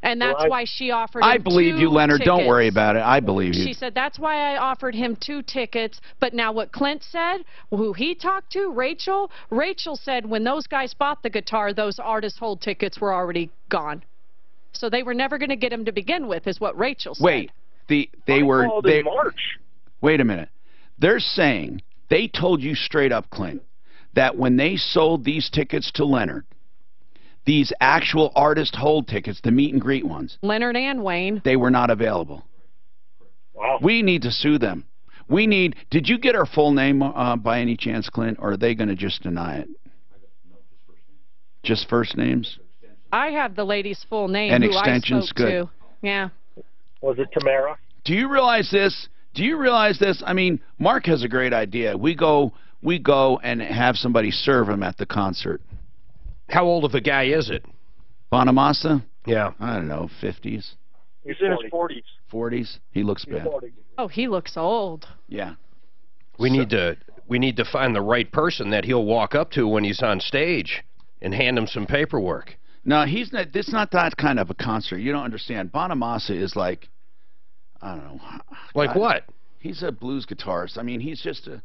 and that's why she offered him I believe you, Leonard. tickets. Don't worry about it. I believe you. She said that's why I offered him 2 tickets. But now what Clint said, who he talked to, Rachel said when those guys bought the guitar, those artist hold tickets were already gone. So they were never going to get him to begin with, is what Rachel said. Wait, they March. Wait a minute. They're saying they told you straight up, Clint, that when they sold these tickets to Leonard, these actual artist hold tickets, the meet and greet ones, Leonard and Wayne, they were not available. Wow. We need to sue them. Did you get her full name by any chance, Clint, or are they going to just deny it? Just first names? I have the lady's full name And who extensions, I spoke good. to. Yeah. Was it Tamara? Do you realize this? Do you realize this? I mean, Mark has a great idea. We go and have somebody serve him at the concert. How old of a guy is it? Bonamassa? Yeah. I don't know, 50s. He's in his 40s. 40s? He looks bad. Oh, he looks old. Yeah. We need to find the right person that he'll walk up to when he's on stage and hand him some paperwork. No, he's not. This is not that kind of a concert. You don't understand. Bonamassa is like, I don't know. Like God, what? He's a blues guitarist. I mean, he's a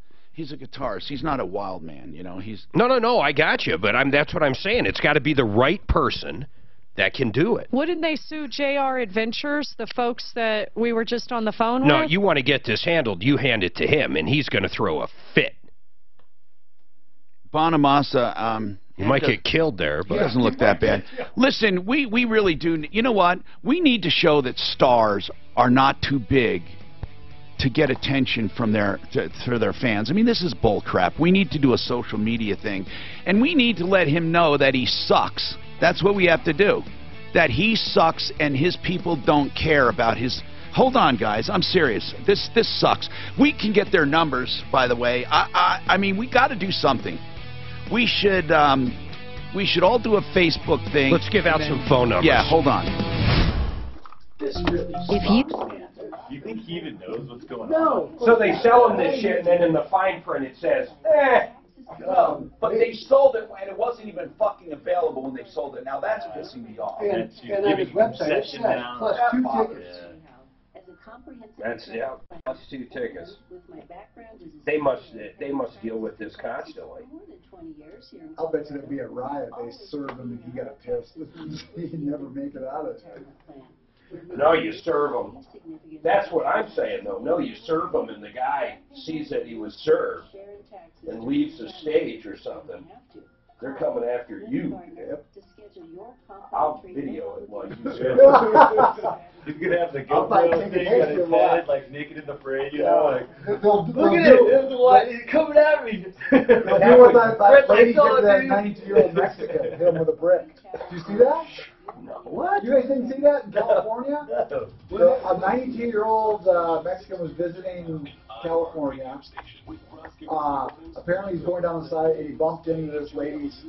guitarist. He's not a wild man, you know. He's No, I got you, but that's what I'm saying. It's got to be the right person that can do it. Wouldn't they sue JR Adventures, the folks that we were just on the phone No, with? you want to get this handled, you hand it to him, and he's going to throw a fit. Bonamassa, you might get killed there, but he doesn't look that bad. Listen, we really do. You know what? We need to show that stars are not too big to get attention from their fans. I mean, this is bull crap. We need to do a social media thing, and we need to let him know that he sucks. That's what we have to do. That he sucks, and his people don't care about his. Hold on, guys. I'm serious. This sucks. We can get their numbers, by the way. I mean, we got to do something. We should all do a Facebook thing. Let's give out some phone numbers. Yeah, hold on. You think he even knows what's going on? No. So they sell him this shit, and then in the fine print it says, No, but they sold it, and it wasn't even fucking available when they sold it. Now that's pissing me off. And on his website, it says plus 2 tickets. That's plus 2 tickets. They must deal with this constantly. I'll bet you there'd be a riot. They serve him if he got pissed. He'd never make it out of it. No, you serve them. That's what I'm saying, though. No, you serve them, and the guy sees that he was served and leaves the stage or something. They're coming after you. Yep. I'll video it like you said. He's gonna have the GoPro thing on his head, like naked in the parade, you know, like, Look at it, there's the light, he's coming at me. They'll do what that lady did to that 92-year-old Mexican, hit him with a brick. Did you see that? No. What? You guys didn't see that in California? So a 92-year-old Mexican was visiting California. Apparently he's going down the side and he bumped into this lady's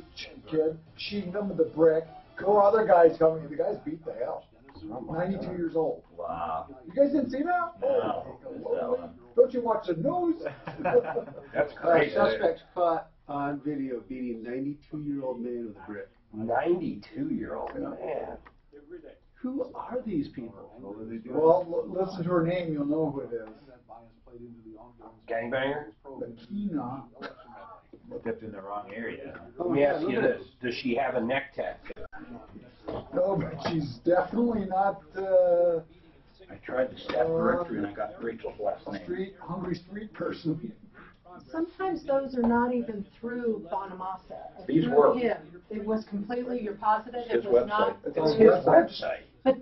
kid. She hit him with a brick. 4 other guys coming. The guy's beat the hell. 92 years old. Wow. You guys didn't see that? No. Don't you watch the news? That's crazy. Suspects caught on video beating 92-year-old man with a brick. 92-year-old man. Who are these people? Well, listen to her name, you'll know who it is. Gangbanger? Lakina. Stepped in the wrong area. Let me ask you this. Does she have a neck tattoo? No, but she's definitely not I tried the stat directory and I got Rachel's last name. hungry street person. Sometimes those are not even through Bonamassa. These Through were. him. It was completely, you're positive His it was website. not. It's his website. But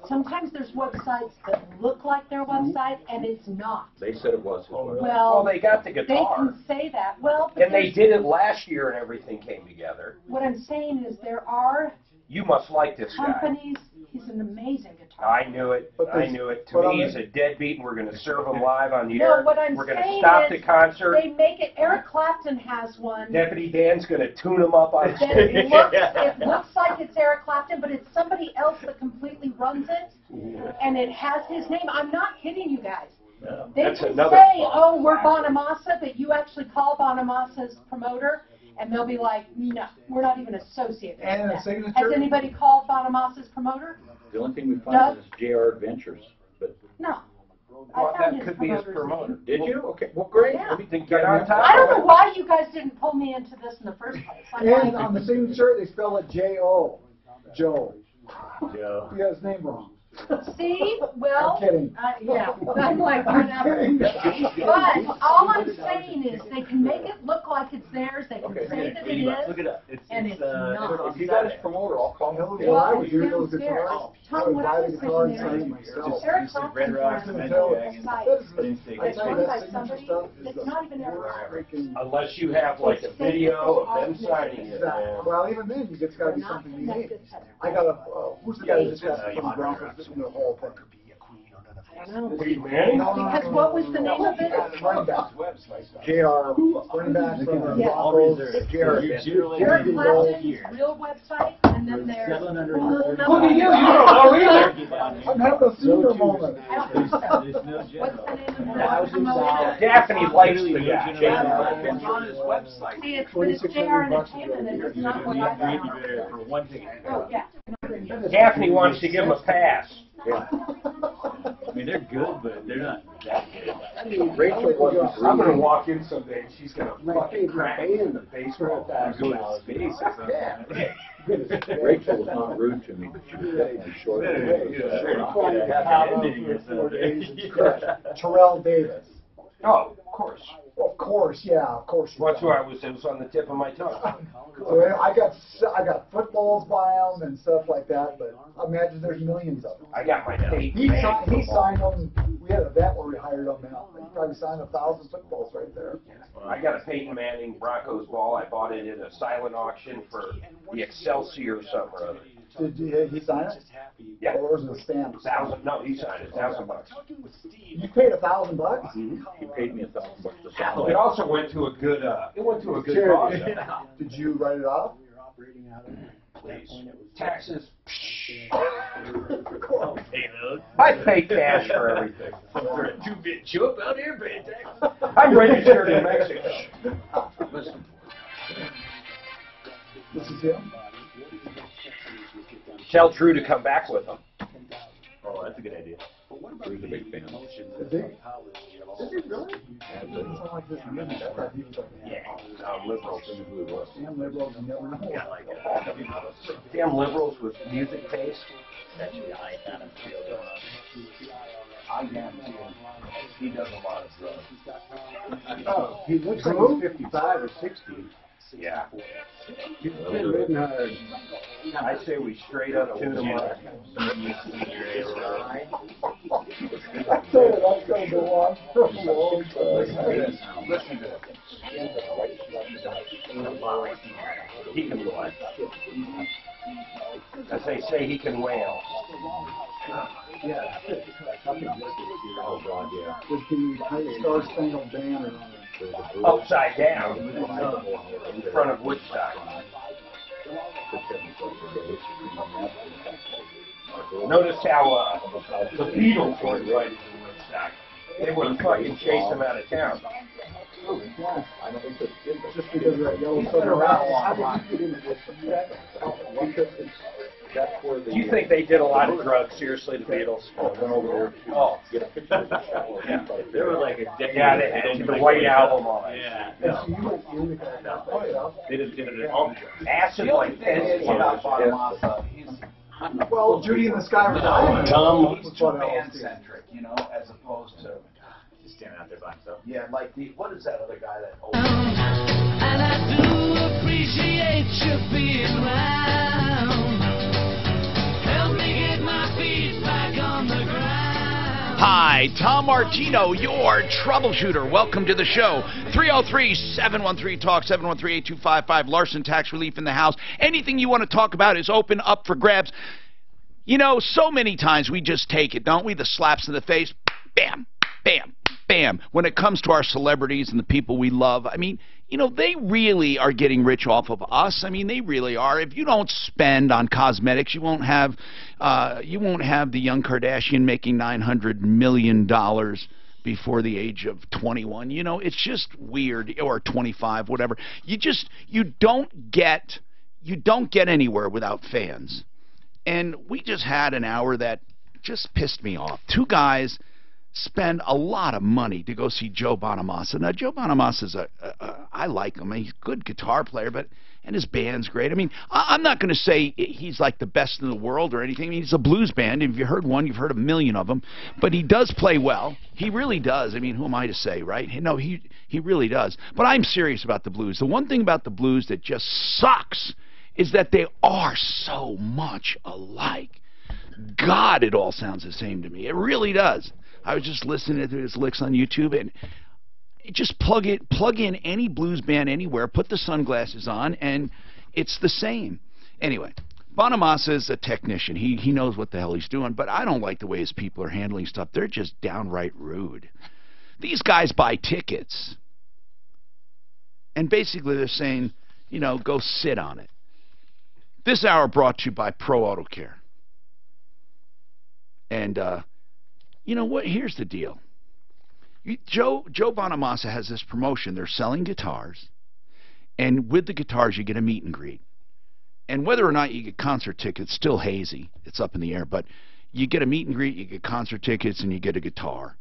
sometimes there's websites that look like their website and it's not. They said it was his website. Well, they got the they guitar. can say that. Well, but And they did it last year and everything came together. what I'm saying is there are You must like this guy. companies, he's an amazing guitarist. I knew it. I knew it. To me, he's a deadbeat, and we're going to serve him live on the air. No, what I'm We're going to saying stop is the concert. they make it, Eric Clapton has one. Deputy Dan's going to tune him up on Then it looks like it's Eric Clapton, but it's somebody else that completely runs it, and it has his name. I'm not kidding you guys. They That's can another say, problem. oh, we're Bonamassa, but you actually call Bonamassa's promoter, and they'll be like, no, we're not even associated And with a that. signature? Has anybody called Bonamassa's promoter? The only thing we No. find is JR Adventures, but. No. Well, I found that his could be his promoter's promoter. name. Did you? Okay, well, great. Yeah. Let me Then get on top I don't of know it. why you guys didn't pull me into this in the first place. I'm And like, on the signature, they spell it J-O. Joe. Joe. He got his name wrong. see, well, I'm kidding. yeah, I'm like, whatever. But all I'm saying is they can make it look like it's theirs, they can say that it is, Look it up. and it's not. If you got his promoter, I'll call him. Well, I Well, would it's do those downstairs. guitars. I Tom, would what buy I the was guitar and thinking sign it is, myself. Eric Just like Clapton's Red Rocks, on Magic a Dragons, site anything. that's I tell run you, by that signature somebody stuff is that's the not even Eric Clapton. freaking. Unless you have like a video of them signing it. man. Well, even then, it's got to be something unique. I got a, who's the guy who just got from the Broncos in the whole thing? I don't know. Peyton Manning? Because what was the name of it? Running back. JR, running back from the Yeah. Broncos. JR. Eric Clapton's real website, and then there's. Look at you, you don't know either. I'm having a senior moment. I don't think so. What's the name of the promoter? Daphne likes the guy. It's on his website. See, it's JR Entertainment, and it's not what I found. For one ticket. Oh, yeah. Daphne wants to give him a pass. I mean, they're good, but they're not that good. Rachel wasn't. I'm gonna walk in someday and she's gonna My fucking favorite crack band. in the baseball bat. Go to space or something. Rachel was not rude to me, but she was definitely short. Terrell Davis. Oh, of course. Of course, yeah, of course. That's who I was. It was on the tip of my tongue. So I got footballs by him and stuff like that, but I imagine there's millions of them. I got my Peyton He Manning. signed them. We had a vet where we hired him. He probably signed 1,000 footballs right there. I got a Peyton Manning Broncos ball. I bought it at a silent auction for the Excelsior something or other. Did he sign it? Yeah. Or was it a stamp? No, he signed it. $1,000. You paid $1,000? He paid me $1,000 to It sign. also went to a good. It went to a good Charity. cause. Did you write it off? Please. Taxes. Cool. I pay cash for everything. For a 2-bit chip out here, man. I'm registered in Mexico. Listen, This is him? Tell Drew to come back with them. Oh, that's a good idea. Drew's a big fan. Is he? Is he really? Yeah, it doesn't sound like this to me. I thought he was like, Yeah, liberals. damn liberals, you never know. Yeah, like it. Damn liberals with music taste. Actually, I kind of feel going on. I guarantee you, he does a lot of drugs. Oh, he looks like he's 55 or 60. Yeah. He's been hitting hard. I say we straight up tune them up. I tell you, that's going to go on for a long time. Listen to it. He can what? As they say, he can wail. Yeah. Oh, God, yeah. With the Star Spangled Banner on it. Upside down in front of Woodstock. Notice how the Beatles were invited to Woodstock. They would fucking chase them out of town. Just because of that yellow stuff around. Do you think they did a lot of drugs? Seriously, the Beatles? Oh, Get a picture of the shower. Yeah. They were like a decade. yeah, they had the White Album on it. Yeah. No. They did it all. Acid like this. Well, Judy in the Sky was Diamond. He's too man-centric, you know, as opposed to, Just standing out there by himself. yeah, like what is that other guy that? And I do appreciate you being round. Help me get my feet back on the ground. Hi, Tom Martino, your troubleshooter. Welcome to the show. 303-713-TALK, 713-8255. Larson Tax Relief in the house. Anything you want to talk about is open up for grabs. You know, so many times we just take it, don't we? The slaps in the face. Bam, bam, bam. When it comes to our celebrities and the people we love, I mean, you know, they really are getting rich off of us. I mean, they really are. If you don't spend on cosmetics, you won't have the young Kardashian making $900 million before the age of 21. You know, it's just weird, or 25, whatever. You don't get anywhere without fans. And we just had an hour that just pissed me off. Two guys spend a lot of money to go see Joe Bonamassa. Now, Joe Bonamassa is I like him. He's a good guitar player, and his band's great. I mean, I'm not going to say he's like the best in the world or anything. I mean, he's a blues band. If you heard one, you've heard a million of them. But he does play well. He really does. I mean, who am I to say, right? No, he really does. But I'm serious about the blues. The one thing about the blues that just sucks is that they are so much alike. God, it all sounds the same to me. It really does. I was just listening to his licks on YouTube, and just plug in any blues band anywhere, put the sunglasses on, and it's the same. Anyway, Bonamassa is a technician. He knows what the hell he's doing, but I don't like the way his people are handling stuff. They're just downright rude. These guys buy tickets, and basically they're saying, you know, go sit on it. This hour brought to you by Pro Auto Care. And, you know what? Here's the deal. Joe Bonamassa has this promotion. They're selling guitars, and with the guitars you get a meet and greet. And whether or not you get concert tickets, still hazy. It's up in the air. But you get a meet and greet, you get concert tickets, and you get a guitar.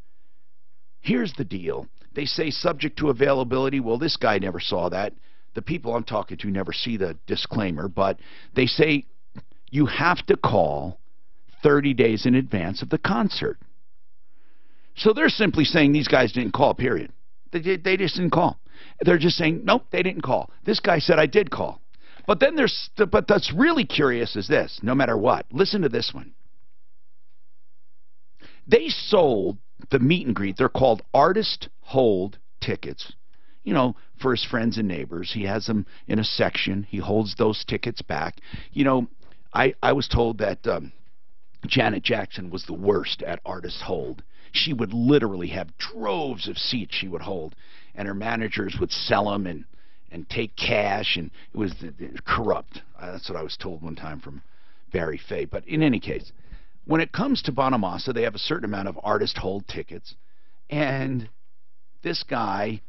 Here's the deal. They say subject to availability. Well, this guy never saw that. The people I'm talking to never see the disclaimer. But they say you have to call 30 days in advance of the concert. So they're simply saying these guys didn't call, period. They just didn't call. They're just saying, nope, they didn't call. This guy said I did call. But then but that's really curious is this, no matter what. Listen to this one. They sold the meet and greet. They're called artist hold tickets. You know, for his friends and neighbors. He has them in a section. He holds those tickets back. You know, I was told that Janet Jackson was the worst at artist hold. She would literally have droves of seats she would hold, and her managers would sell them and take cash, and it was corrupt. That's what I was told one time from Barry Fay. But in any case, when it comes to Bonamassa, they have a certain amount of artist hold tickets, and this guy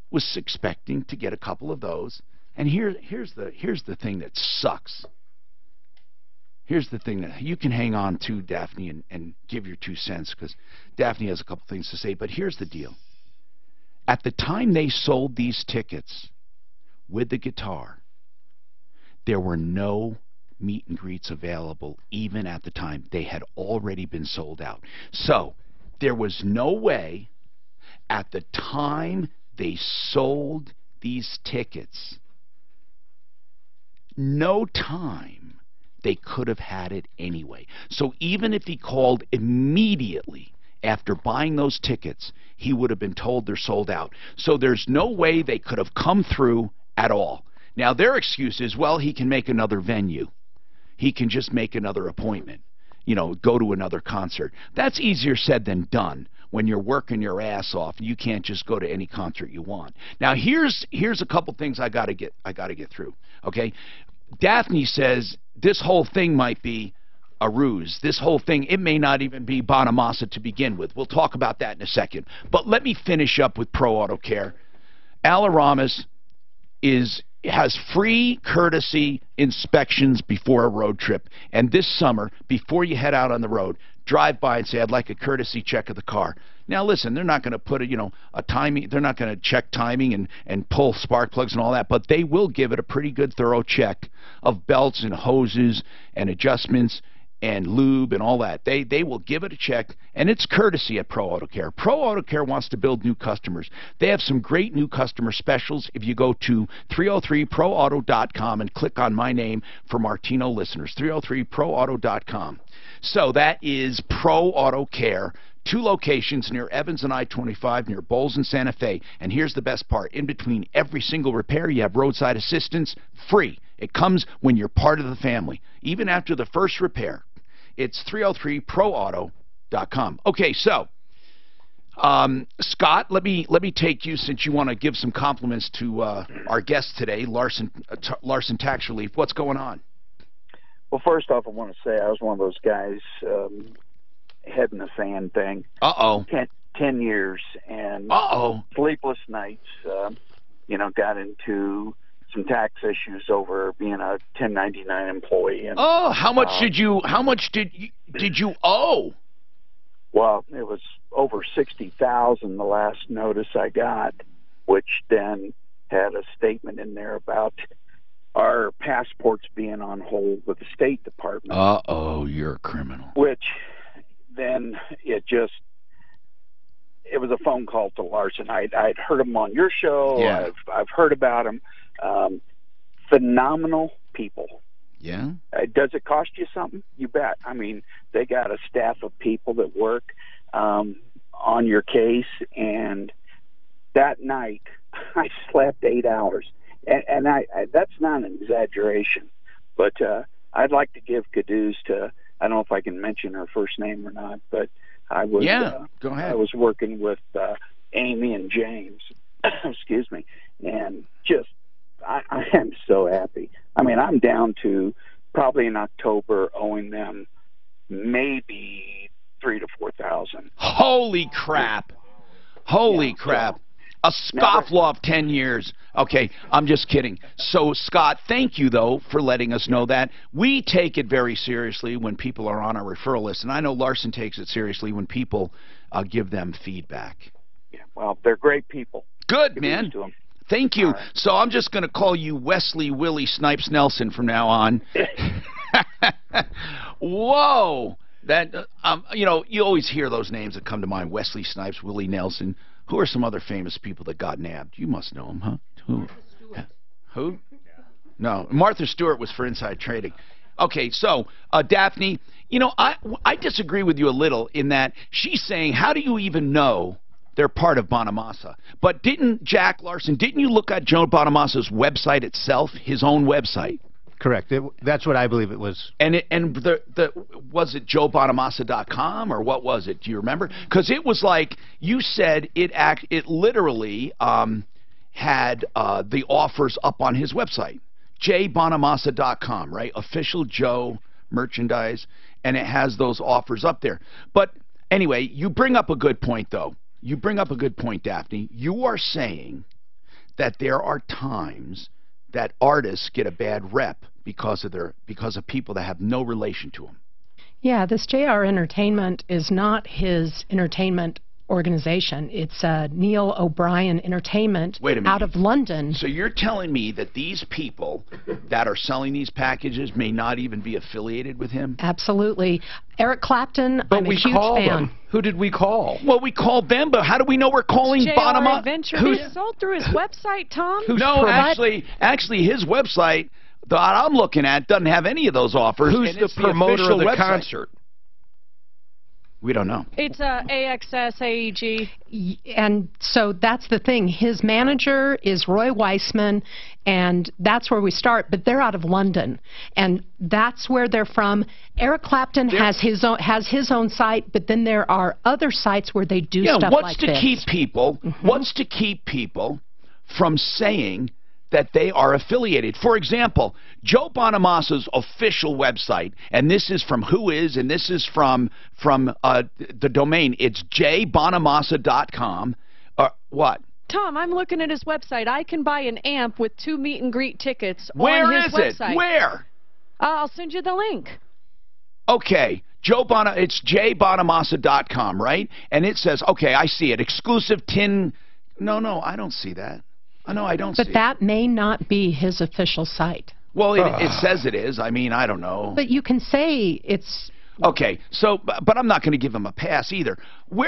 was expecting to get a couple of those. And here's the thing that sucks. Here's the thing that you can hang on to, Daphne, and give your 2 cents, because Daphne has a couple things to say. But here's the deal. At the time they sold these tickets with the guitar, there were no meet and greets available even at the time. They had already been sold out. So there was no way at the time they sold these tickets, no time they could have had it anyway. So even if he called immediately after buying those tickets, he would have been told they're sold out. So there's no way they could have come through at all. Now their excuse is, well, he can make another venue. He can just make another appointment. You know, go to another concert. That's easier said than done when you're working your ass off. You can't just go to any concert you want. Now here's a couple things I got to get through. Okay? Daphne says this whole thing might be a ruse. This whole thing, it may not even be Bonamassa to begin with. We'll talk about that in a second. But let me finish up with Pro Auto Care. Alaramas has free courtesy inspections before a road trip. And this summer, before you head out on the road, drive by and say, I'd like a courtesy check of the car. Now, listen, they're not going to put a timing. They're not going to check timing and pull spark plugs and all that, but they will give it a pretty good, thorough check of belts and hoses and adjustments and lube and all that. They will give it a check, and it's courtesy at Pro Auto Care. Pro Auto Care wants to build new customers. They have some great new customer specials. If you go to 303proauto.com and click on my name for Martino listeners, 303proauto.com. So that is Pro Auto Care. 2 locations near Evans and I-25, near Bowles and Santa Fe. And here's the best part. In between every single repair, you have roadside assistance free. It comes when you're part of the family. Even after the first repair. It's 303proauto.com. Okay, so, Scott, let me take you, since you want to give some compliments to our guest today, Larson Tax Relief. What's going on? Well, first off, I want to say I was one of those guys head in the sand thing. Uh-oh. 10 years and sleepless nights. Got into some tax issues over being a 1099 employee. And, how much did you owe? Well, it was over $60,000 the last notice I got, which then had a statement in there about our passports being on hold with the State Department. You're a criminal. Which then it was a phone call to Larson. I'd heard him on your show. Yeah. I've heard about him. Phenomenal people. Yeah. Does it cost you something? You bet. I mean, they got a staff of people that work on your case, and that night I slept 8 hours, and I that's not an exaggeration. But I'd like to give kudos to, I don't know if I can mention her first name or not, but I was go ahead. I was working with Amy and James, excuse me, and just I am so happy. I mean, I'm down to probably in October owing them maybe $3,000 to $4,000. Holy crap! Holy crap! A scofflaw of 10 years. Okay, I'm just kidding. So, Scott, thank you, though, for letting us know that. We take it very seriously when people are on our referral list, and I know Larson takes it seriously when people give them feedback. Yeah, well, they're great people. Good, man. Thank you. Right. So I'm just going to call you Wesley Willie Snipes Nelson from now on. Whoa! That you always hear those names that come to mind: Wesley Snipes, Willie Nelson. Who are some other famous people that got nabbed? You must know them, huh? Who? No, Martha Stewart was for inside trading. Okay, so Daphne, I disagree with you a little in that she's saying, how do you even know they're part of Bonamassa? But didn't you look at Joe Bonamassa's website itself, his own website? Correct. That's what I believe it was. And was it joebonamassa.com or what was it? Do you remember? Because it was like you said it literally had the offers up on his website, jbonamassa.com, right? Official Joe merchandise, and it has those offers up there. But anyway, you bring up a good point, though. You bring up a good point, Daphne. You are saying that there are times that artists get a bad rep because of people that have no relation to them. Yeah, this JR Entertainment is not his entertainment organization. It's Neil O'Brien Entertainment out of London. So you're telling me that these people that are selling these packages may not even be affiliated with him? Absolutely. Eric Clapton, I'm a huge fan. Them. Who did we call? Well, we called them, but how do we know we're calling Bonamassa? Adventure. Who's sold through his website, Tom? No, actually, his website that I'm looking at doesn't have any of those offers. Who's the promoter of the concert? We don't know. It's AXS, AEG. And so that's the thing. His manager is Roy Weissman, and that's where we start. But they're out of London, and that's where they're from. Eric Clapton has his own site, but then there are other sites where they do stuff like this. What's to keep people from saying that they are affiliated? For example, Joe Bonamassa's official website, and this is from Whois, and this is from the domain. It's jbonamassa.com. What? Tom, I'm looking at his website. I can buy an amp with 2 meet and greet tickets on his website. Where is it? Where? I'll send you the link. Okay, it's jbonamassa.com, right? And it says, okay, I see it. Exclusive tin. No, I don't see that. No, I don't see it. But that may not be his official site. Well, it says it is. I mean, I don't know. But you can say it's... Okay, so, but I'm not going to give him a pass either.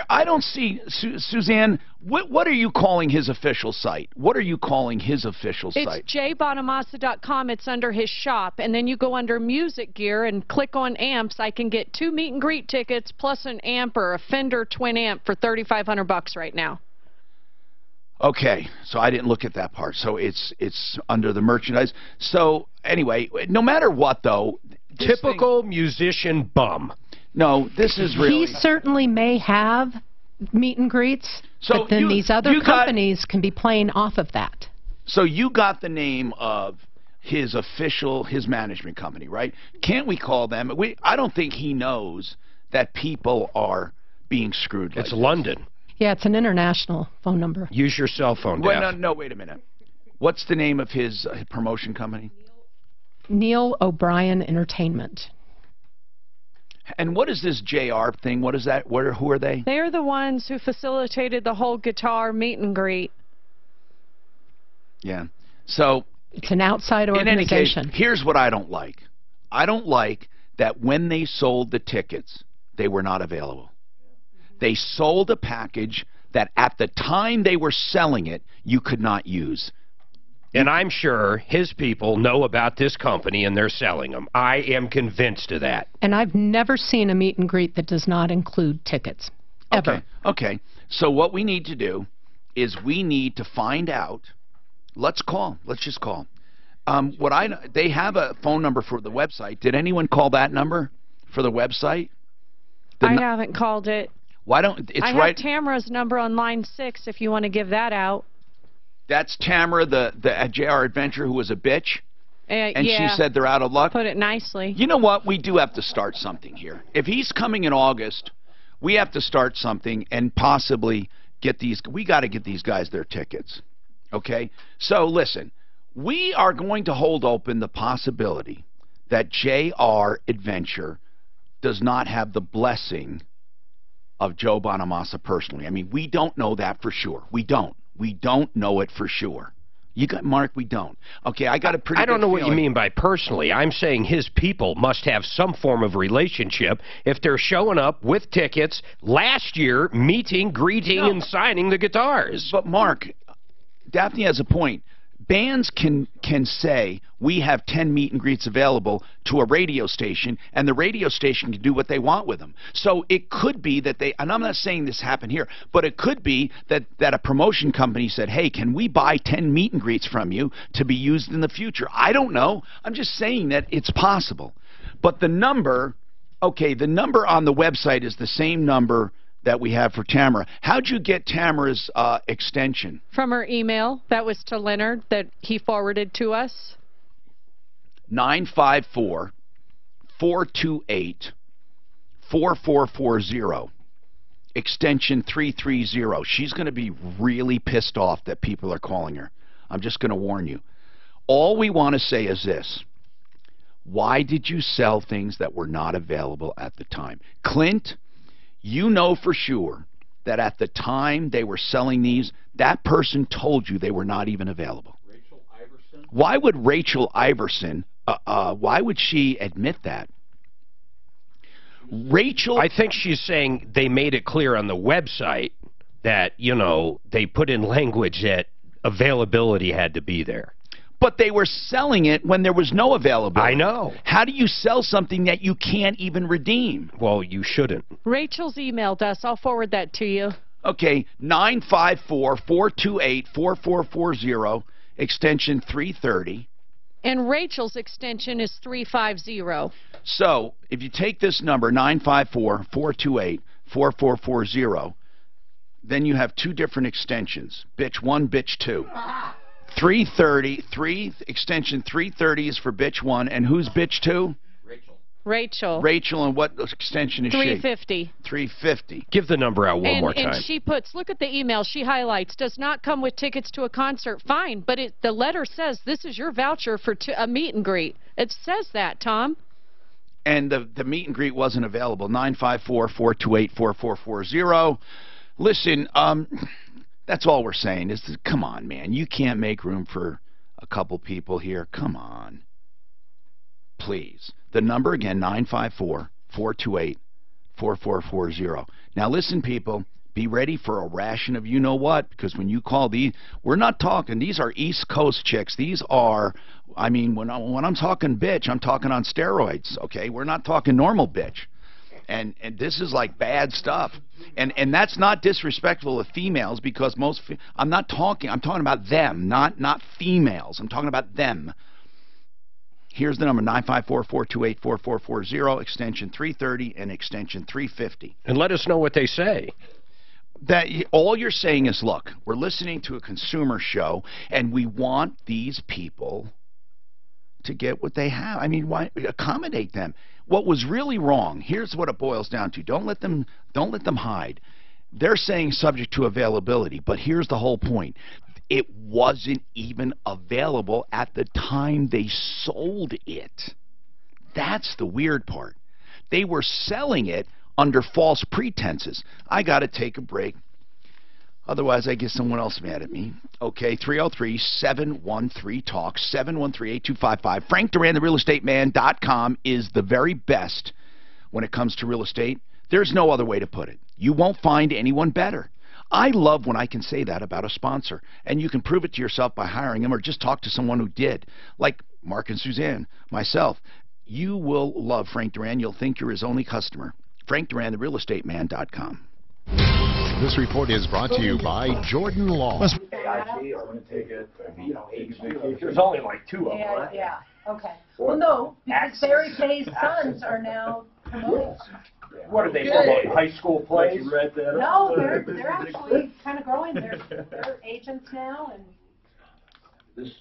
I don't see, Suzanne, what are you calling his official site? What are you calling his official site? It's jbonamassa.com. It's under his shop. And then you go under music gear and click on amps. I can get 2 meet and greet tickets plus an amp or a Fender twin amp for $3,500 right now. Okay, so I didn't look at that part. So it's under the merchandise. So anyway, no matter what, though, typical musician bum. No, this is really. He certainly may have meet and greets, but then these other companies can be playing off of that. So you got the name of his management company, right? Can't we call them? I don't think he knows that people are being screwed. It's London. Yeah, it's an international phone number. Use your cell phone, Wait, Daph. no, wait a minute. What's the name of his promotion company? Neil O'Brien Entertainment. And what is this JR thing? What is that? Who are they? They're the ones who facilitated the whole guitar meet and greet. Yeah. So it's an outside organization. In any case, here's what I don't like. I don't like that when they sold the tickets, they were not available. They sold a package that at the time they were selling it, you could not use. And I'm sure his people know about this company and they're selling them. I am convinced of that. And I've never seen a meet and greet that does not include tickets, ever. Okay. So what we need to do is we need to find out. Let's call. Let's just call. They have a phone number for the website. Did anyone call that number for the website? I haven't called it. Why don't it's I have Tamara's number on line 6 if you want to give that out. That's Tamara, the JR Adventure, who was a bitch. And yeah, she said they're out of luck. Put it nicely. You know what? We do have to start something here. If he's coming in August, we have to start something and possibly get these. We got to get these guys their tickets. Okay? So listen, we are going to hold open the possibility that JR Adventure does not have the blessing of Joe Bonamassa personally. I mean, we don't know that for sure. We don't. We don't know it for sure. You got Mark, we don't. Okay, I got a pretty I don't know feeling. what you mean by personally. I'm saying his people must have some form of relationship if they're showing up with tickets last year, meeting, greeting, and signing the guitars. But Mark, Daphne has a point. Bands can say, we have 10 meet and greets available to a radio station, and the radio station can do what they want with them. So it could be that they, and I'm not saying this happened here, but it could be that a promotion company said, hey, can we buy 10 meet and greets from you to be used in the future? I don't know. I'm just saying that it's possible. But the number, okay, the number on the website is the same number that we have for Tamara. How'd you get Tamara's extension? From her email that was to Leonard that he forwarded to us. 954-428-4440. Extension 330. She's going to be really pissed off that people are calling her. I'm just going to warn you. All we want to say is this. Why did you sell things that were not available at the time? Clint, you know for sure that at the time they were selling these, that person told you they were not even available. Rachel Iverson? Why would Rachel Iverson, why would she admit that? Rachel... I think she's saying they made it clear on the website that, you know, they put in language that availability had to be there. But they were selling it when there was no availability. I know. How do you sell something that you can't even redeem? Well, you shouldn't. Rachel's emailed us. I'll forward that to you. Okay, 954-428-4440, extension 330. And Rachel's extension is 350. So, if you take this number, 954-428-4440, then you have two different extensions, bitch 1, bitch 2. 330, extension 330 is for bitch 1, and who's bitch 2? Rachel. Rachel, and what extension is 350. she? 350. Give the number out one more time. And she puts, look at the email, she highlights, does not come with tickets to a concert. Fine, but the letter says this is your voucher for a meet and greet. It says that, Tom. And the meet and greet wasn't available. 954-428-4440. Listen, that's all we're saying is, come on, man. You can't make room for a couple people here. Come on. Please. The number again, 954-428-4440. Now listen, people, be ready for a ration of you-know-what, because when you call these, we're not talking, these are East Coast chicks. These are, I mean, when I'm talking bitch, I'm talking on steroids, okay? We're not talking normal bitch. And this is like bad stuff. And that's not disrespectful of females, because I'm talking about them, not females. I'm talking about them. Here's the number, 954-428-4440, extension 330 and extension 350. And let us know what they say. That all you're saying is, look, we're listening to a consumer show, and we want these people to get what they have. I mean, why accommodate them? What was really wrong, here's what it boils down to. Don't let them hide. they're saying subject to availability, but here's the whole point. It wasn't even available at the time they sold it. That's the weird part. They were selling it under false pretenses. I got to take a break. Otherwise, I get someone else mad at me. Okay, 303-713-TALK, 713-8255. Frank Duran, therealestateman.com is the very best when it comes to real estate. There's no other way to put it. You won't find anyone better. I love when I can say that about a sponsor, and you can prove it to yourself by hiring them or just talk to someone who did, like Mark and Suzanne, myself. You will love Frank Duran. You'll think you're his only customer. Frank Duran, therealestateman.com. This report is brought to you by Jordan Law. There's only like 2 of them, right? Yeah, okay. Well, no, because Barry Kay's sons are now promoting. What are they promoting? High school plays? No, they're actually kind of growing. They're agents now, and This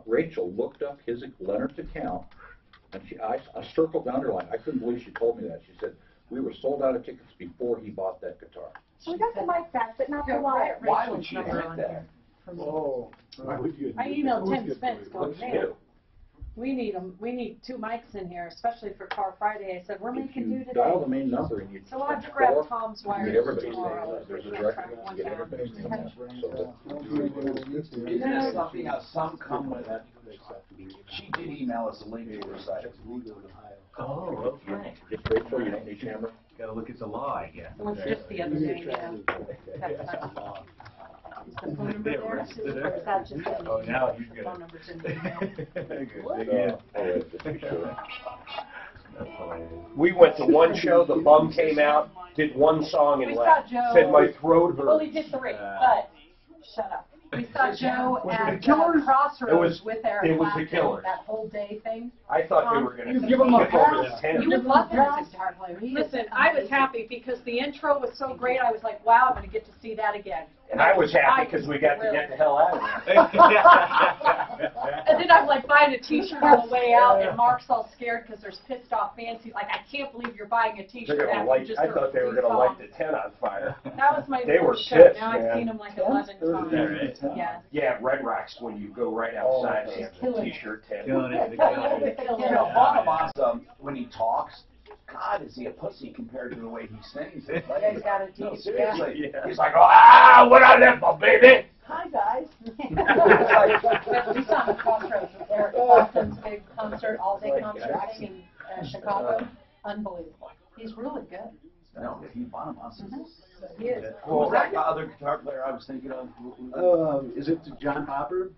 Rachel looked up Leonard's account, and I circled and underlined. I couldn't believe she told me that. She said, we were sold out of tickets before he bought that guitar. so we got the mic back, but not the wire. Why would she have that? Oh, why would you? I emailed Tim Spence going, man, we need them. We need 2 mics in here, especially for Car Friday. I said, we're making do today. Dial the main number and you. So we'll have to grab Tom's wires Get everybody's tomorrow. name. There's a direct. Get everybody's name. Isn't it something how some come with it? She did email us a link to her site. Oh, okay. Just Rachel, you don't need camera. Gotta look at the law, I guess. It was just the other day, yeah. Is the phone number there, Susan, or is that just an Oh, now email? he's The good. phone number's in the email. We went to one show, the bum came out, did one song and We saw left. Joe. Said my throat hurt. Well, he did 3, but shut up. We saw Joe Was it at the Killers? Crossroads with Eric It was the Clapton, Killers. that whole day thing. I thought they were going to give him a skip over the pass. 10. You would love him as a guitar player. Listen, I was happy because the intro was so great. I was like, wow, I'm going to get to see that again. And I was happy because we got to get the hell out of there. And then I'm like buying a T-shirt on the way out, and Mark's all scared because there's pissed off fans. He's like, I can't believe you're buying a They're T-shirt gonna after light, just I heard thought they were 3 going to light songs. the tent on fire. That was my They were first show. pissed, Now I've man. seen him like 11 times. Yeah. Yeah, Red Rocks, when you go right outside, they have the killing it. T-shirt tent. You know, Bonamassa, when he talks, God, is he a pussy compared to the way he sings? It's like, He's got a no, deep, seriously. Yeah. He's like, what I left my baby? Hi, guys. We saw him at Crossroads with Eric Clapton's big concert, all-day concert thing in Chicago. Unbelievable. He's really good. No, he Bonamassa. He is. Who was that other guitar player I was thinking of? Is it John Popper? Is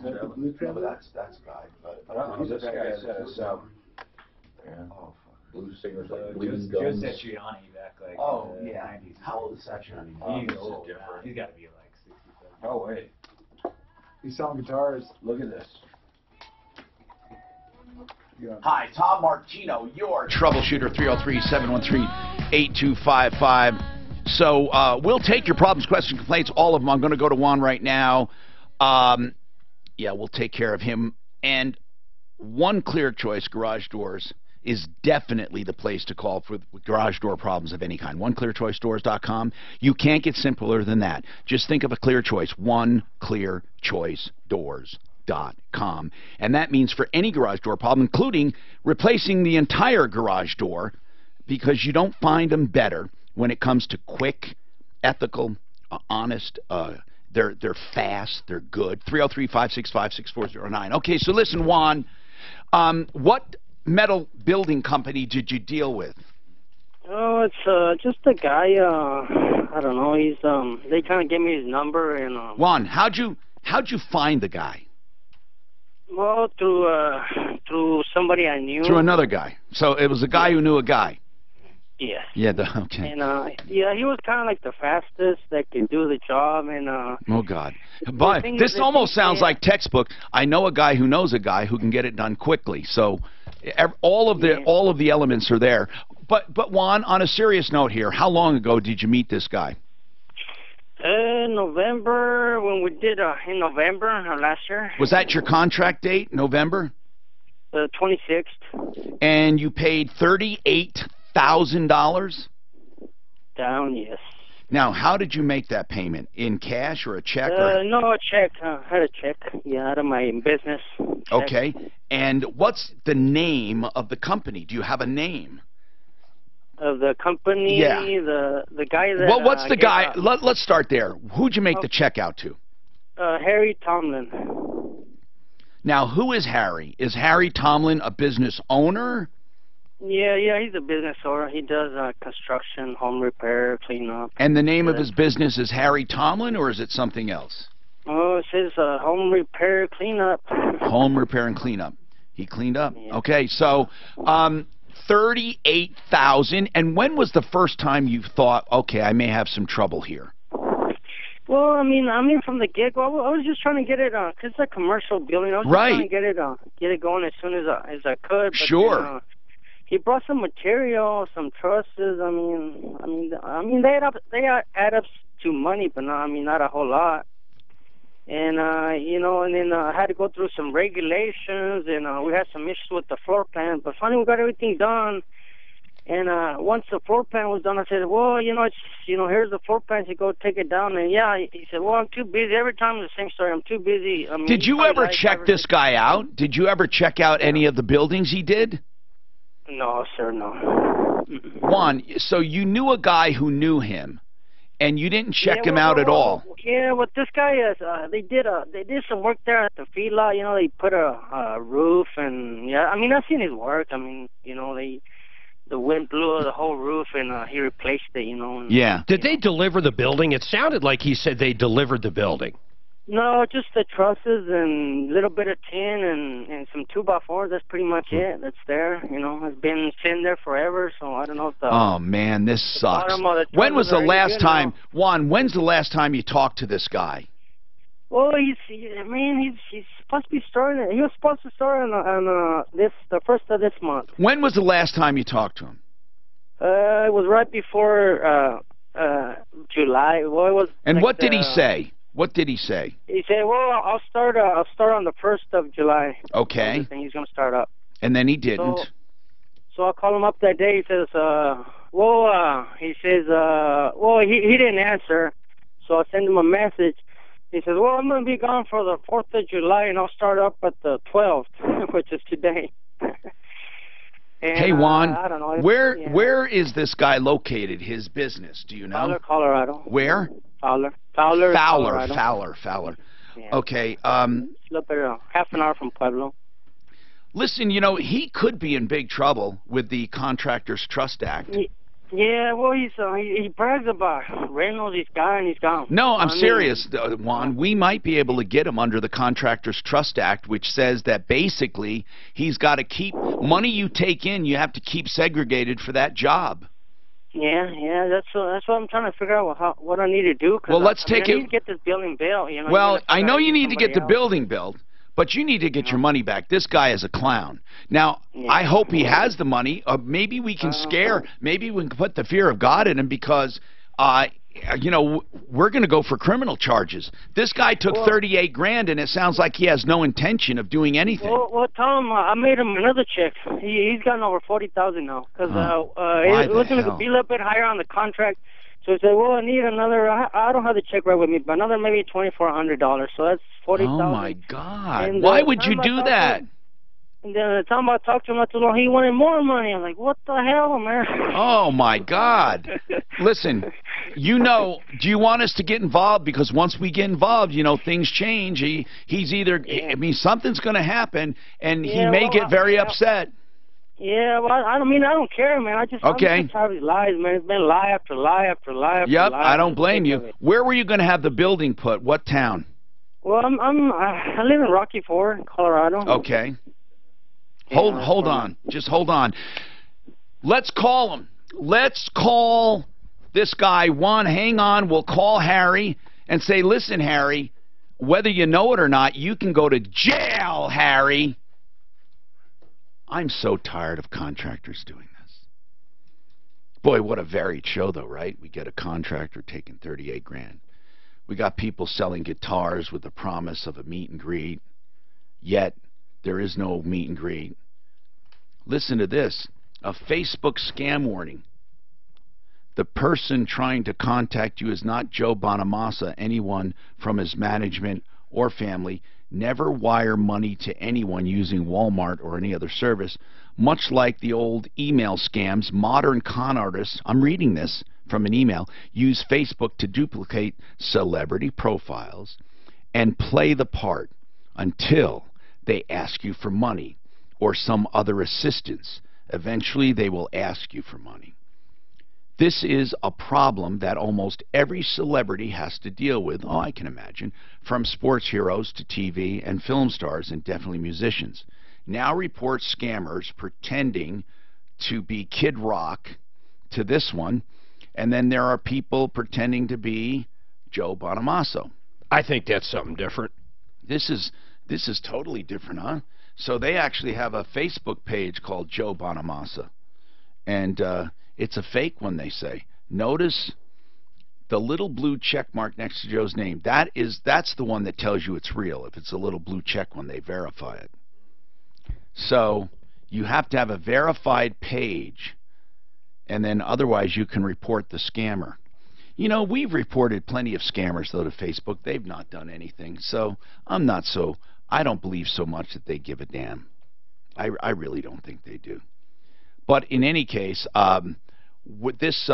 that the Blue No, Traveler? but that's a guy. But He's this a guy guy says, Blues singers like Joe Bleeding Gums. Satriani back like oh, the yeah. 90s. How old is Satriani? He's old. He's got to be like 67. Oh, wait. He's selling guitars. Look at this. Hi, Tom Martino, your Troubleshooter, 303-713-8255. So we'll take your problems, questions, complaints, all of them. I'm going to go to Juan right now. Yeah, we'll take care of him. And One Clear Choice Garage Doors is definitely the place to call for garage door problems of any kind. OneClearChoiceDoors.com. You can't get simpler than that. Just think of a clear choice. OneClearChoiceDoors.com. And that means for any garage door problem, including replacing the entire garage door, because you don't find them better when it comes to quick, ethical, honest, they're fast, they're good. 303-565-6409. Okay, so listen, Juan, what metal building company did you deal with? Oh, it's just a guy. I don't know. He's they kind of gave me his number and. Juan, how'd you find the guy? Well, through somebody I knew. Through another guy. So it was a guy who knew a guy. Yes. Yeah. Okay. And yeah, he was kind of like the fastest that could do the job, and oh God! But this almost sounds like textbook. I know a guy who knows a guy who can get it done quickly. So all of the elements are there. But Juan, on a serious note here, how long ago did you meet this guy? November, when we did in November last year. Was that your contract date, November? The 26th. And you paid $38,000? down, yes. Now, how did you make that payment? In cash or a check? Or? No, a check. I had a check. Yeah, out of my business. Check. Okay. And what's the name of the company? Do you have a name? Of the company, Yeah. the guy that... Well, what's the guy? Let's start there. Who'd you make the check out to? Harry Tomlin. Now, who is Harry? Is Harry Tomlin a business owner? Yeah, he's a business owner. He does construction, home repair, cleanup. And the name of his business is Harry Tomlin, or is it something else? Oh, it says home repair, cleanup. Home repair and cleanup. He cleaned up. Yeah. Okay, so $38,000. And when was the first time you thought, okay, I may have some trouble here? Well, I mean, from the get-go, I was just trying to get it on, because it's a commercial building. I was just trying to get it going as soon as I could. But Sure. Then, he brought some material, some trusses. I mean, they add up to money, but not a whole lot. And and then I had to go through some regulations, and we had some issues with the floor plan. But finally, we got everything done. And once the floor plan was done, I said, well, here's the floor plan. So go take it down. And yeah, he said, well, I'm too busy. Every time the same story. I'm too busy. I mean, did you ever check this guy out? Did you ever check out any of the buildings he did? No, sir, no. Juan, so you knew a guy who knew him, and you didn't check him out at all. Yeah, what this guy is, they did some work there at the feedlot. They put a roof, and yeah, I mean, I've seen his work. I mean, the wind blew the whole roof, and he replaced it. And, yeah. Did they deliver the building? It sounded like he said they delivered the building. No, just the trusses and a little bit of tin and some 2x4s. That's pretty much it. That's there. It's been sitting there forever, so I don't know if the... Oh, man, this sucks. When was the last time, Juan, when's the last time you talked to this guy? Well, he's supposed to be starting... He was supposed to start on the first of this month. When was the last time you talked to him? It was right before July. Well, it was... And what did he say? What did he say? He said, well, I'll start on the 1st of July. Okay. So he's going to start up. And then he didn't. So I called him up that day. He says, he didn't answer. So I sent him a message. He says, well, I'm going to be gone for the 4th of July, and I'll start up at the 12th, which is today. And, hey, Juan, I don't know. Where is this guy located, his business? Do you know? Fowler, Colorado. Where? Fowler, Colorado. Yeah. Okay. A little bit, half an hour from Pueblo. Listen, he could be in big trouble with the Contractors Trust Act. Yeah, well, he brags about Reynolds, he's gone. No, I'm serious, Juan. We might be able to get him under the Contractors Trust Act, which says that basically he's got to keep money you take in, you have to keep segregated for that job. Yeah, that's what I'm trying to figure out what I need to do. Well, let's I need to get this building built. Well, I know you need to get the building built, but you need to get your money back. This guy is a clown. Now, I hope he has the money. Maybe we can maybe we can put the fear of God in him because, we're going to go for criminal charges. This guy took 38 grand, and it sounds like he has no intention of doing anything. Well, Tom, I made him another check. He's gotten over 40,000 now because it was going to be a little bit higher on the contract. So he said, well, I need another, I don't have the check right with me, but another maybe $2,400. So that's $40,000. Oh, my God. And why would you do that? And then the time I talked to him, I told him he wanted more money. I'm like, what the hell, man? Oh, my God. Listen, do you want us to get involved? Because once we get involved, things change. He's either, something's going to happen, and he may get very upset. Yeah, well, I don't care, man. I'm just tired of these lies, man. It's been lie after lie after lie after lie. Yep, I don't blame you. Where were you going to have the building put? What town? Well, I live in Rocky Ford, Colorado. Okay. Hold on. Just hold on. Let's call him. Let's call this guy. Juan, hang on. We'll call Harry and say, listen, Harry, whether you know it or not, you can go to jail, Harry. I'm so tired of contractors doing this. Boy, what a varied show, though, right? We get a contractor taking 38 grand. We got people selling guitars with the promise of a meet and greet, yet there is no meet and greet. Listen to this. A Facebook scam warning. The person trying to contact you is not Joe Bonamassa, anyone from his management or family. Never wire money to anyone using Walmart or any other service. Much like the old email scams, modern con artists, I'm reading this from an email, use Facebook to duplicate celebrity profiles and play the part until they ask you for money or some other assistance. Eventually, they will ask you for money. This is a problem that almost every celebrity has to deal with, oh, I can imagine, from sports heroes to TV and film stars and definitely musicians. Now report scammers pretending to be Kid Rock to this one, and then there are people pretending to be Joe Bonamassa. I think that's something different. This is totally different, huh? So they actually have a Facebook page called Joe Bonamassa, and it's a fake one, they say. Notice the little blue check mark next to Joe's name. That's the one that tells you it's real. If it's a little blue check one, they verify it. So you have to have a verified page, and then otherwise you can report the scammer. You know, we've reported plenty of scammers, though, to Facebook. They've not done anything. So I don't believe so much that they give a damn. I really don't think they do. But in any case, with this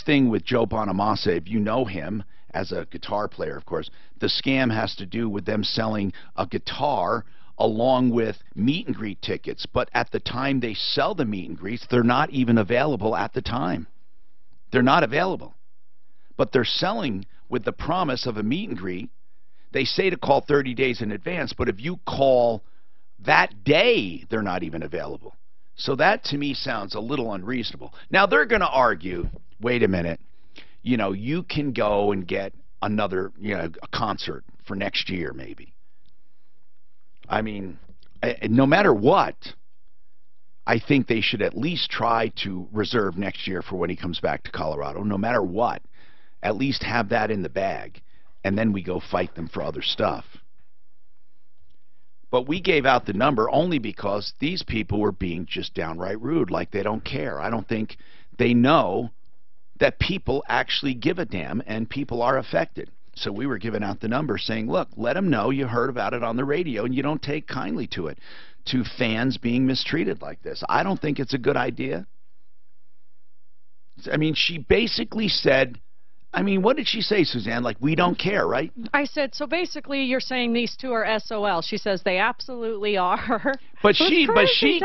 thing with Joe Bonamassa, if you know him as a guitar player, of course, the scam has to do with them selling a guitar along with meet and greet tickets. But at the time they sell the meet and greets, they're not even available at the time. They're not available. But they're selling with the promise of a meet and greet. They say to call 30 days in advance, but if you call that day, they're not even available. So that, to me, sounds a little unreasonable. Now, they're going to argue, wait a minute, you know, you can go and get another, you know, a concert for next year, maybe. I mean, no matter what, I think they should at least try to reserve next year for when he comes back to Colorado. No matter what, at least have that in the bag, and then we go fight them for other stuff. But we gave out the number only because these people were being just downright rude, like they don't care. I don't think they know that people actually give a damn and people are affected. So we were giving out the number saying, look, let them know you heard about it on the radio and you don't take kindly to it, to fans being mistreated like this. I don't think it's a good idea. I mean, she basically said, I mean, what did she say, Suzanne? Like, we don't care, right? I said, so basically you're saying these two are SOL. She says they absolutely are. But she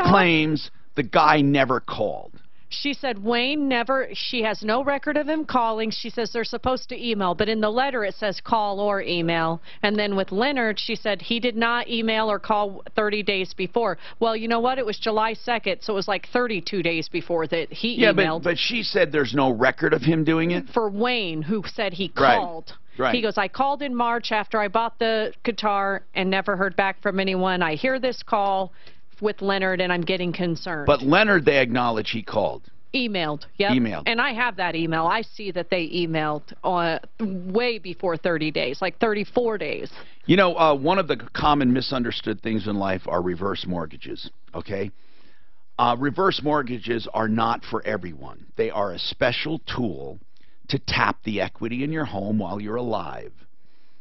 claims the guy never called. She said Wayne never, she has no record of him calling. She says they're supposed to email, but in the letter it says call or email. And then with Leonard, she said he did not email or call 30 days before. Well, you know what? It was July 2nd, so it was like 32 days before that he emailed. But she said there's no record of him doing it? For Wayne, who said he called. Right. He goes, I called in March after I bought the guitar and never heard back from anyone. I hear this call with Leonard and I'm getting concerned. But Leonard, they acknowledge he called. Emailed, yep. Emailed. And I have that email. I see that they emailed way before 30 days, like 34 days. You know, one of the common misunderstood things in life are reverse mortgages, okay? Reverse mortgages are not for everyone. They are a special tool to tap the equity in your home while you're alive.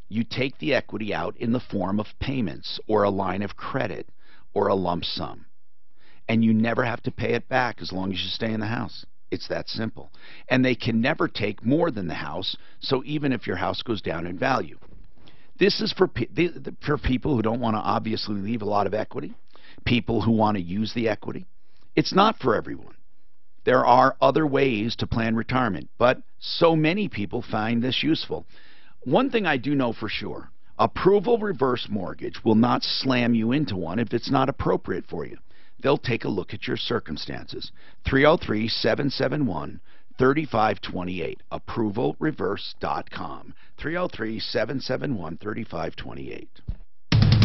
You take the equity out in the form of payments or a line of credit or a lump sum. And you never have to pay it back as long as you stay in the house. It's that simple. And they can never take more than the house, so even if your house goes down in value. This is for people who don't want to obviously leave a lot of equity, people who want to use the equity. It's not for everyone. There are other ways to plan retirement, but so many people find this useful. One thing I do know for sure, approval reverse mortgage will not slam you into one if it's not appropriate for you. They'll take a look at your circumstances. 303-771-3528. ApprovalReverse.com. 303-771-3528.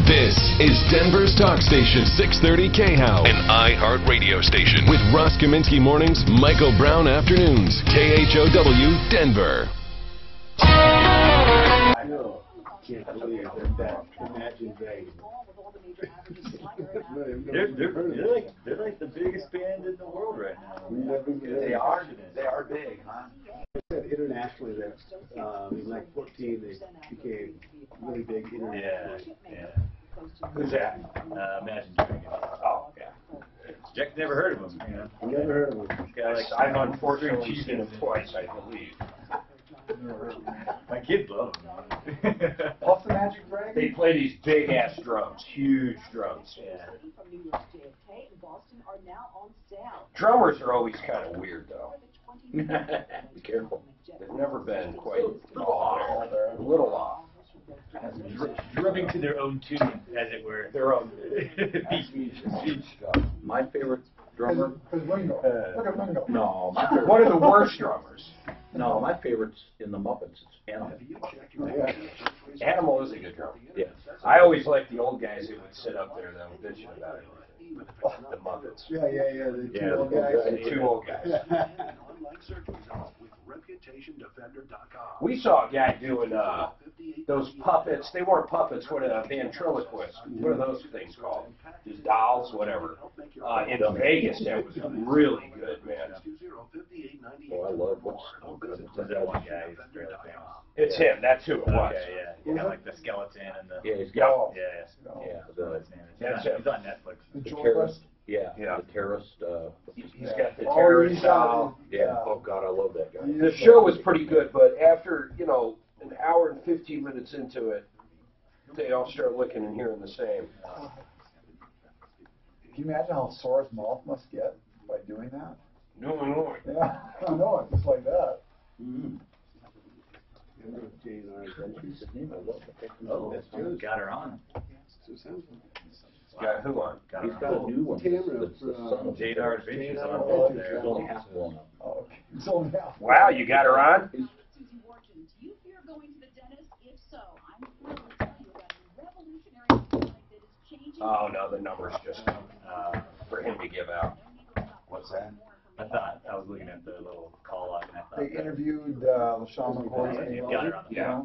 This is Denver's Talk Station, 630 KHOW, an iHeart radio station. With Ross Kaminsky mornings, Michael Brown afternoons, KHOW, Denver. I can't believe that Imagine Dragon. They're like the biggest band in the world right now. They are big, huh? I said internationally that in like 14 they became really big internationally. Yeah. Who's that? Imagine Dragons. Oh, yeah. Jack never heard of him, you know. Never heard of them. I've unfortunately seen him twice, I believe. My kids love them. Puff the Magic Dragon? They play these big ass drums, huge drums. Yeah. Drummers are always kind of weird, though. Be careful. They've never been quite off. They're a little off. Drumming to their own tune, as it were. Their own speech. My favorite drummer. Ringo. Look at Ringo. No, my favorite. One of the worst drummers. No, my favorite's in the Muppets. It's Animal. Animal is a good drummer. Yeah. I always liked the old guys who would sit up there that were bitching about it. The Muppets. Yeah. The two old guys. The two old guys. We saw a guy doing those puppets. They weren't puppets. What a ventriloquist. What are those things called? These dolls, whatever. In Vegas, that was really good, man. Oh, I love what's that one guy who's fairly famous? It's him. That's who it was. Okay, yeah. He's got like the skeleton and the. Yeah, he's got. Yeah. The He's on Netflix. the terrorist. Yeah. The terrorist. He's got the terrorist style. Yeah. Oh God, I love that guy. The show was pretty good, but after an hour and 15 minutes into it, they all start looking and hearing the same. Can you imagine how sore his mouth must get by doing that? No. Yeah, I know it, just like that. Oh, got her on. Got who on? He's got a new one. It's the son of Jadar Adventures on there. It's only half blown up. Oh, okay. It's only half. Wow, you got her on? Oh no, the number's just for him to give out. What's that? I thought I was looking at the little call log and I thought They interviewed LaShawn McCoy's neighbor. Yeah.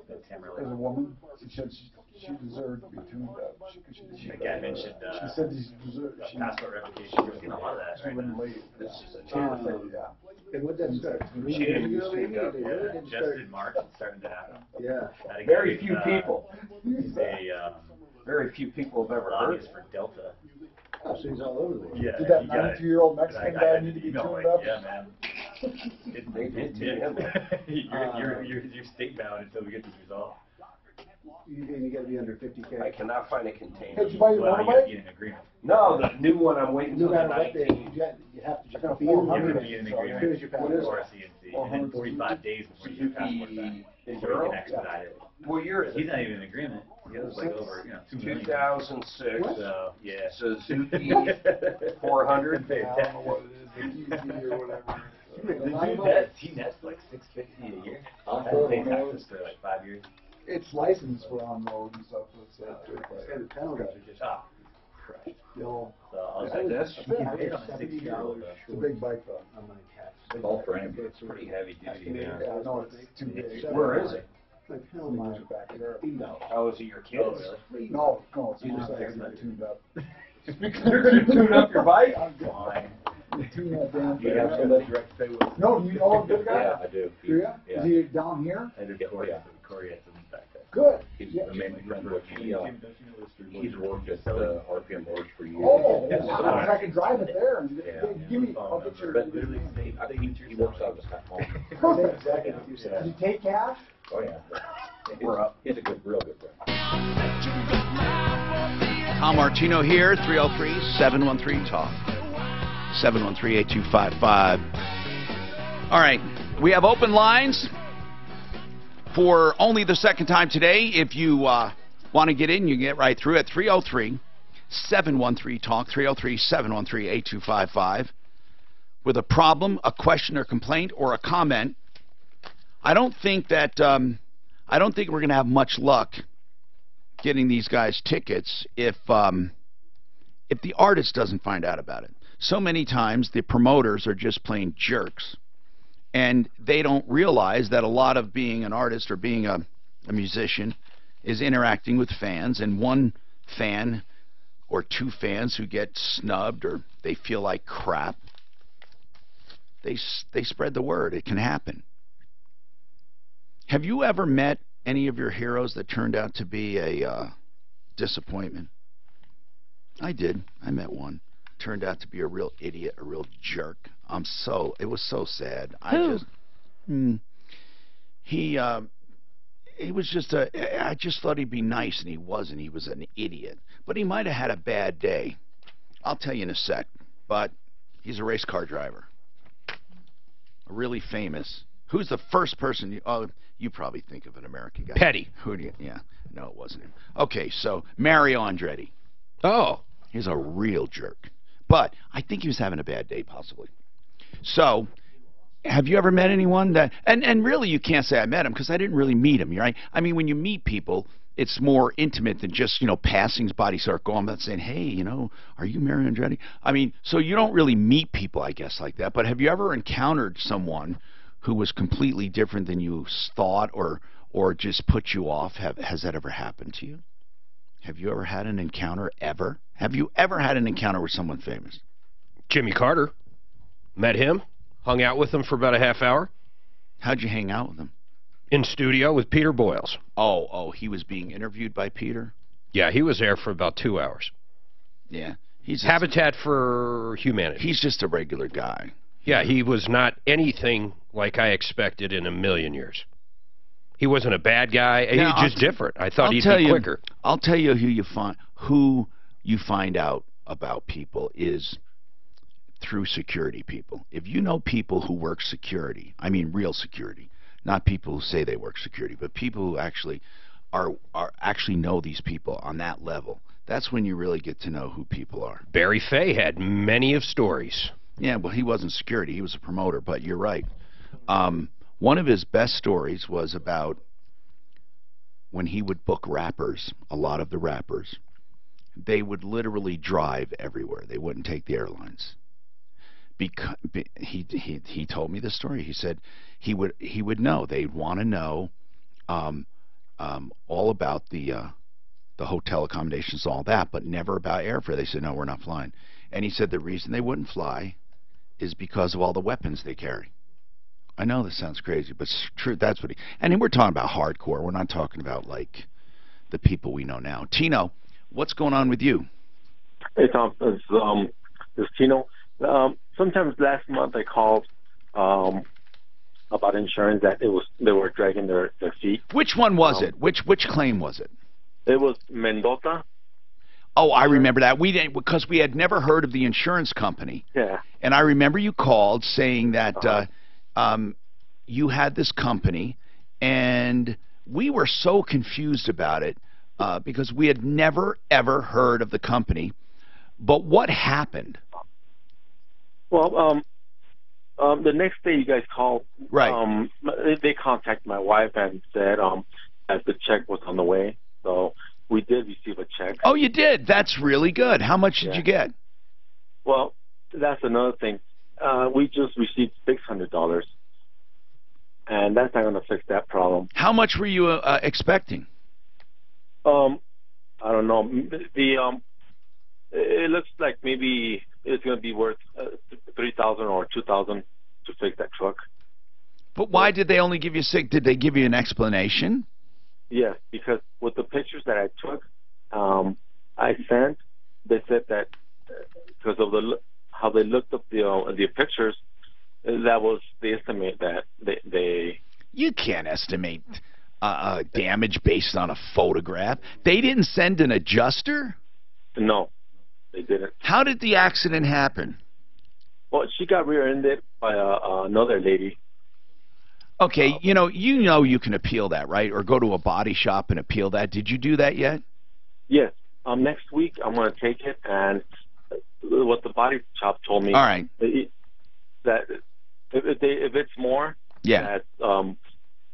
There's a woman. She said she deserved to be tuned up. The guy mentioned She said she deserved. passport revocation. We're seeing a lot of that right now. This is a yeah. And what that start? She didn't use it. Yeah, just in March it's starting to happen. Yeah. Very few people. He's a Very few people have ever heard lobbyist for Delta. Oh, so he's all over the place. Yeah, Did that he got it. 92-year-old Mexican I guy had need to be email, tuned up? Yeah, man. They did tune him. You're state bound until we get this resolved. You got to be under 50K. I cannot find a container. Hey, did you buy your Well, you motorbike? gotta get an agreement. No, the new one I'm waiting You until the got to 19th. you have to just Got a be in 400. You have to be in an agreement Finish your or passport. a CNC, and then 45 days before you get your passport back. Before you can expedite it. What year is He's it? not even in agreement. He owes like over, $2 million. 2006. So, yeah. Suzuki 400. Pay I don't know what it is, the EV or whatever. You make a The lot of dude money. he nets like $650 a year. I'll Hasn't paid know. taxes for like 5 years. It's licensed for on road and stuff. It's And the penalties are just Crushed. still. So I was Like like, this? he paid on a 6-year-old though. It's a big bike though. on my cash. It's all frame. It's pretty heavy duty, man. Yeah, I know it's too big. Where is it? Like Mine's back there. Oh, is it your kids? Oh, really? No, it's You just just like fixed it. tuned up. You're going to tune up your bike? I'm Fine. tune that damn Do you have thing. some direct pay with? No, do you know a good guy? Yeah, I do. Do you? Yeah. Is he down here? I just Corey had some back there. Good. He's Yeah. mainly friends with me. He's worked at RPM Motors for years. Oh, Yeah. yeah, I can drive it there and Yeah. give me, I'll get your. But I think he works out of his home. Perfect. Does he take cash? Oh, yeah. We're up. He's a real good friend. Tom Martino here, 303-713-TALK. 713-8255. All right, we have open lines for only the second time today. If you want to get in, you can get right through at 303-713-TALK, 303-713-8255. With a problem, a question or complaint, or a comment. I don't think we're going to have much luck getting these guys tickets if the artist doesn't find out about it. So many times the promoters are just plain jerks, and they don't realize that a lot of being an artist or being a musician is interacting with fans, and one fan or two fans who get snubbed or they feel like crap, they spread the word. It can happen. Have you ever met any of your heroes that turned out to be a disappointment? I did. I met one. Turned out to be a real idiot, a real jerk. It was so sad. He was just I just thought he'd be nice, and he wasn't. He was an idiot. But he might have had a bad day. I'll tell you in a sec. But he's a race car driver. Really famous. Who's the first person you probably think of an American guy. Petty. Who do you, yeah. No, it wasn't him. Okay, so Mario Andretti. Oh. He's a real jerk. But I think he was having a bad day, possibly. So, have you ever met anyone that... And really, you can't say I met him, because I didn't really meet him, right? I mean, when you meet people, it's more intimate than just, passing body circle. I'm not saying, hey, are you Mario Andretti? I mean, so you don't really meet people, I guess, like that. But have you ever encountered someone who was completely different than you thought or just put you off? Has that ever happened to you? Have you ever had an encounter ever? Have you ever had an encounter with someone famous? Jimmy Carter. Met him. Hung out with him for about a half hour. How'd you hang out with him? In studio with Peter Boyles. Oh, he was being interviewed by Peter? Yeah, he was there for about 2 hours. Yeah. He's Habitat for Humanity. He's just a regular guy. Yeah, he was not anything like I expected in a million years. He wasn't a bad guy. He was just different. I thought he'd be quicker. I'll tell you who you find out about people is through security people. If you know people who work security, I mean real security, not people who say they work security, but people who actually actually know these people on that level, that's when you really get to know who people are. Barry Fay had many of stories. Yeah, well, he wasn't security. He was a promoter, but you're right. One of his best stories was about when he would book rappers, a lot of the rappers. They would literally drive everywhere. They wouldn't take the airlines. Because he told me the story. He said he would know. They'd want to know all about the hotel accommodations, all that, but never about airfare. They said, no, we're not flying. And he said the reason they wouldn't fly is because of all the weapons they carry. I know this sounds crazy, but it's true. That's what he... And we're talking about hardcore. We're not talking about, like, the people we know now. Tino, what's going on with you? Hey, Tom. It's Tino. Sometimes last month I called about insurance that they were dragging their feet. Which one was it? Which claim was it? It was Mendota. Oh, I remember that. We didn't, because we had never heard of the insurance company. Yeah. And I remember you called saying that you had this company, and we were so confused about it because we had never, ever heard of the company. But what happened? Well, the next day you guys called. Right. They contacted my wife and said that the check was on the way. So we did receive a check. Oh, you did? That's really good. How much did you get? Well, that's another thing. We just received $600, and that's not going to fix that problem. How much were you expecting? I don't know. It looks like maybe it's going to be worth $3,000 or $2,000 to fix that truck. But why did they only give you $600? Did they give you an explanation? Yes, because with the pictures that I took, I sent, they said that because of how they looked up the pictures, that was the estimate that they... You can't estimate damage based on a photograph. They didn't send an adjuster? No, they didn't. How did the accident happen? Well, she got rear-ended by another lady. Okay, you know you can appeal that, right? Or go to a body shop and appeal that. Did you do that yet? Yes. Next week I'm going to take it, and what the body shop told me. All right. That if it's more, yeah, that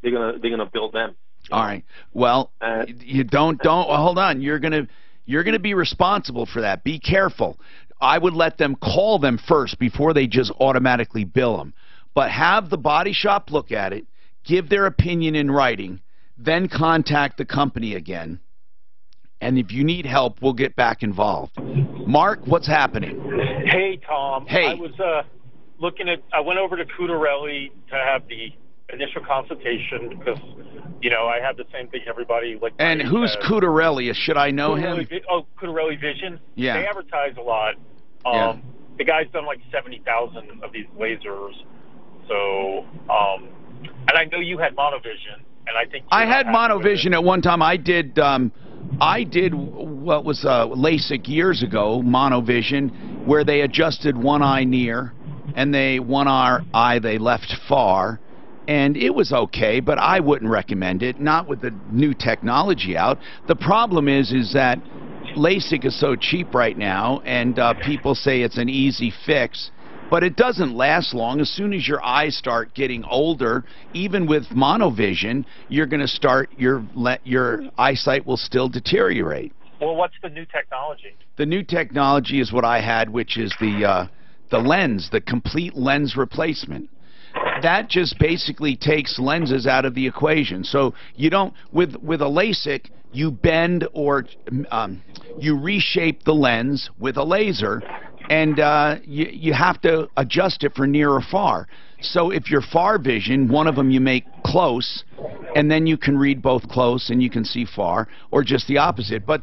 they're gonna bill them. All right. Well, you don't. Hold on. You're gonna be responsible for that. Be careful. I would let them call them first before they just automatically bill them. But have the body shop look at it, give their opinion in writing, then contact the company again And if you need help, we'll get back involved. Mark, what's happening? Hey, Tom. Hey. I was I went over to Cudarelli to have the initial consultation because, I have the same thing everybody like. And who's Cudarelli? Should I know him? Cudarelli Vision. Yeah. They advertise a lot. The guy's done like 70,000 of these lasers. So, and I know you had monovision, and I think I had monovision at one time. I did what was LASIK years ago, monovision, where they adjusted one eye near, and one eye they left far. And it was okay, but I wouldn't recommend it, not with the new technology out. The problem is that LASIK is so cheap right now, and people say it's an easy fix, but it doesn't last long. As soon as your eyes start getting older, even with monovision, you're going to start, your eyesight will still deteriorate. Well, what's the new technology? The new technology is what I had, which is the lens, the complete lens replacement. That just basically takes lenses out of the equation. So you don't, with a LASIK, you bend or you reshape the lens with a laser, and you have to adjust it for near or far. So if you're far vision, one of them you make close, and then you can read both close and you can see far, or just the opposite. But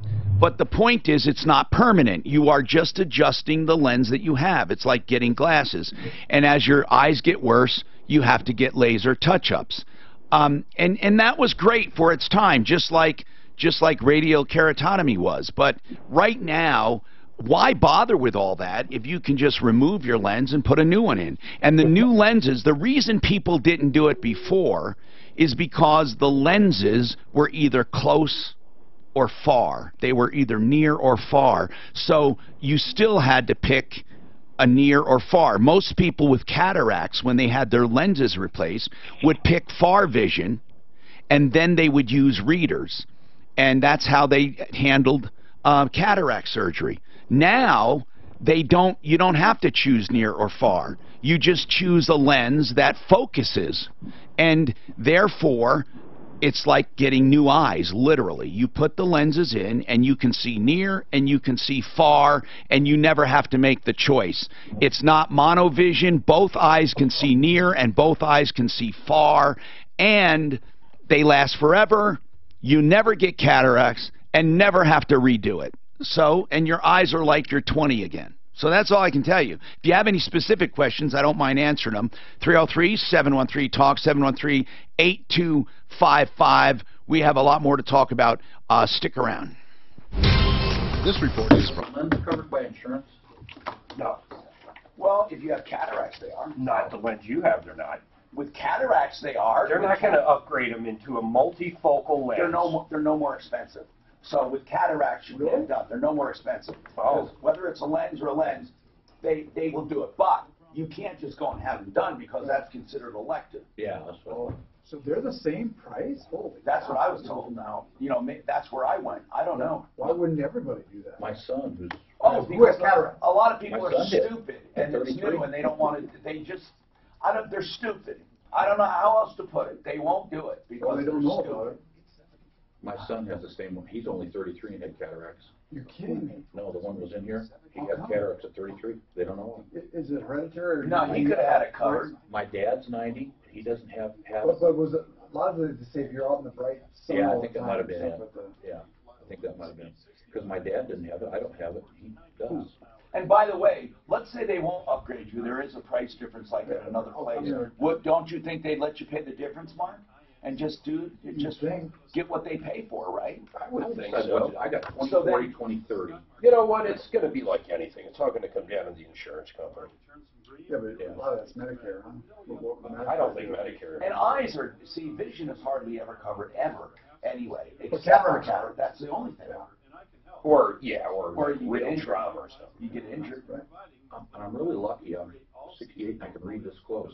the point is, it's not permanent. You are just adjusting the lens that you have. It's like getting glasses. And as your eyes get worse, you have to get laser touch-ups. And that was great for its time, just like radial keratotomy was. But right now, why bother with all that if you can just remove your lens and put a new one in? And the new lenses, the reason people didn't do it before is because the lenses were either close or far. They were either near or far. So you still had to pick a near or far. Most people with cataracts, when they had their lenses replaced, would pick far vision, and then they would use readers. And that's how they handled cataract surgery. Now, you don't have to choose near or far. You just choose a lens that focuses. And therefore, it's like getting new eyes, literally. You put the lenses in, and you can see near, and you can see far, and you never have to make the choice. It's not monovision. Both eyes can see near, and both eyes can see far, and they last forever. You never get cataracts, and never have to redo it. So, and your eyes are like you're 20 again. So that's all I can tell you. If you have any specific questions, I don't mind answering them. 303-713-TALK, 713-8255. We have a lot more to talk about. Stick around. This report is from... Lens covered by insurance? No. Well, if you have cataracts, they are. Not the lens you have, they're not. With cataracts, they are. They're not going to upgrade them into a multifocal lens. They're no more expensive. So with cataracts, you get it done. They're no more expensive. Because whether it's a lens or a lens, they will do it. But you can't just go and have them done because that's considered elective. Yeah, that's what. So they're the same price? Holy That's what I was told. Now, that's where I went. I don't know. Why wouldn't everybody do that? My son, who's because a lot of people My are son did. stupid and it's new and they don't want to. They're stupid. I don't know how else to put it. They won't do it because they don't know stupid. about it. My son has the same one. He's only 33 and had cataracts. You're kidding me. No, the one was in here. He had cataracts at 33. They don't know him. Is it hereditary? Or No, he could have had it covered. My dad's 90. He doesn't have. But was it a lot of it to say if you're out in the bright sun? Yeah, I all think the that time might have been and it. stuff, but Yeah, I think that might have been. Because my dad didn't have it. I don't have it. He does. And by the way, let's say they won't upgrade you. There is a price difference like at another place. Don't you think they'd let you pay the difference, Mark? And just get what they pay for, right? I would think so. I got 2040, 2030. You know what? It's going to be like anything. It's all going to come down to the insurance company. Yeah, but a lot of that's Medicare, huh? I don't think Medicare. And vision is hardly ever covered, ever, anyway. But Except for cataracts cataract, that's the only thing. Or you real get injured. trauma or something. You get injured, right? And I'm really lucky. I'm 68 and I can read this close.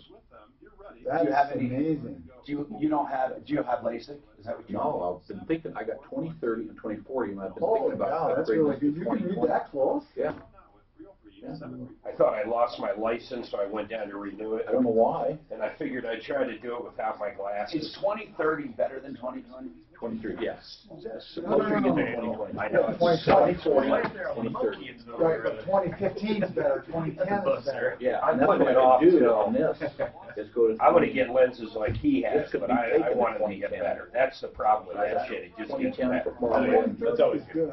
That is amazing. Do you have LASIK? Is that what you No, I've been thinking. I got 2030 and 2040, and I've been Holy thinking about cow, that's upgrading really this good. to You can read 2020. that close? Yeah. I thought I lost my license, so I went down to renew it. I don't know why. And I figured I'd try to do it without my glasses. Is 2030 better than 2020? 23, yes. No. Closer to 2020. I know. 2020. 2030. Right, but 2015 is better, 2010 is better. Yeah, I'm and that's putting what it off I do till- on this. Is go to I want to get lenses like he has, This could but be I taken want it in to get 2010. better. That's the problem with that shit. It just gets 2010 better. for far. That's always good.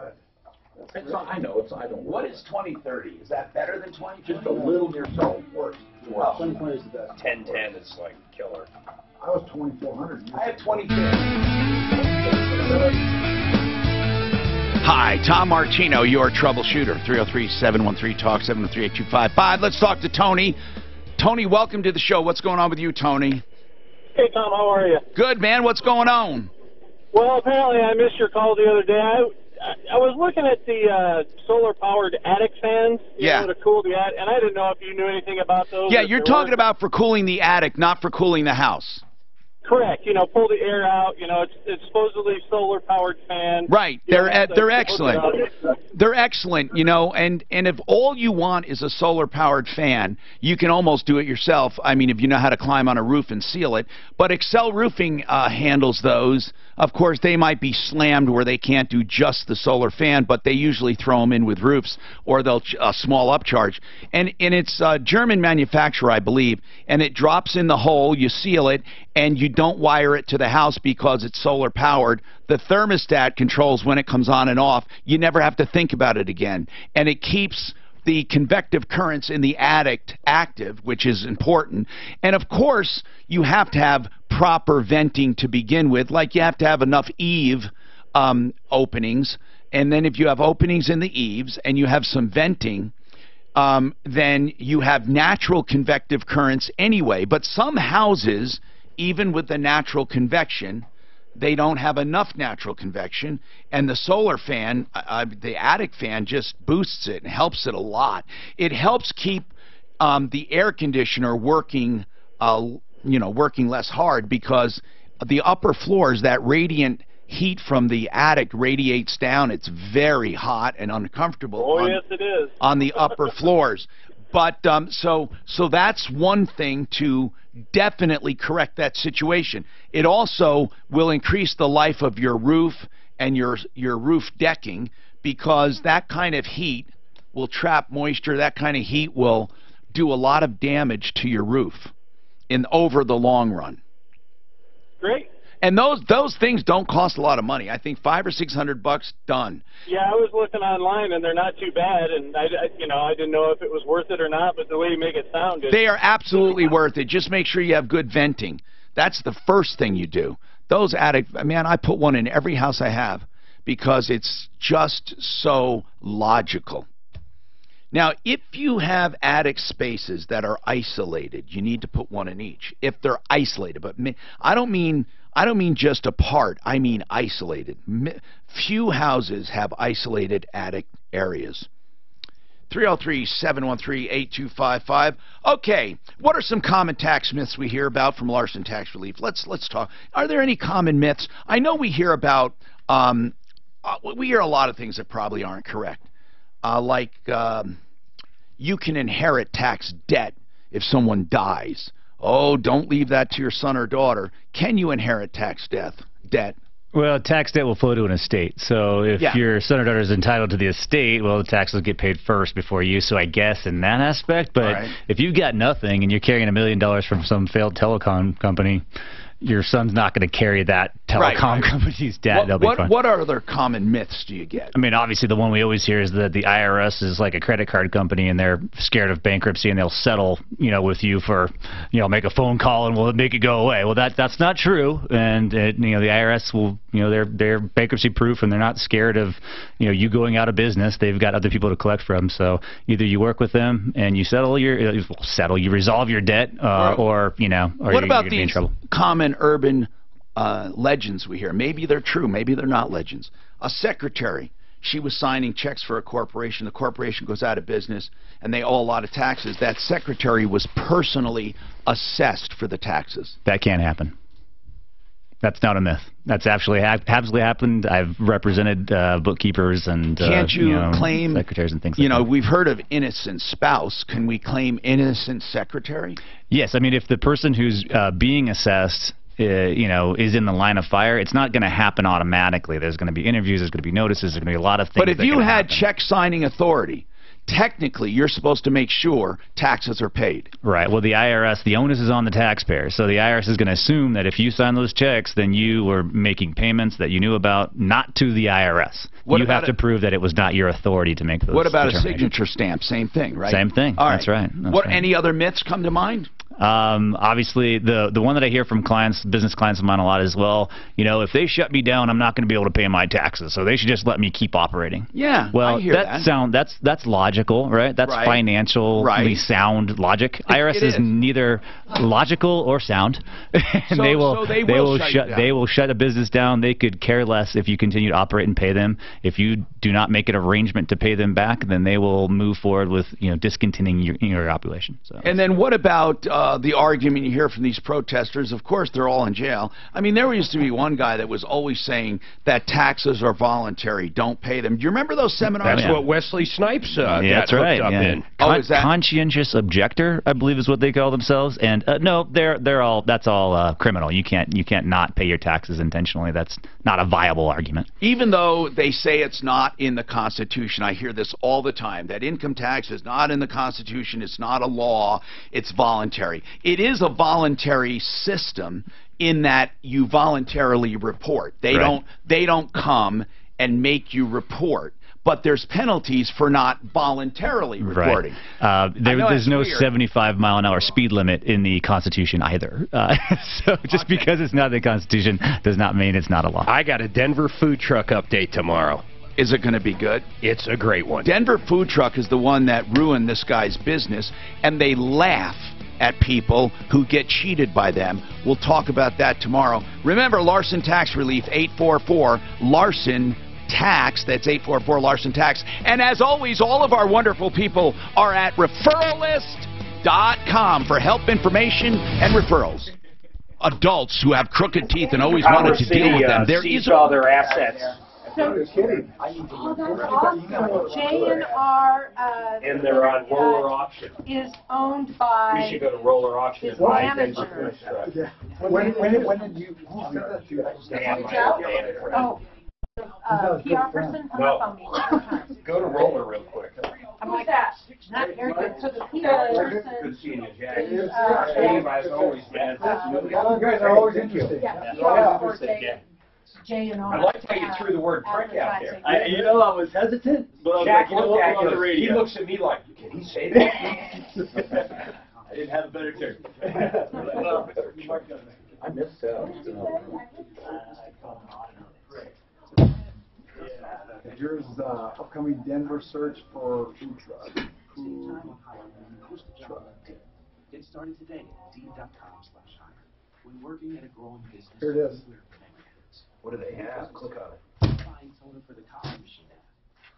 It's not, I know, I don't. What is 2030? Is that better than 2020? Just a little near so worse. Well, 2020 is the best. 1010 is like killer. I was 2400. I have 2050. Hi, Tom Martino, your troubleshooter. 303-713-TALK, 713-8255. Let's talk to Tony. Tony, welcome to the show. What's going on with you, Tony? Hey, Tom, how are you? Good, man. What's going on? Well, apparently I missed your call the other day. I was looking at the solar-powered attic fans, you know, to cool the attic, and I didn't know if you knew anything about those. Yeah, you're talking about for cooling the attic, not for cooling the house. Correct. You know, pull the air out. You know, it's supposedly solar-powered fan. Right. They're excellent. They're excellent, you know, and if all you want is a solar-powered fan, you can almost do it yourself. I mean, if you know how to climb on a roof and seal it. But Excel Roofing handles those. Of course, they might be slammed where they can't do just the solar fan, but they usually throw them in with roofs, or they'll a small upcharge. And it's a German manufacturer, I believe, and it drops in the hole, you seal it, and you don't wire it to the house because it's solar powered. The thermostat controls when it comes on and off. You never have to think about it again. And it keeps the convective currents in the attic active, which is important. And of course, you have to have proper venting to begin with. Like you have to have enough eave openings. And then if you have openings in the eaves and you have some venting, then you have natural convective currents anyway. But some houses, even with the natural convection, they don't have enough natural convection, and the solar fan, the attic fan, just boosts it and helps it a lot. It helps keep the air conditioner working, working less hard, because the upper floors, that radiant heat from the attic radiates down. It's very hot and uncomfortable. Oh, yes, it is. On the upper floors. But so that's one thing to definitely correct that situation. It also will increase the life of your roof and your roof decking, because that kind of heat will trap moisture. That kind of heat will do a lot of damage to your roof over the long run. Great. And those things don't cost a lot of money. I think $500 or $600 done. Yeah, I was looking online, and they're not too bad, and I didn't know if it was worth it or not, but the way you make it sound is... They are absolutely worth it. Just make sure you have good venting. That's the first thing you do. Those attic, man, I put one in every house I have because it's just so logical. Now, if you have attic spaces that are isolated, you need to put one in each. If they're isolated, but I don't mean just apart. I mean isolated. Few houses have isolated attic areas. 303-713-8255. Okay, what are some common tax myths we hear about from Larson Tax Relief? Let's talk. Are there any common myths? I know we hear about we hear a lot of things that probably aren't correct. Like you can inherit tax debt if someone dies. Oh, don't leave that to your son or daughter. Can you inherit tax debt? Well, tax debt will flow to an estate. So if your son or daughter is entitled to the estate, well, the taxes get paid first before you. So I guess in that aspect. But if you've got nothing and you're carrying $1 million from some failed telecom company, your son's not going to carry that telecom company's debt. They'll be fine. What other common myths do you get? I mean, obviously the one we always hear is that the IRS is like a credit card company and they're scared of bankruptcy and they'll settle, with you for, make a phone call and we'll make it go away. Well, that's not true. And the IRS will, they're bankruptcy proof and they're not scared of, you going out of business. They've got other people to collect from. So either you work with them and you you resolve your debt, or you're going to be in trouble. Common urban legends we hear? Maybe they're true, maybe they're not legends. A secretary, she was signing checks for a corporation. The corporation goes out of business and they owe a lot of taxes. That secretary was personally assessed for the taxes. That can't happen. That's not a myth. That's actually absolutely happened. I've represented bookkeepers and can't you, claim secretaries and things like that. We've heard of innocent spouse. Can we claim innocent secretary? Yes, I mean if the person who's being assessed is in the line of fire, it's not going to happen automatically. There's going to be interviews, there's going to be notices, there's going to be a lot of things. But if you had check signing authority, technically you're supposed to make sure taxes are paid. Right. Well, the IRS, the onus is on the taxpayer. So the IRS is going to assume that if you sign those checks, then you were making payments that you knew about, not to the IRS. You have to prove that it was not your authority to make those. What about a signature stamp? Same thing, right? Same thing. All right. That's right. Any other myths come to mind? Obviously, the one that I hear from clients, business clients of mine a lot as well, if they shut me down, I'm not going to be able to pay my taxes, so they should just let me keep operating. Yeah, well, I hear that. That's logical, right? That's financially sound logic. IRS is neither logical or sound. And they will shut a business down. They could care less if you continue to operate and pay them. If you do not make an arrangement to pay them back, then they will move forward with discontinuing your operation. So. And then what about the argument you hear from these protesters? Of course, they're all in jail. I mean, there used to be one guy that was always saying that taxes are voluntary, don't pay them. Do you remember those seminars? That's what Wesley Snipes got that's right. hooked up in. Conscientious objector, I believe, is what they call themselves. And no, that's all criminal. You can't not pay your taxes intentionally. That's not a viable argument. Even though they say it's not in the Constitution, I hear this all the time, that income tax is not in the Constitution, it's not a law, it's voluntary. It is a voluntary system in that you voluntarily report. They don't come and make you report. But there's penalties for not voluntarily reporting. Right. There's no 75-mile-an-hour speed limit in the Constitution either. So just because it's not in the Constitution does not mean it's not a law. I got a Denver food truck update tomorrow. Is it going to be good? It's a great one. Denver food truck is the one that ruined this guy's business, and they laugh at people who get cheated by them. We'll talk about that tomorrow. Remember, Larson Tax Relief, 844 Larson Tax. That's 844 Larson Tax. And as always, all of our wonderful people are at referralist.com for help, information, and referrals. Adults who have crooked teeth and always wanted to deal with them. There is all their assets. Oh, that's awesome. J&R, and they're on roller auction. Is owned by. We should go to roller auction and buy a Denver food truck. When did you? Oh. PR person hung up on me. Go to roller real quick. I'm like that. Not very good. So the PR person. Good seeing you, Jack. Dave, as always, man. You guys are always interesting. Yeah. J&R. I like how you threw the word prick out there. I was hesitant, but Jack I was like, looked at you. He looks at me like, can he say that? I didn't have a better turn. I missed out. Here's upcoming Denver search for food truck. Get started today at Indeed.com/hire. When working at a growing business. Here it is. What do they have? Click on it. Buying toner for the coffee machine.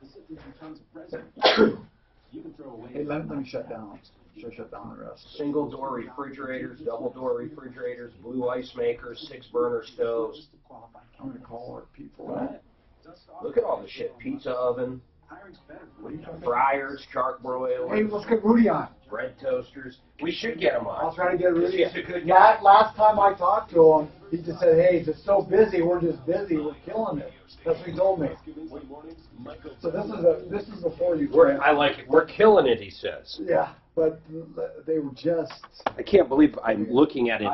The system becomes present. You can throw away. Hey, let me shut down. Should I shut down the rest? Single door refrigerators, double door refrigerators, blue ice makers, 6-burner stoves. I'm going to call our people. Look at all the shit. Pizza oven, fryers, chark broilers. Hey, let's get Rudy on. Bread toasters. We should get him on. I'll try to get Rudy. He's a good guy. Last time I talked to him, he just said, hey, it's just so busy. We're just busy. We're killing it. That's what he told me. So this is before you. I like it. We're killing it, he says. Yeah, but they were just. I can't believe I'm looking at an